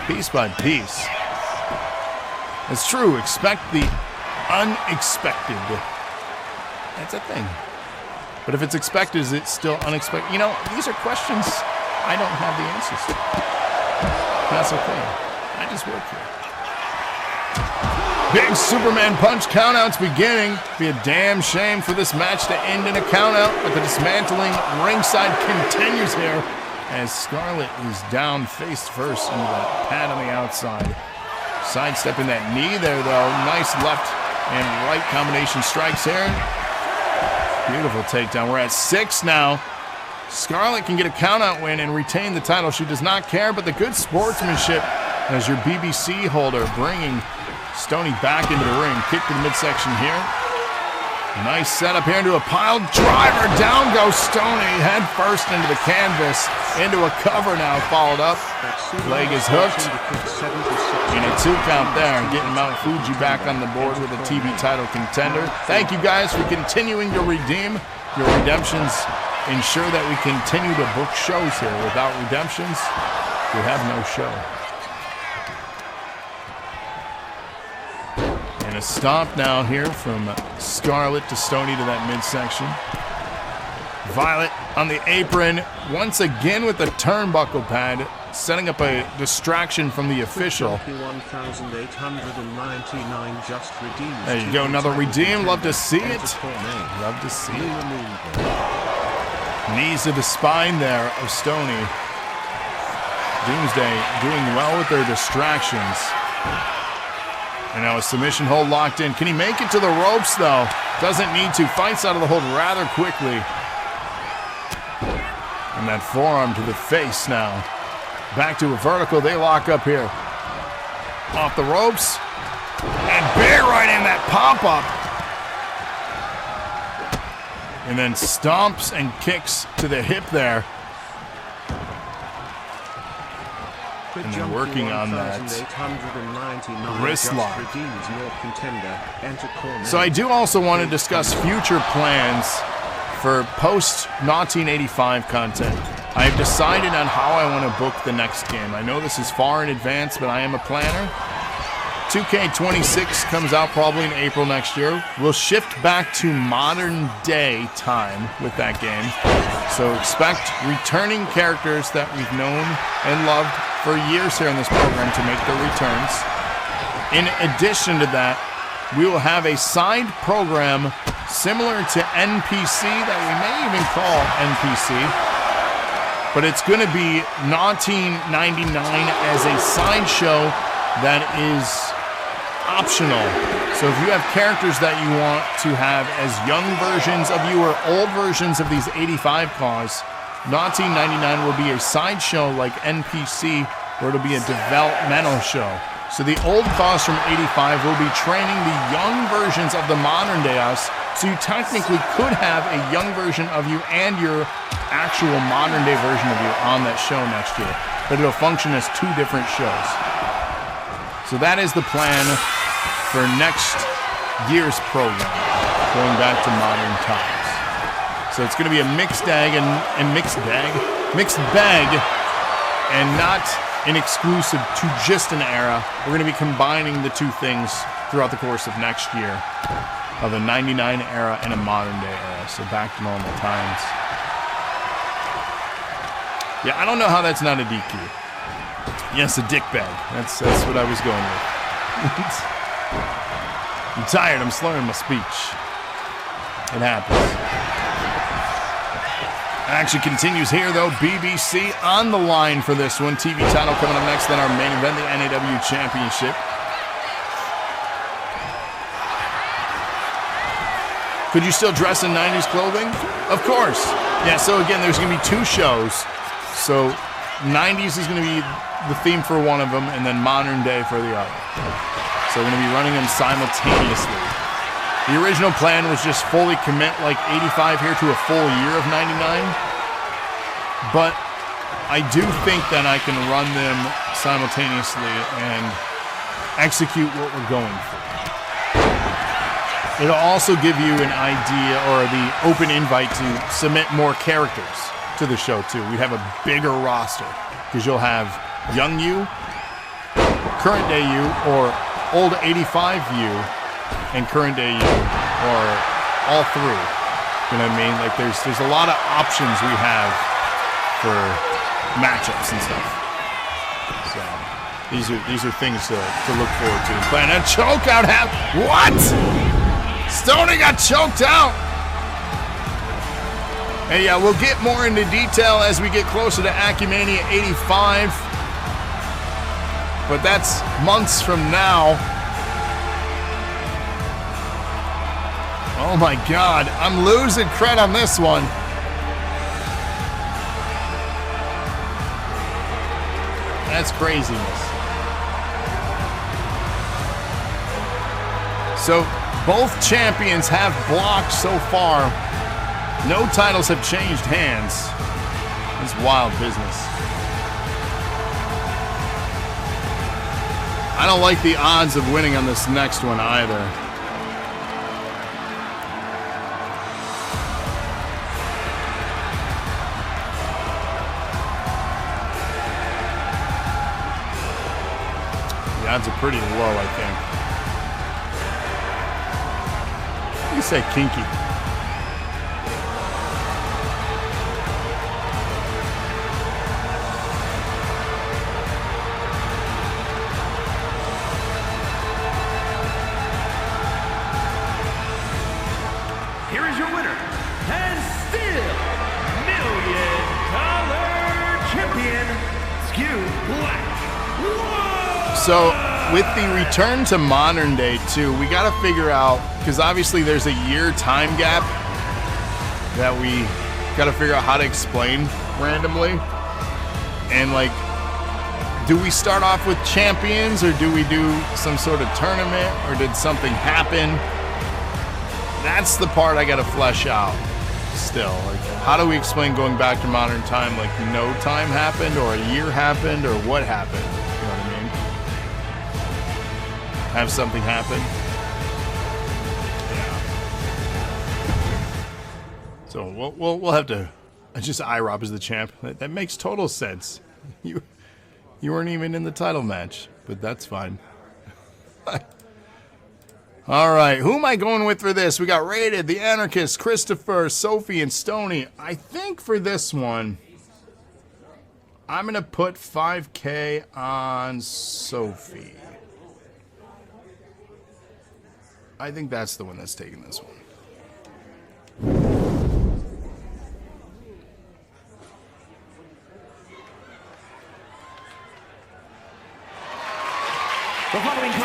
piece by piece. It's true, expect the unexpected. That's a thing. But if it's expected, is it still unexpected? You know, these are questions I don't have the answers to. That's okay. I just work here. Big Superman punch countouts beginning. Be a damn shame for this match to end in a countout, but the dismantling ringside continues here as Scarlett is down face first into that pad on the outside. Sidestepping that knee there, though. Nice left and right combination strikes here. Beautiful takedown. We're at 6 now. Scarlett can get a countout win and retain the title. She does not care, but the good sportsmanship as your BBC holder, bringing Stoney back into the ring. Kick to the midsection here. Nice setup here into a pile driver. Down goes Stoney, head first into the canvas. Into a cover now, followed up. Leg is hooked. In a 2 count there. Getting Mount Fuji back on the board with a TV title contender. Thank you guys for continuing to redeem. Your redemptions ensure that we continue to book shows here. Without redemptions, we have no show. And a stomp now here from Scarlett to Stoney to that midsection. Violet on the apron once again with the turnbuckle pad, setting up a distraction from the official. There you go, another redeem. Love to see it. Love to see it. Knees to the spine there of Stoney. Doomsday doing well with their distractions. And now a submission hold locked in. Can he make it to the ropes, though? Doesn't need to. Fights out of the hold rather quickly. And that forearm to the face now. Back to a vertical. They lock up here. Off the ropes. And big right in that pop-up. And then stomps and kicks to the hip there. And they're working on that wrist lock. So I do also want to discuss future plans for post-NAW 85 content. I have decided on how I want to book the next game. I know this is far in advance, but I am a planner. 2K26 comes out probably in April next year. We'll shift back to modern day time with that game. So expect returning characters that we've known and loved for years here in this program to make their returns. In addition to that, we will have a side program similar to NPC that we may even call NPC. But it's going to be 1999 as a sideshow that is optional. So if you have characters that you want to have as young versions of you or old versions of these 85 claws, 1999 will be a sideshow like NPC, where it'll be a developmental show. So the old claws from 85 will be training the young versions of the modern day us. So you technically could have a young version of you and your actual modern day version of you on that show next year. But it'll function as two different shows. So that is the plan for next year's program, going back to modern times. So it's going to be a mixed bag and not an exclusive to just an era. We're going to be combining the two things throughout the course of next year, of a 99 era and a modern day era. So back to normal times. Yeah, I don't know how that's not a DQ. Yes, a dick bag. That's what I was going with. I'm tired. I'm slurring my speech. It happens. Action continues here, though. BBC on the line for this one. TV title coming up next, then our main event, the NAW Championship. Could you still dress in 90s clothing? Of course. Yeah, so again, there's going to be two shows. So 90s is going to be the theme for one of them, and then modern day for the other. So we're going to be running them simultaneously. The original plan was just fully commit like 85 here to a full year of 99. But I do think that I can run them simultaneously and execute what we're going for. It'll also give you an idea or the open invite to submit more characters to the show too. We have a bigger roster because you'll have young you, current day you, or old 85 you, and current day you, or all three. You know what I mean? Like there's a lot of options we have for matchups and stuff. So these are things to look forward to. Playing a choke out half. What? Stoney got choked out. And yeah, we'll get more into detail as we get closer to Acumania 85. But that's months from now. Oh my God, I'm losing cred on this one. That's craziness. So both champions have blocked so far. No titles have changed hands. It's wild business. I don't like the odds of winning on this next one either. The odds are pretty low, I think. You say kinky. Here is your winner, and still $1 million champion, Black. So with the return to modern day too, we got to figure out, because obviously there's a year time gap that we got to figure out how to explain randomly. And like, do we start off with champions, or do we do some sort of tournament, or did something happen? That's the part I got to flesh out still. Like, how do we explain going back to modern time? Like, no time happened, or a year happened, or what happened? You know what I mean? Have something happen? Yeah. So we'll have to. Just IROB as the champ. That makes total sense. You weren't even in the title match, but that's fine. All right, who am I going with for this? We got Rated, the Anarchist, Christopher, Sophie, and Stoney. I think for this one, I'm going to put 5K on Sophie. I think that's the one that's taking this one.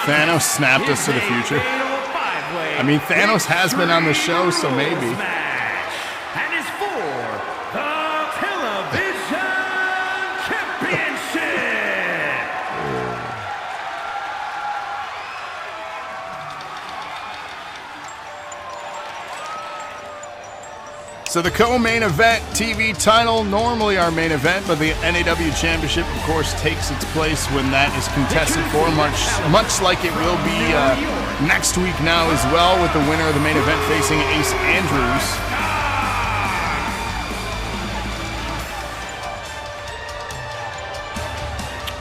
Thanos snapped us to the future. I mean, Thanos has been on the show, so maybe. And is for the television championship. So the co-main event TV title, normally our main event, but the NAW Championship, of course, takes its place when that is contested for, much like it will be next week now as well, with the winner of the main event facing Ace Andrews.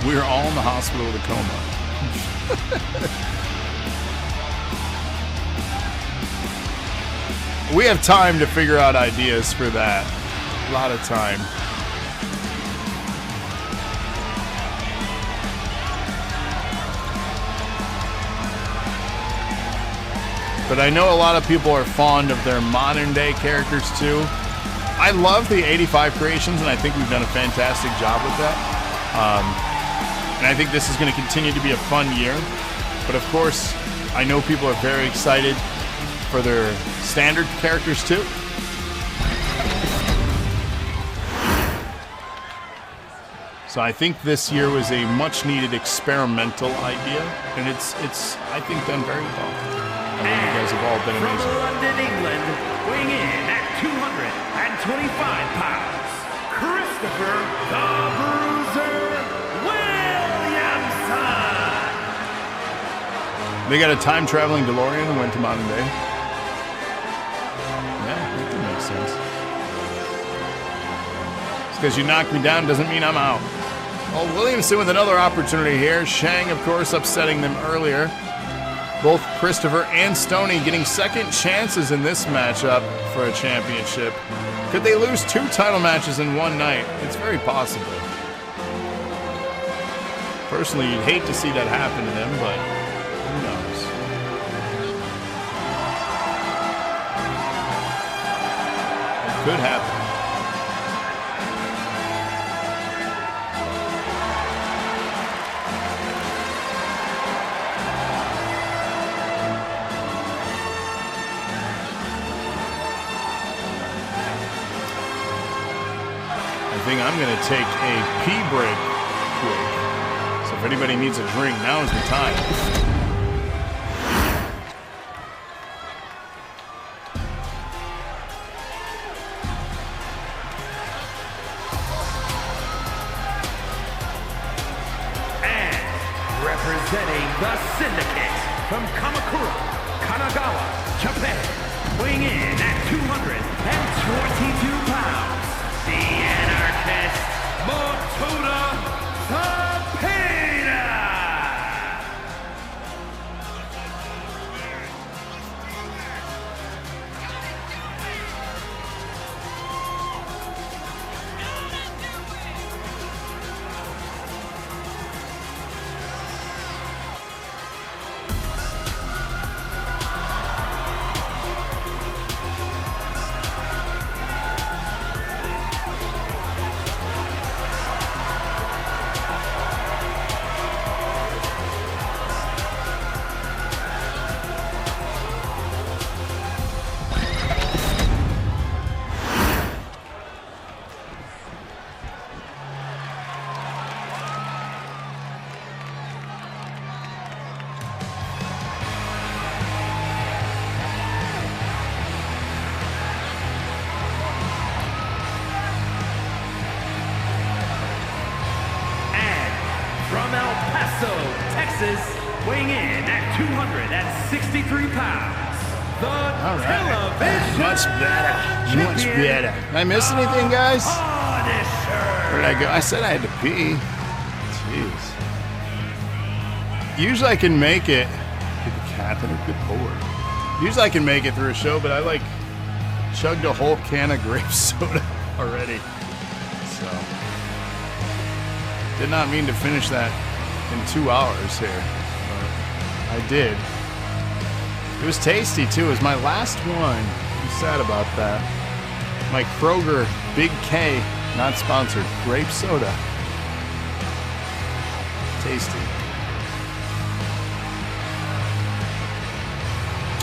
We're all in the hospital with a coma. We have time to figure out ideas for that. A lot of time. But I know a lot of people are fond of their modern day characters too. I love the 85 creations, and I think we've done a fantastic job with that. And I think this is going to continue to be a fun year. But of course, I know people are very excited for their standard characters too. So I think this year was a much needed experimental idea, and it's I think done very well. I think you guys have all been amazing. From London, England, weighing in at 225 pounds, Christopher the Bruiser Williamson. They got a time traveling DeLorean and went to modern day. Sense. It's because you knocked me down doesn't mean I'm out. Well, Williamson with another opportunity here. Shang, of course, upsetting them earlier. Both Christopher and Stoney getting second chances in this matchup for a championship. Could they lose 2 title matches in one night? It's very possible. Personally, you'd hate to see that happen to them, but who knows? Could happen. I think I'm going to take a pee break quick. So if anybody needs a drink, now is the time. Representing the Syndicate from Kamakura, Kanagawa, Japan, weighing in at 222 pounds, the Anarchist, Motoda Tapeda. Texas, weighing in at 263 pounds, the television Much better. Much better. Did I miss anything, guys? Where did I go? I said I had to pee. Jeez. Usually I can make it. Good catheter, good board. Usually I can make it through a show, but I like chugged a whole can of grape soda already. So did not mean to finish that in 2 hours here. But I did. It was tasty too. It was my last one. I'm sad about that. My Kroger Big K, not sponsored, grape soda. Tasty.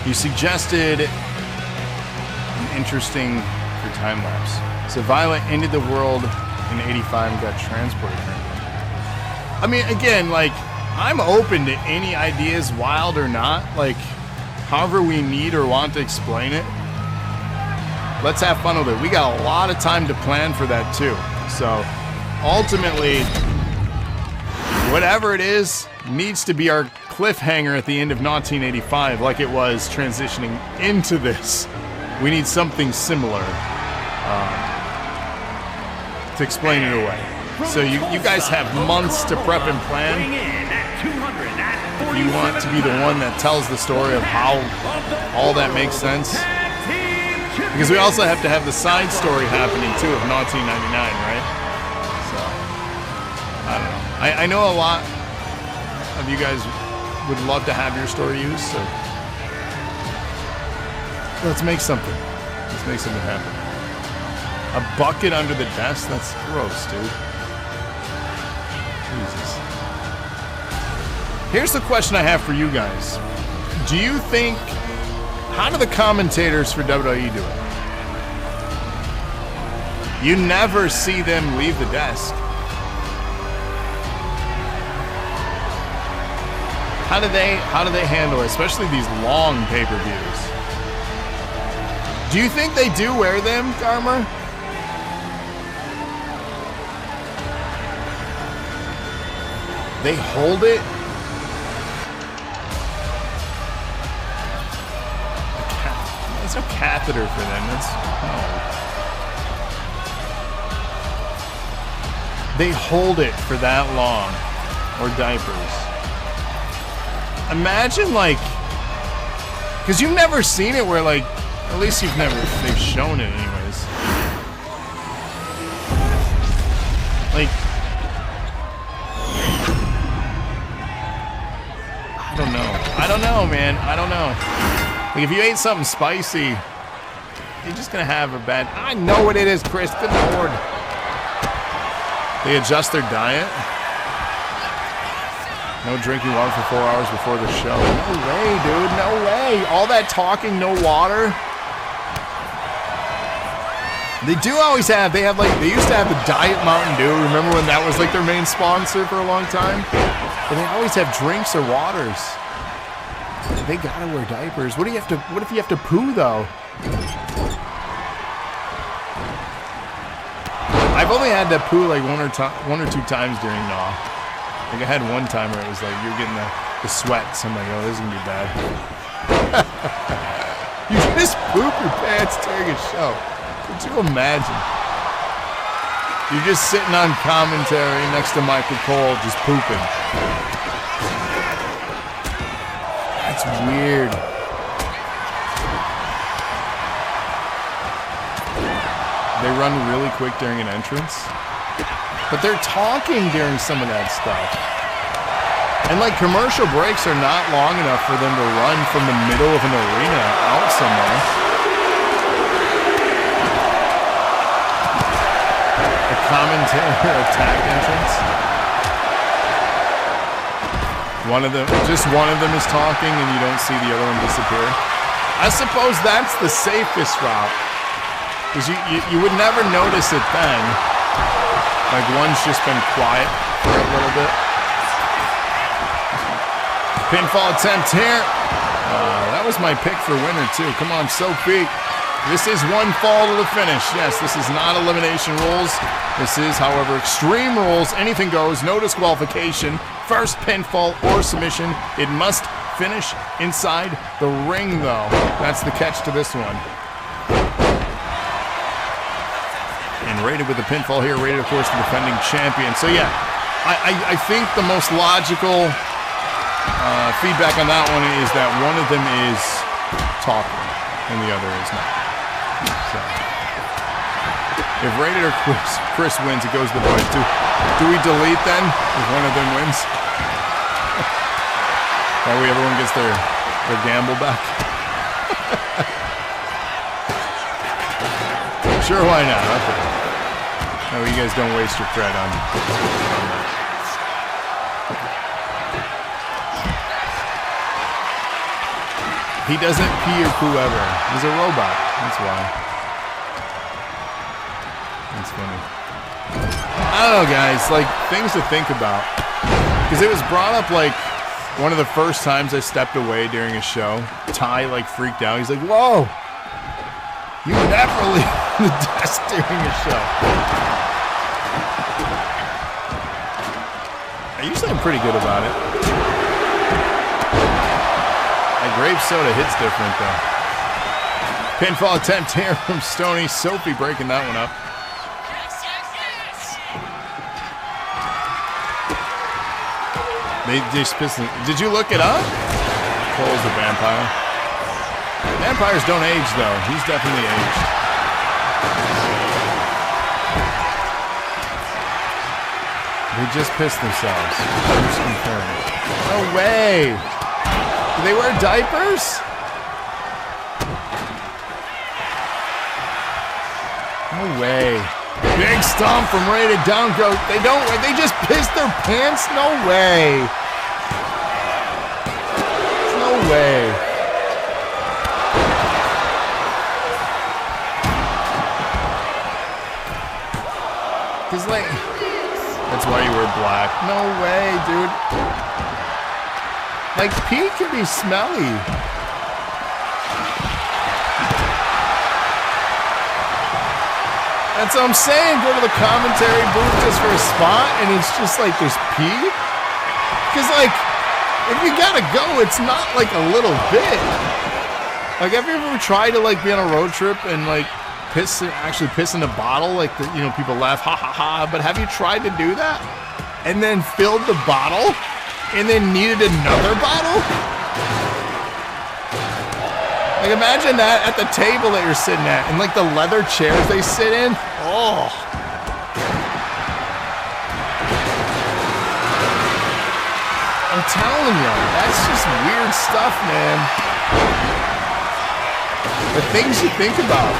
You suggested an interesting for time lapse. So Violet ended the world in 85 and got transported here. I mean, again, like, I'm open to any ideas, wild or not. Like, however we need or want to explain it. Let's have fun with it. We got a lot of time to plan for that too. So ultimately, whatever it is needs to be our cliffhanger at the end of 1985, like it was transitioning into this. We need something similar to explain it away. So you guys have months to prep and plan. If you want to be the one that tells the story of how all that makes sense. Because we also have to have the side story happening too of 1999, right? So, I don't know. I know a lot of you guys would love to have your story used, so let's make something. Let's make something happen. A bucket under the desk? That's gross, dude. Jesus. Here's the question I have for you guys. Do you think, how do the commentators for WWE do it? You never see them leave the desk. How do they handle it, especially these long pay-per-views? Do you think they do wear them, Garmer? They hold it? There's no catheter for them. That's They hold it for that long, or diapers. Imagine, like, because you've never seen it where, like, at least they've shown it anyways. Like, I don't know, man. I don't know. Like, if you ate something spicy, you're just gonna have a bad, I know what it is, Chris, good lord. They adjust their diet. No drinking water for 4 hours before the show. No way, dude. No way. All that talking, no water. They do always have, they used to have the Diet Mountain Dew. Remember when that was like their main sponsor for a long time? But they always have drinks or waters. They gotta wear diapers. What if you have to poo though? I've only had to poo like one or two times during NAW. Like I had one time where it was like you're getting the sweats. I'm like, oh, this is gonna be bad. You just poop your pants during a show. Could you imagine? You're just sitting on commentary next to Michael Cole, just pooping. That's weird. They run really quick during an entrance. But they're talking during some of that stuff. And like commercial breaks are not long enough for them to run from the middle of an arena out somewhere. A commentator attack entrance. Just one of them is talking and you don't see the other one disappear. I suppose that's the safest route. Because you would never notice it then. Like one's just been quiet for a little bit. Pinfall attempt here. That was my pick for winner too. Come on, Sophie. This is one fall to the finish. Yes, this is not elimination rules. This is, however, extreme rules. Anything goes, no disqualification. First pinfall or submission. It must finish inside the ring, though. That's the catch to this one. And rated with the pinfall here. Rated, of course, the defending champion. So, yeah, I think the most logical feedback on that one is that one of them is talking and the other is not. So, if Rated or Chris wins, it goes to the boys. Do we delete then if one of them wins? That way everyone gets their gamble back. Sure, why not? Okay. No, you guys don't waste your cred on that. He doesn't pee or poo ever. He's a robot. That's why. That's funny. I don't know, guys. Like, things to think about. Because it was brought up, like, one of the first times I stepped away during a show. Ty, like, freaked out. He's like, whoa! You would never leave the desk during a show. I usually am pretty good about it. Grape soda hits different, though. Pinfall attempt here from Stoney. Sophie breaking that one up. They just pissed. Did you look it up? Cole's the vampire. Vampires don't age, though. He's definitely aged. They just pissed themselves. I'm just confirming. No way! Do they wear diapers? No way. Big stomp from Rated down goat. They don't. They just pissed their pants? No way. No way. Cause like, that's why you wear black. No way, dude. Like, pee can be smelly. That's what I'm saying. Go to the commentary booth just for a spot, and it's just like there's pee. Because, like, if you gotta go, it's not like a little bit. Like, have you ever tried to, like, be on a road trip and, like, actually piss in a bottle? Like, you know, people laugh, ha ha ha. But have you tried to do that? And then filled the bottle? And then needed another bottle? Like, imagine that at the table that you're sitting at, and like the leather chairs they sit in. Oh. I'm telling you, that's just weird stuff, man. The things you think about.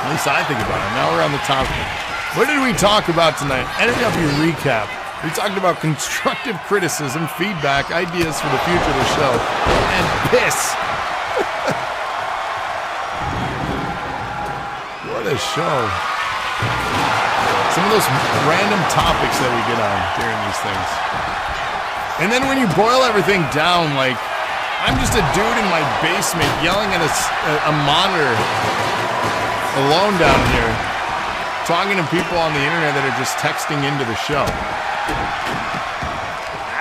At least I think about it. Now we're on the topic. What did we talk about tonight? NAW recap. We talked about constructive criticism, feedback, ideas for the future of the show, and piss. What a show. Some of those random topics that we get on during these things. And then when you boil everything down, like, I'm just a dude in my basement yelling at a monitor alone down here, talking to people on the internet that are just texting into the show.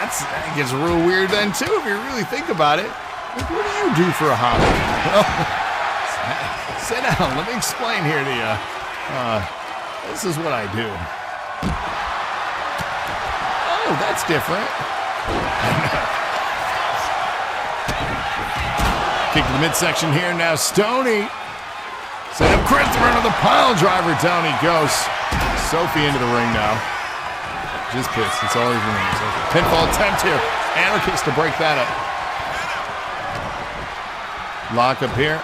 That gets real weird then, too, if you really think about it. Like, what do you do for a hobby? Well, sit down. Let me explain here to you. This is what I do. Oh, that's different. Kick to the midsection here now. Stoney. Set up Christopher into the pile driver. Down he goes. Sophie into the ring now. Just pissed. It's all he remains. Pinfall attempt here. Anarchist to break that up. Lock up here.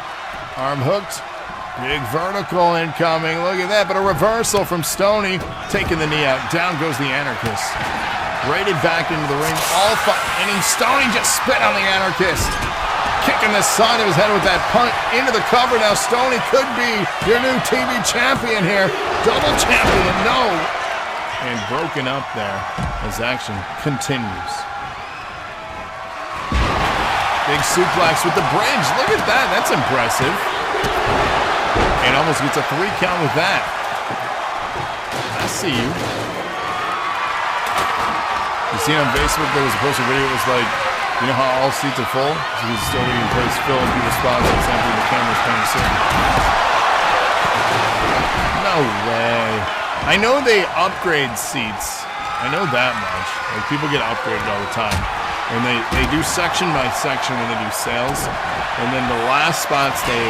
Arm hooked. Big vertical incoming. Look at that. But a reversal from Stoney. Taking the knee out. Down goes the Anarchist. Rated back into the ring. And Stoney just spit on the Anarchist. Kicking the side of his head with that punt into the cover. Now Stoney could be your new TV champion here. Double champion. No. And broken up there as action continues. Big suplex with the bridge. Look at that. That's impressive. And almost gets a 3 count with that. I see you. You seen on Facebook there was a poster video. It was like, you know how all seats are full? So he's still leaving place fill in people's spots. It's empty. The camera's kind of sitting. No way. I know they upgrade seats. I know that much. Like, people get upgraded all the time. And they do section by section when they do sales. And then the last spots they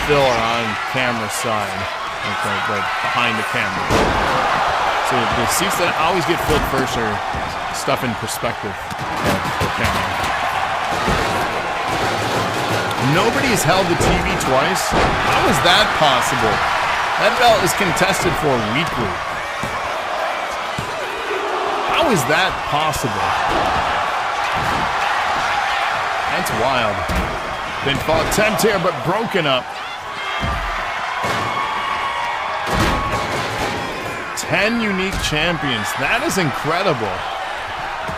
fill are on camera side. Like behind the camera. So the seats that always get filled first are stuff in perspective of the camera. Nobody's held the TV twice. How is that possible? That belt is contested for weekly. How is that possible? That's wild. Pinfall attempt here, but broken up. 10 unique champions. That is incredible.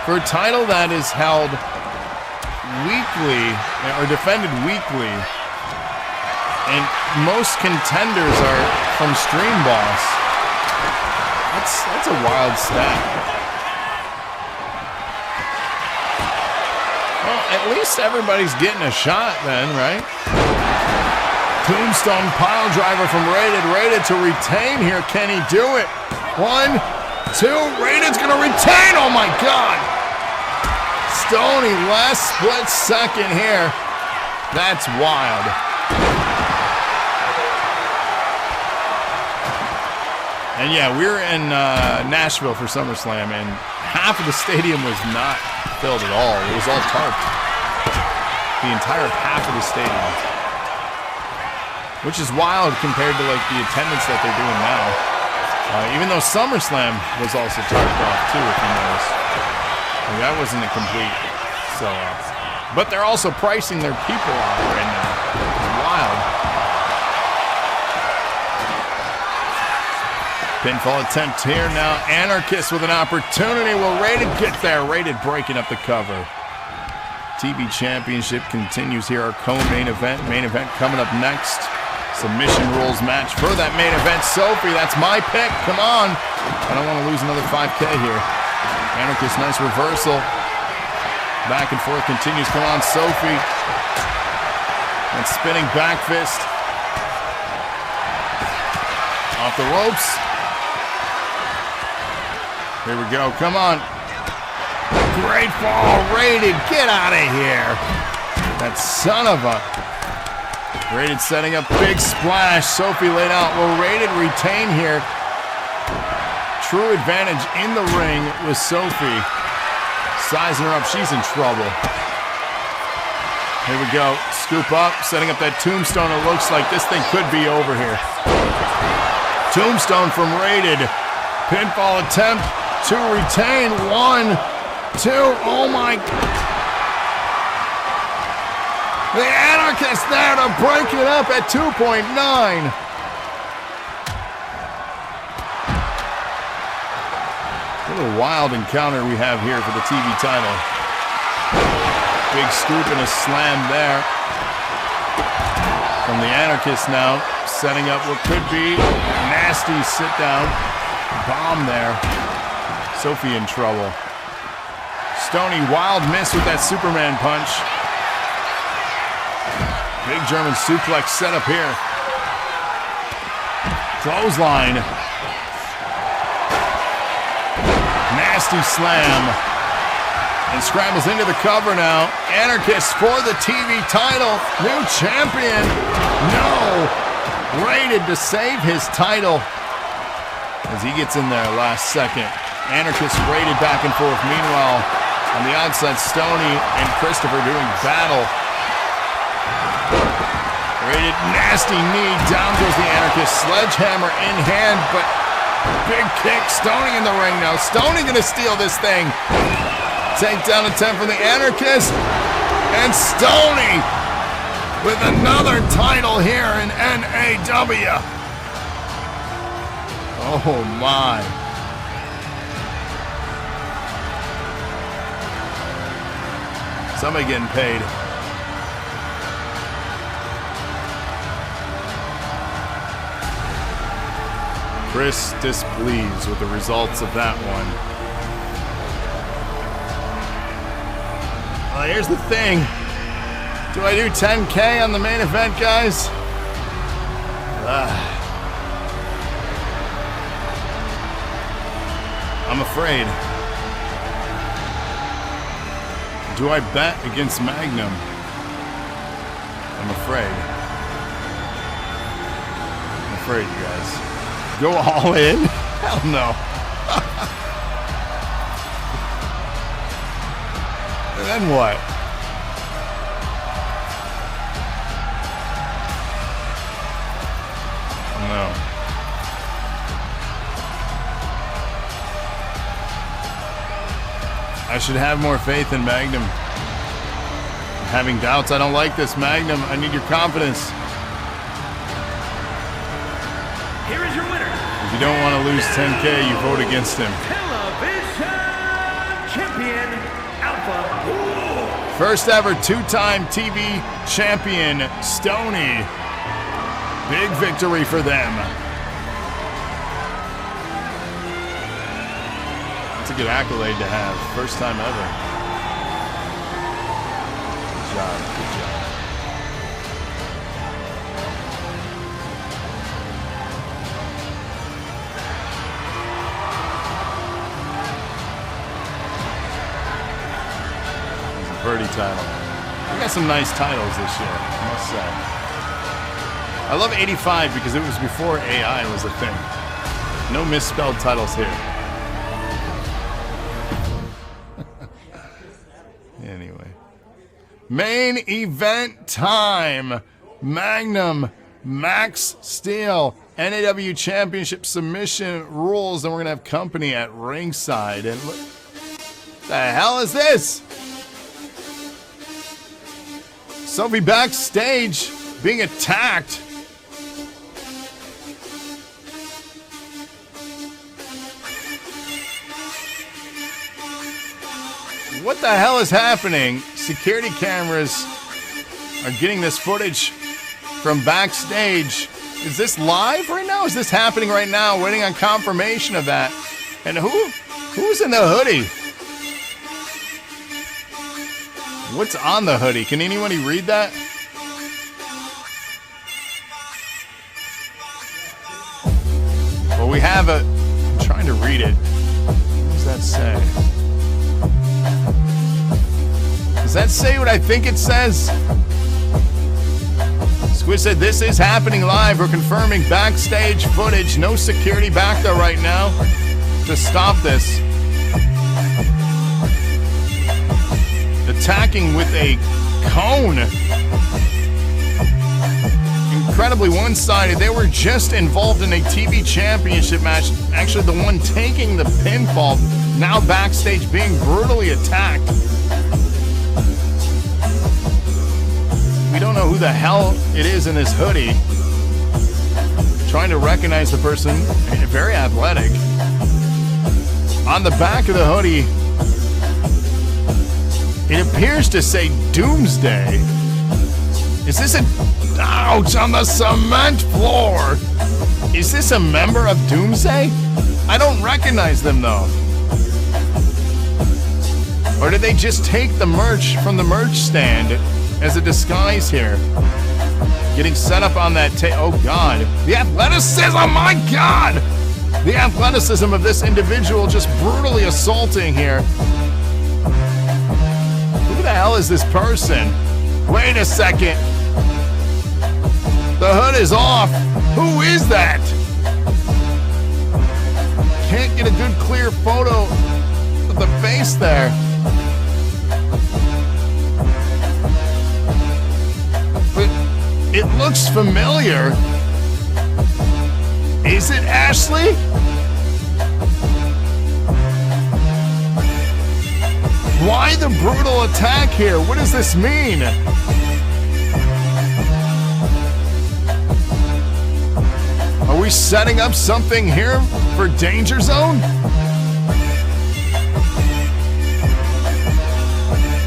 For a title that is held weekly, or defended weekly, and most contenders are from Stream Boss. That's a wild stat. Well, at least everybody's getting a shot then, right? Tombstone pile driver from Rated. Rated to retain here. Can he do it? 1, 2. Rated's gonna retain. Oh my God. Stoney, last split second here. That's wild. And yeah, we were in Nashville for SummerSlam, and half of the stadium was not filled at all. It was all tarped. The entire half of the stadium. Which is wild compared to like the attendance that they're doing now. Even though SummerSlam was also tarped off too, if you notice. Like, that wasn't a complete sell-off. But they're also pricing their people out right now. It's wild. Pinfall attempt here now. Anarchist with an opportunity. Will Rated get there? Rated breaking up the cover. TV Championship continues here. Our co-main event. Main event coming up next. Submission rules match for that main event. Sophie, that's my pick. Come on. I don't want to lose another 5K here. Anarchist, nice reversal. Back and forth continues. Come on, Sophie. And spinning back fist. Off the ropes. Here we go. Come on. Great fall. Rated. Get out of here. That son of a... Rated setting up big splash. Sophie laid out. Will Rated retain here? True advantage in the ring with Sophie. Sizing her up. She's in trouble. Here we go. Scoop up. Setting up that tombstone. It looks like this thing could be over here. Tombstone from Rated. Pinfall attempt to retain. 1, 2. Oh my... The Anarchist there to break it up at 2.9. What a wild encounter we have here for the TV title. Big scoop and a slam there. From the Anarchist now, setting up what could be nasty sit down. Bomb there. Sophie in trouble. Stoney, wild miss with that Superman punch. Big German suplex set up here. Clothesline. Nasty slam. And scrambles into the cover now. Anarchist for the TV title. New champion. No. Rated to save his title. As he gets in there last second. Anarchist Rated back and forth. Meanwhile, on the outside, Stoney and Christopher doing battle. Rated nasty knee. Down goes the Anarchist. Sledgehammer in hand, but big kick. Stoney in the ring now. Stoney gonna steal this thing. Takedown attempt from the Anarchist. And Stoney with another title here in NAW. Oh my. Somebody getting paid. Chris displeased with the results of that one. Well, here's the thing. Do I do 10K on the main event, guys? I'm afraid. Do I bet against Magnum? I'm afraid. I'm afraid, you guys. Go all in? Hell no. And then what? No. I should have more faith in Magnum. I'm having doubts. I don't like this, Magnum. I need your confidence. Here is your winner. If you don't want to lose 10K, you vote against him. Television champion, Alpha. Ooh. First ever two-time TV champion, Stoney. Big victory for them. It's a good accolade to have. First time ever. Good job. Good job. It's a Birdie title. We got some nice titles this year, I must say. I love 85 because it was before AI was a thing. No misspelled titles here. Anyway. Main event time. Magnum, Max Steel, NAW Championship submission rules. And we're going to have company at ringside. And look, the hell is this? Sophie backstage being attacked. What the hell is happening? Security cameras are getting this footage from backstage. Is this live right now? Is this happening right now? Waiting on confirmation of that. And who's in the hoodie? What's on the hoodie? Can anybody read that? Well, we have a... I'm trying to read it. What does that say? Does that say what I think it says? Squid said, this is happening live. We're confirming backstage footage. No security back there right now to stop this. Attacking with a cone. Incredibly one-sided. They were just involved in a TV championship match. Actually, the one taking the pinfall, now backstage being brutally attacked. We don't know who the hell it is in this hoodie. Trying to recognize the person. Very athletic. On the back of the hoodie, it appears to say Doomsday. Is this a... Ouch, on the cement floor. Is this a member of Doomsday? I don't recognize them, though. Or did they just take the merch from the merch stand as a disguise here? Getting set up on that oh God. The athleticism, my God! The athleticism of this individual just brutally assaulting here. Who the hell is this person? Wait a second. The hood is off. Who is that? Can't get a good clear photo of the face there. But it looks familiar. Is it Ashley? Why the brutal attack here? What does this mean? Are we setting up something here for Danger Zone?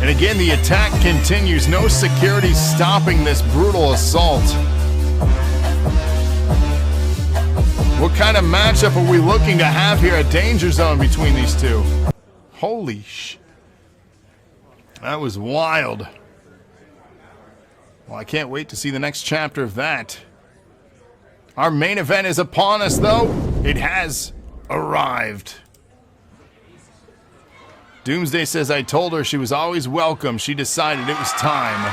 And again, the attack continues. No security stopping this brutal assault. What kind of matchup are we looking to have here at Danger Zone between these two? Holy sh... That was wild. Well, I can't wait to see the next chapter of that. Our main event is upon us, though. It has arrived. Doomsday says, I told her she was always welcome. She decided it was time.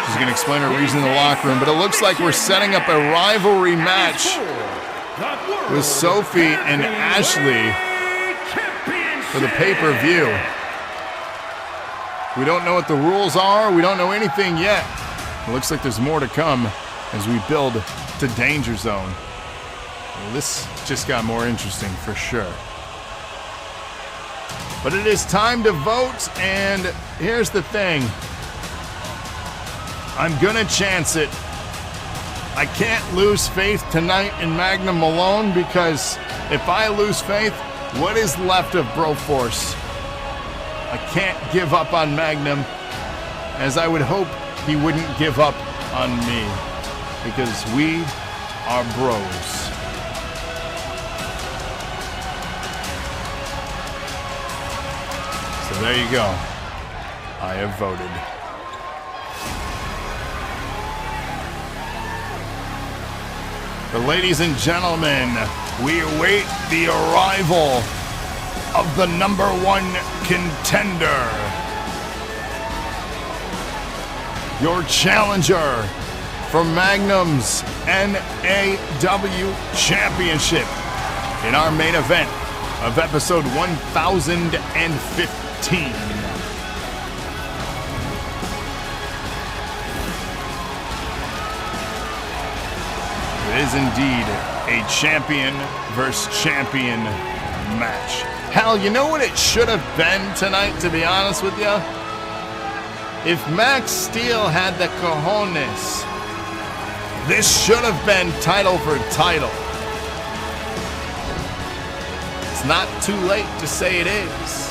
She's going to explain her reason in the locker room, but it looks like we're setting up a rivalry match with Sophie and Ashley for the pay-per-view. We don't know what the rules are. We don't know anything yet. It looks like there's more to come as we build to Danger Zone. Well, this just got more interesting for sure. But it is time to vote, and here's the thing. I'm gonna chance it. I can't lose faith tonight in Magnum alone, because if I lose faith, what is left of Broforce? I can't give up on Magnum, as I would hope he wouldn't give up on me, because we are bros. So there you go. I have voted. But ladies and gentlemen, we await the arrival of the #1 contender. Your challenger for Magnum's NAW Championship in our main event of episode 1015. It is indeed a champion versus champion match. Hell, you know what it should have been tonight, to be honest with you? If Max Steel had the cojones, this should have been title for title. It's not too late to say it is.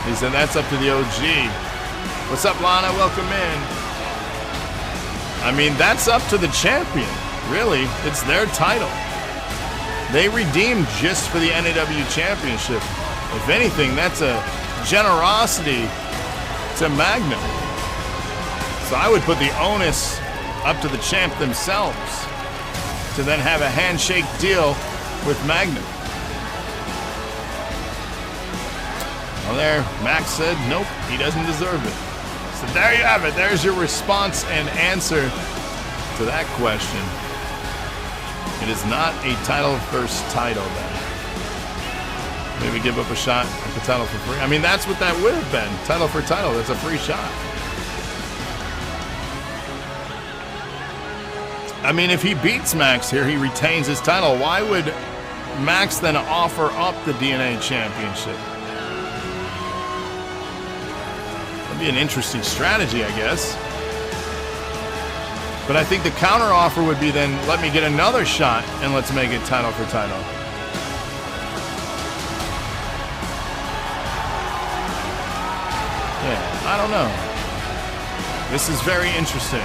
He said that's up to the OG. What's up, Lana? Welcome in. I mean, that's up to the champion. Really, it's their title. They redeemed just for the NAW Championship. If anything, that's a generosity to Magnum. So I would put the onus up to the champ themselves to then have a handshake deal with Magnum. Well, there, Max said, nope, he doesn't deserve it. So there you have it. There's your response and answer to that question. It is not a title versus title then. Maybe give up a shot at the title for free. I mean, that's what that would have been. Title for title. That's a free shot. I mean, if he beats Max here, he retains his title. Why would Max then offer up the DNA Championship? That'd be an interesting strategy, I guess. But I think the counter offer would be then, let me get another shot and let's make it title for title. Yeah, I don't know. This is very interesting.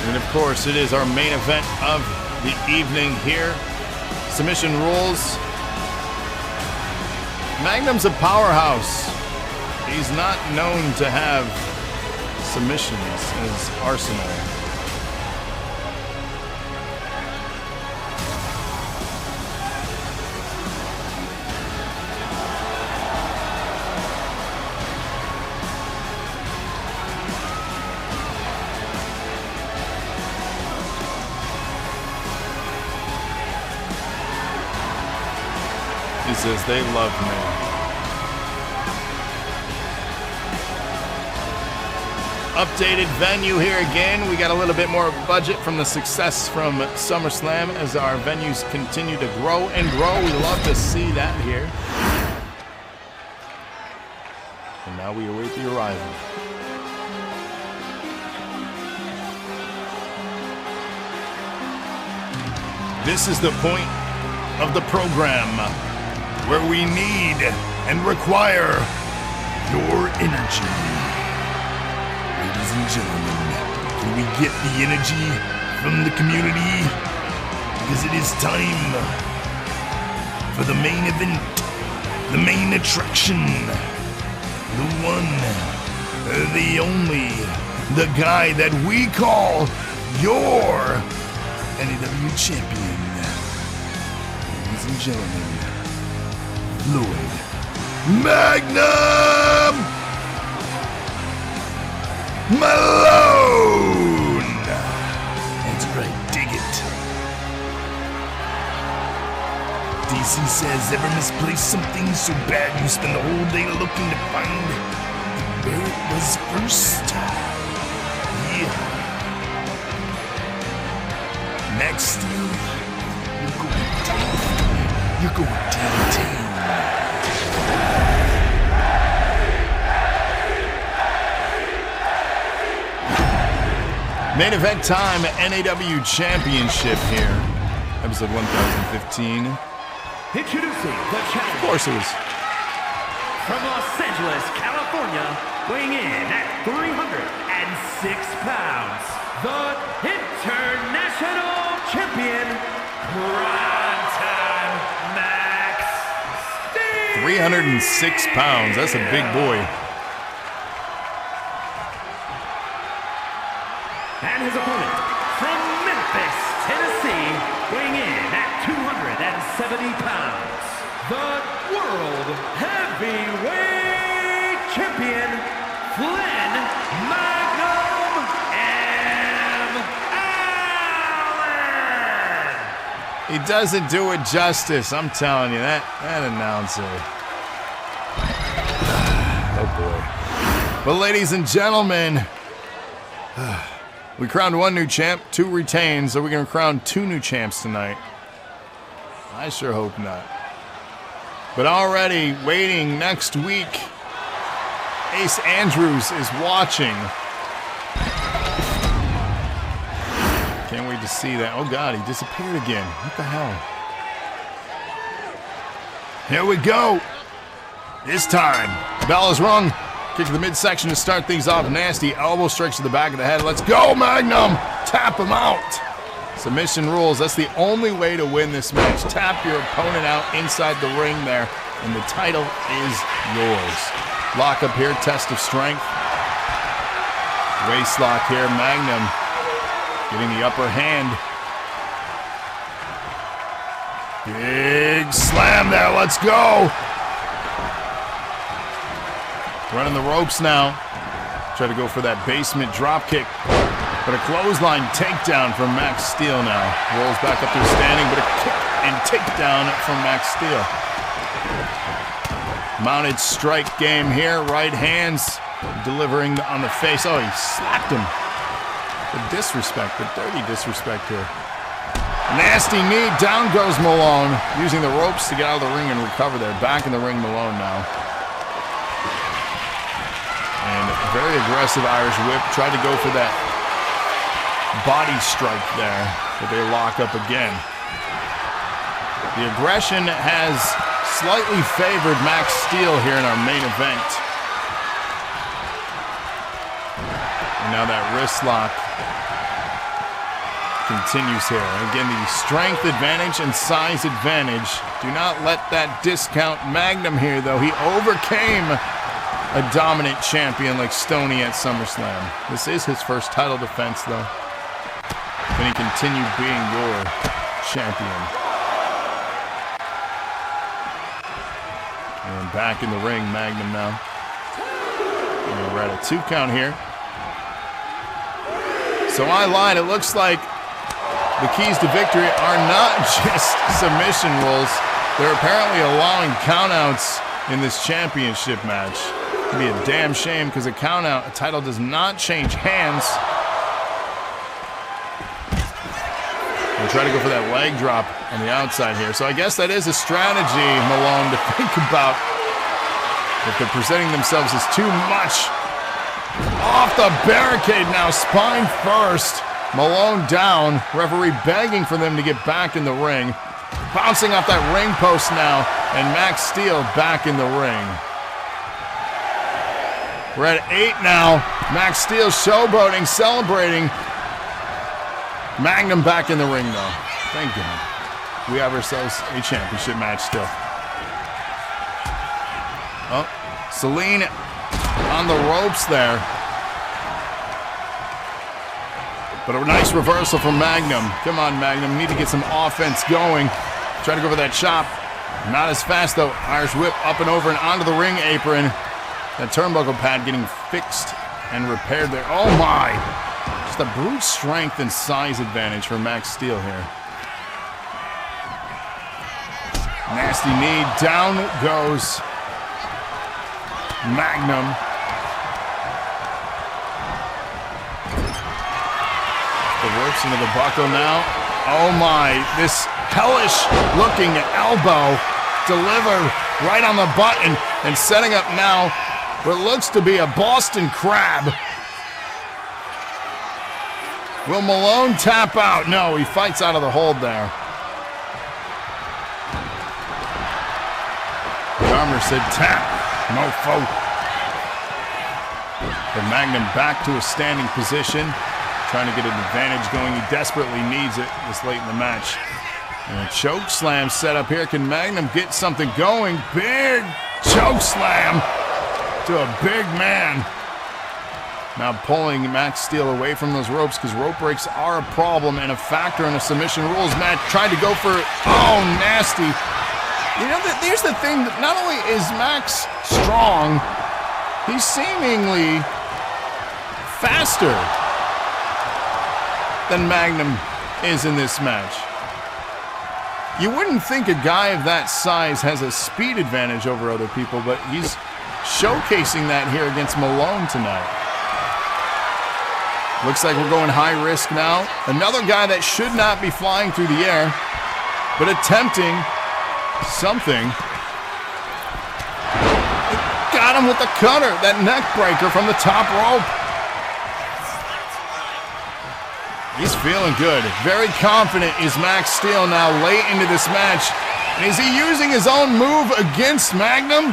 And of course, it is our main event of the evening here. Submission rules. Magnum's a powerhouse. He's not known to have submissions in his arsenal. He says they love me. Updated venue here again. We got a little bit more budget from the success from SummerSlam as our venues continue to grow and grow. We love to see that here. And now we await the arrival. This is the point of the program where we need and require your energy. Ladies and gentlemen, can we get the energy from the community? Because it is time for the main event, the main attraction, the one, the only, the guy that we call your NAW champion. Ladies and gentlemen, Fluid Magnum Malone! That's right, dig it. DC says, ever misplace something so bad you spend the whole day looking to find where it was first? Yeah. Max Steel, you're going downtown. Main event time, NAW Championship here. Episode 1015. Introducing the champion. Of course it was. From Los Angeles, California, weighing in at 306 pounds, the International Champion, Primetime Max Steel. 306 pounds, that's a big boy. And his opponent, from Memphis, Tennessee, weighing in at 270 pounds, the World Heavyweight Champion, Flynn Magnum M. Allen. He doesn't do it justice, I'm telling you, that announcer. Oh boy. But ladies and gentlemen, we crowned one new champ, 2 retains. Are we going to crown 2 new champs tonight? I sure hope not. But already waiting next week, Ace Andrews is watching. Can't wait to see that. Oh God, he disappeared again. What the hell? Here we go. This time, the bell is rung. Kick to the midsection to start things off. Nasty elbow strikes to the back of the head. Let's go, Magnum! Tap him out. Submission rules. That's the only way to win this match. Tap your opponent out inside the ring there, and the title is yours. Lock up here, test of strength. Waist lock here. Magnum getting the upper hand. Big slam there. Let's go. Running the ropes now. Try to go for that basement drop kick. But a clothesline takedown from Max Steel now. Rolls back up to standing, but a kick and takedown from Max Steel. Mounted strike game here. Right hands delivering on the face. Oh, he slapped him. The disrespect, the dirty disrespect here. Nasty knee. Down goes Malone. Using the ropes to get out of the ring and recover there. Back in the ring, Malone now. And very aggressive Irish whip. Tried to go for that body strike there, but they lock up again. The aggression has slightly favored Max Steel here in our main event. And now that wrist lock continues here. Again, the strength advantage and size advantage. Do not let that discount Magnum here, though. He overcame a dominant champion like Stoney at SummerSlam. This is his first title defense, though. Can he continue being your champion? And back in the ring, Magnum now. And we're at a 2 count here. So I lied. It looks like the keys to victory are not just submission rules. They're apparently allowing countouts in this championship match. It'd be a damn shame because a countout, a title does not change hands. We'll try to go for that leg drop on the outside here. So I guess that is a strategy, Malone, to think about. If they're presenting themselves as too much. Off the barricade now, spine first. Malone down. Referee begging for them to get back in the ring. Bouncing off that ring post now. And Max Steel back in the ring. We're at 8 now. Max Steel showboating, celebrating. Magnum back in the ring, though. Thank God. We have ourselves a championship match still. Oh, Celine on the ropes there. But a nice reversal from Magnum. Come on, Magnum. Need to get some offense going. Try to go for that chop. Not as fast, though. Irish whip up and over and onto the ring apron. That turnbuckle pad getting fixed and repaired there. Oh, my. Just a brute strength and size advantage for Max Steel here. Nasty knee. Down goes Magnum. The ropes into the buckle now. Oh my, this hellish looking elbow delivered right on the button and setting up now what looks to be a Boston Crab. Will Malone tap out? No, he fights out of the hold there. The armor said tap, mofo. The Magnum back to a standing position. Trying to get an advantage going. He desperately needs it this late in the match. And a choke slam set up here. Can Magnum get something going? Big choke slam to a big man. Now pulling Max Steel away from those ropes because rope breaks are a problem and a factor in a submission rules match. Tried to go for it. Oh, nasty. You know, here's the thing. That not only is Max strong, he's seemingly faster than Magnum is in this match. You wouldn't think a guy of that size has a speed advantage over other people, but he's showcasing that here against Malone tonight. Looks like we're going high risk now. Another guy that should not be flying through the air, but attempting something. Got him with the cutter, that neck breaker from the top rope. He's feeling good. Very confident is Max Steel now late into this match. And is he using his own move against Magnum?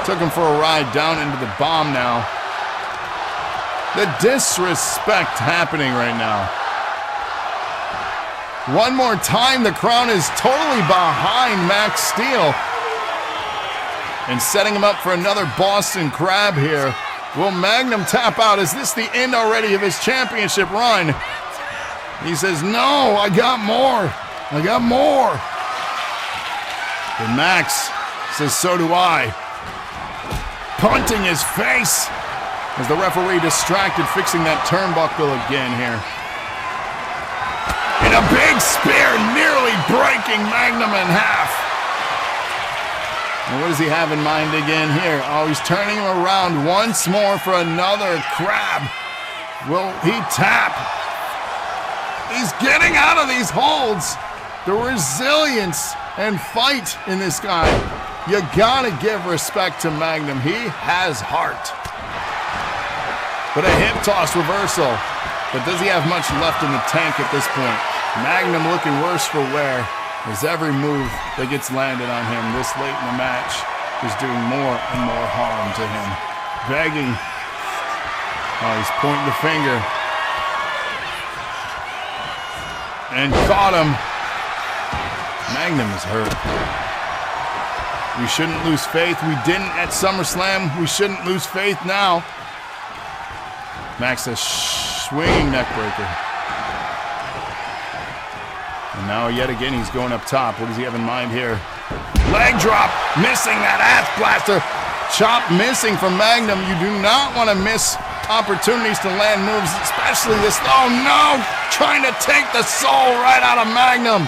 Took him for a ride down into the bomb now. The disrespect happening right now. One more time, the crowd is totally behind Max Steel. And setting him up for another Boston Crab here. Will Magnum tap out? Is this the end already of his championship run? He says, no, I got more. I got more. And Max says, so do I. Punting his face as the referee distracted, fixing that turnbuckle again here. And a big spear nearly breaking Magnum in half. And what does he have in mind again here? Oh, he's turning him around once more for another crab. Will he tap? He's getting out of these holds. The resilience and fight in this guy. You gotta give respect to Magnum. He has heart. But a hip toss reversal. But does he have much left in the tank at this point? Magnum looking worse for wear. As every move that gets landed on him this late in the match is doing more and more harm to him. Begging. Oh, he's pointing the finger. And caught him. Magnum is hurt. We shouldn't lose faith. We didn't at SummerSlam. We shouldn't lose faith now. Max says swinging neckbreaker. And now yet again he's going up top. What does he have in mind here? Leg drop, missing that ass blaster. Chop missing from Magnum. You do not want to miss opportunities to land moves, especially this. Oh no! Trying to take the soul right out of Magnum.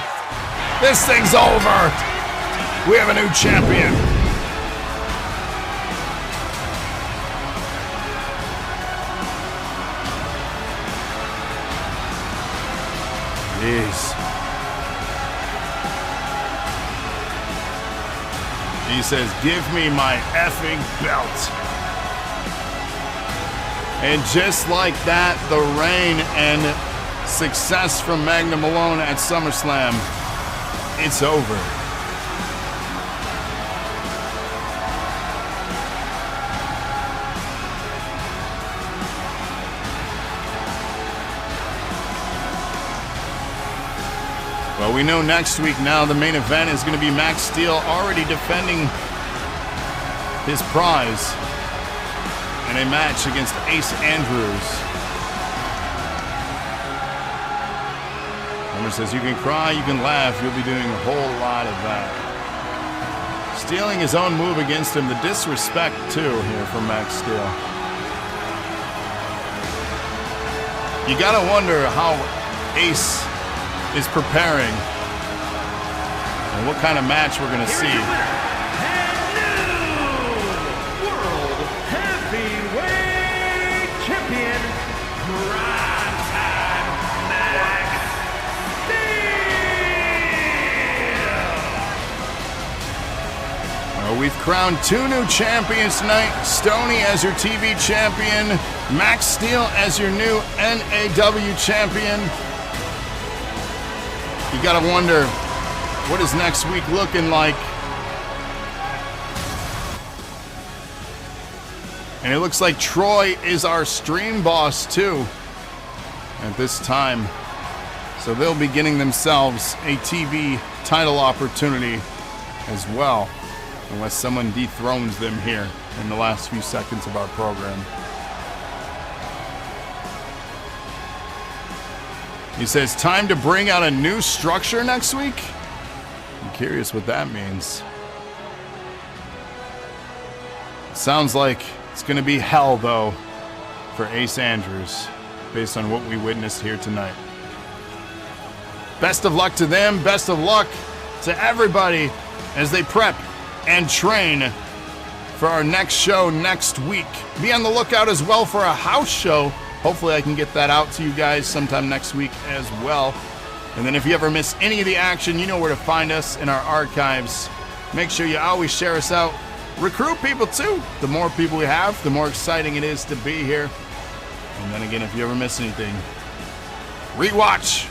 This thing's over. We have a new champion. Jeez. He says, give me my effing belt. And just like that, the reign and success from Magnum Malone at SummerSlam, it's over. Well, we know next week now the main event is going to be Max Steel already defending his prize in a match against Ace Andrews. Homer says, you can cry, you can laugh, you'll be doing a whole lot of that. Stealing his own move against him, the disrespect too here from Max Steel. You gotta wonder how Ace is preparing and what kind of match we're gonna see. And new World Heavyweight Champion, Primetime Max Steel. We've crowned 2 new champions tonight. Stoney as your TV champion, Max Steel as your new NAW champion. You gotta wonder, what is next week looking like? And it looks like Troy is our stream boss too at this time. So they'll be getting themselves a TV title opportunity as well, unless someone dethrones them here in the last few seconds of our program. He says, time to bring out a new structure next week? I'm curious what that means. Sounds like it's going to be hell, though, for Ace Andrews, based on what we witnessed here tonight. Best of luck to them. Best of luck to everybody as they prep and train for our next show next week. Be on the lookout as well for a house show. Hopefully I can get that out to you guys sometime next week as well. And then if you ever miss any of the action, you know where to find us in our archives. Make sure you always share us out. Recruit people too. The more people we have, the more exciting it is to be here. And then again, if you ever miss anything, rewatch,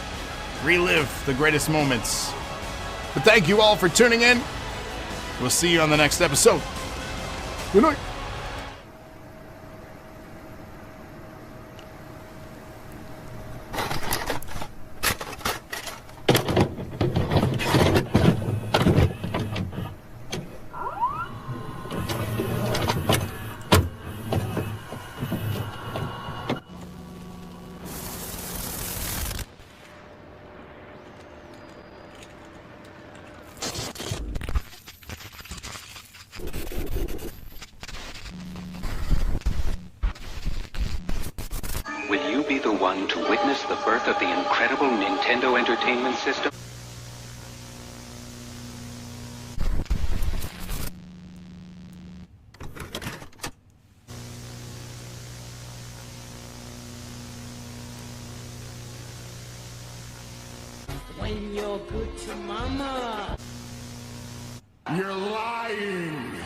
relive the greatest moments. But thank you all for tuning in. We'll see you on the next episode. Good night. Will you be the one to witness the birth of the incredible Nintendo Entertainment System? When you're good to mama. You're lying.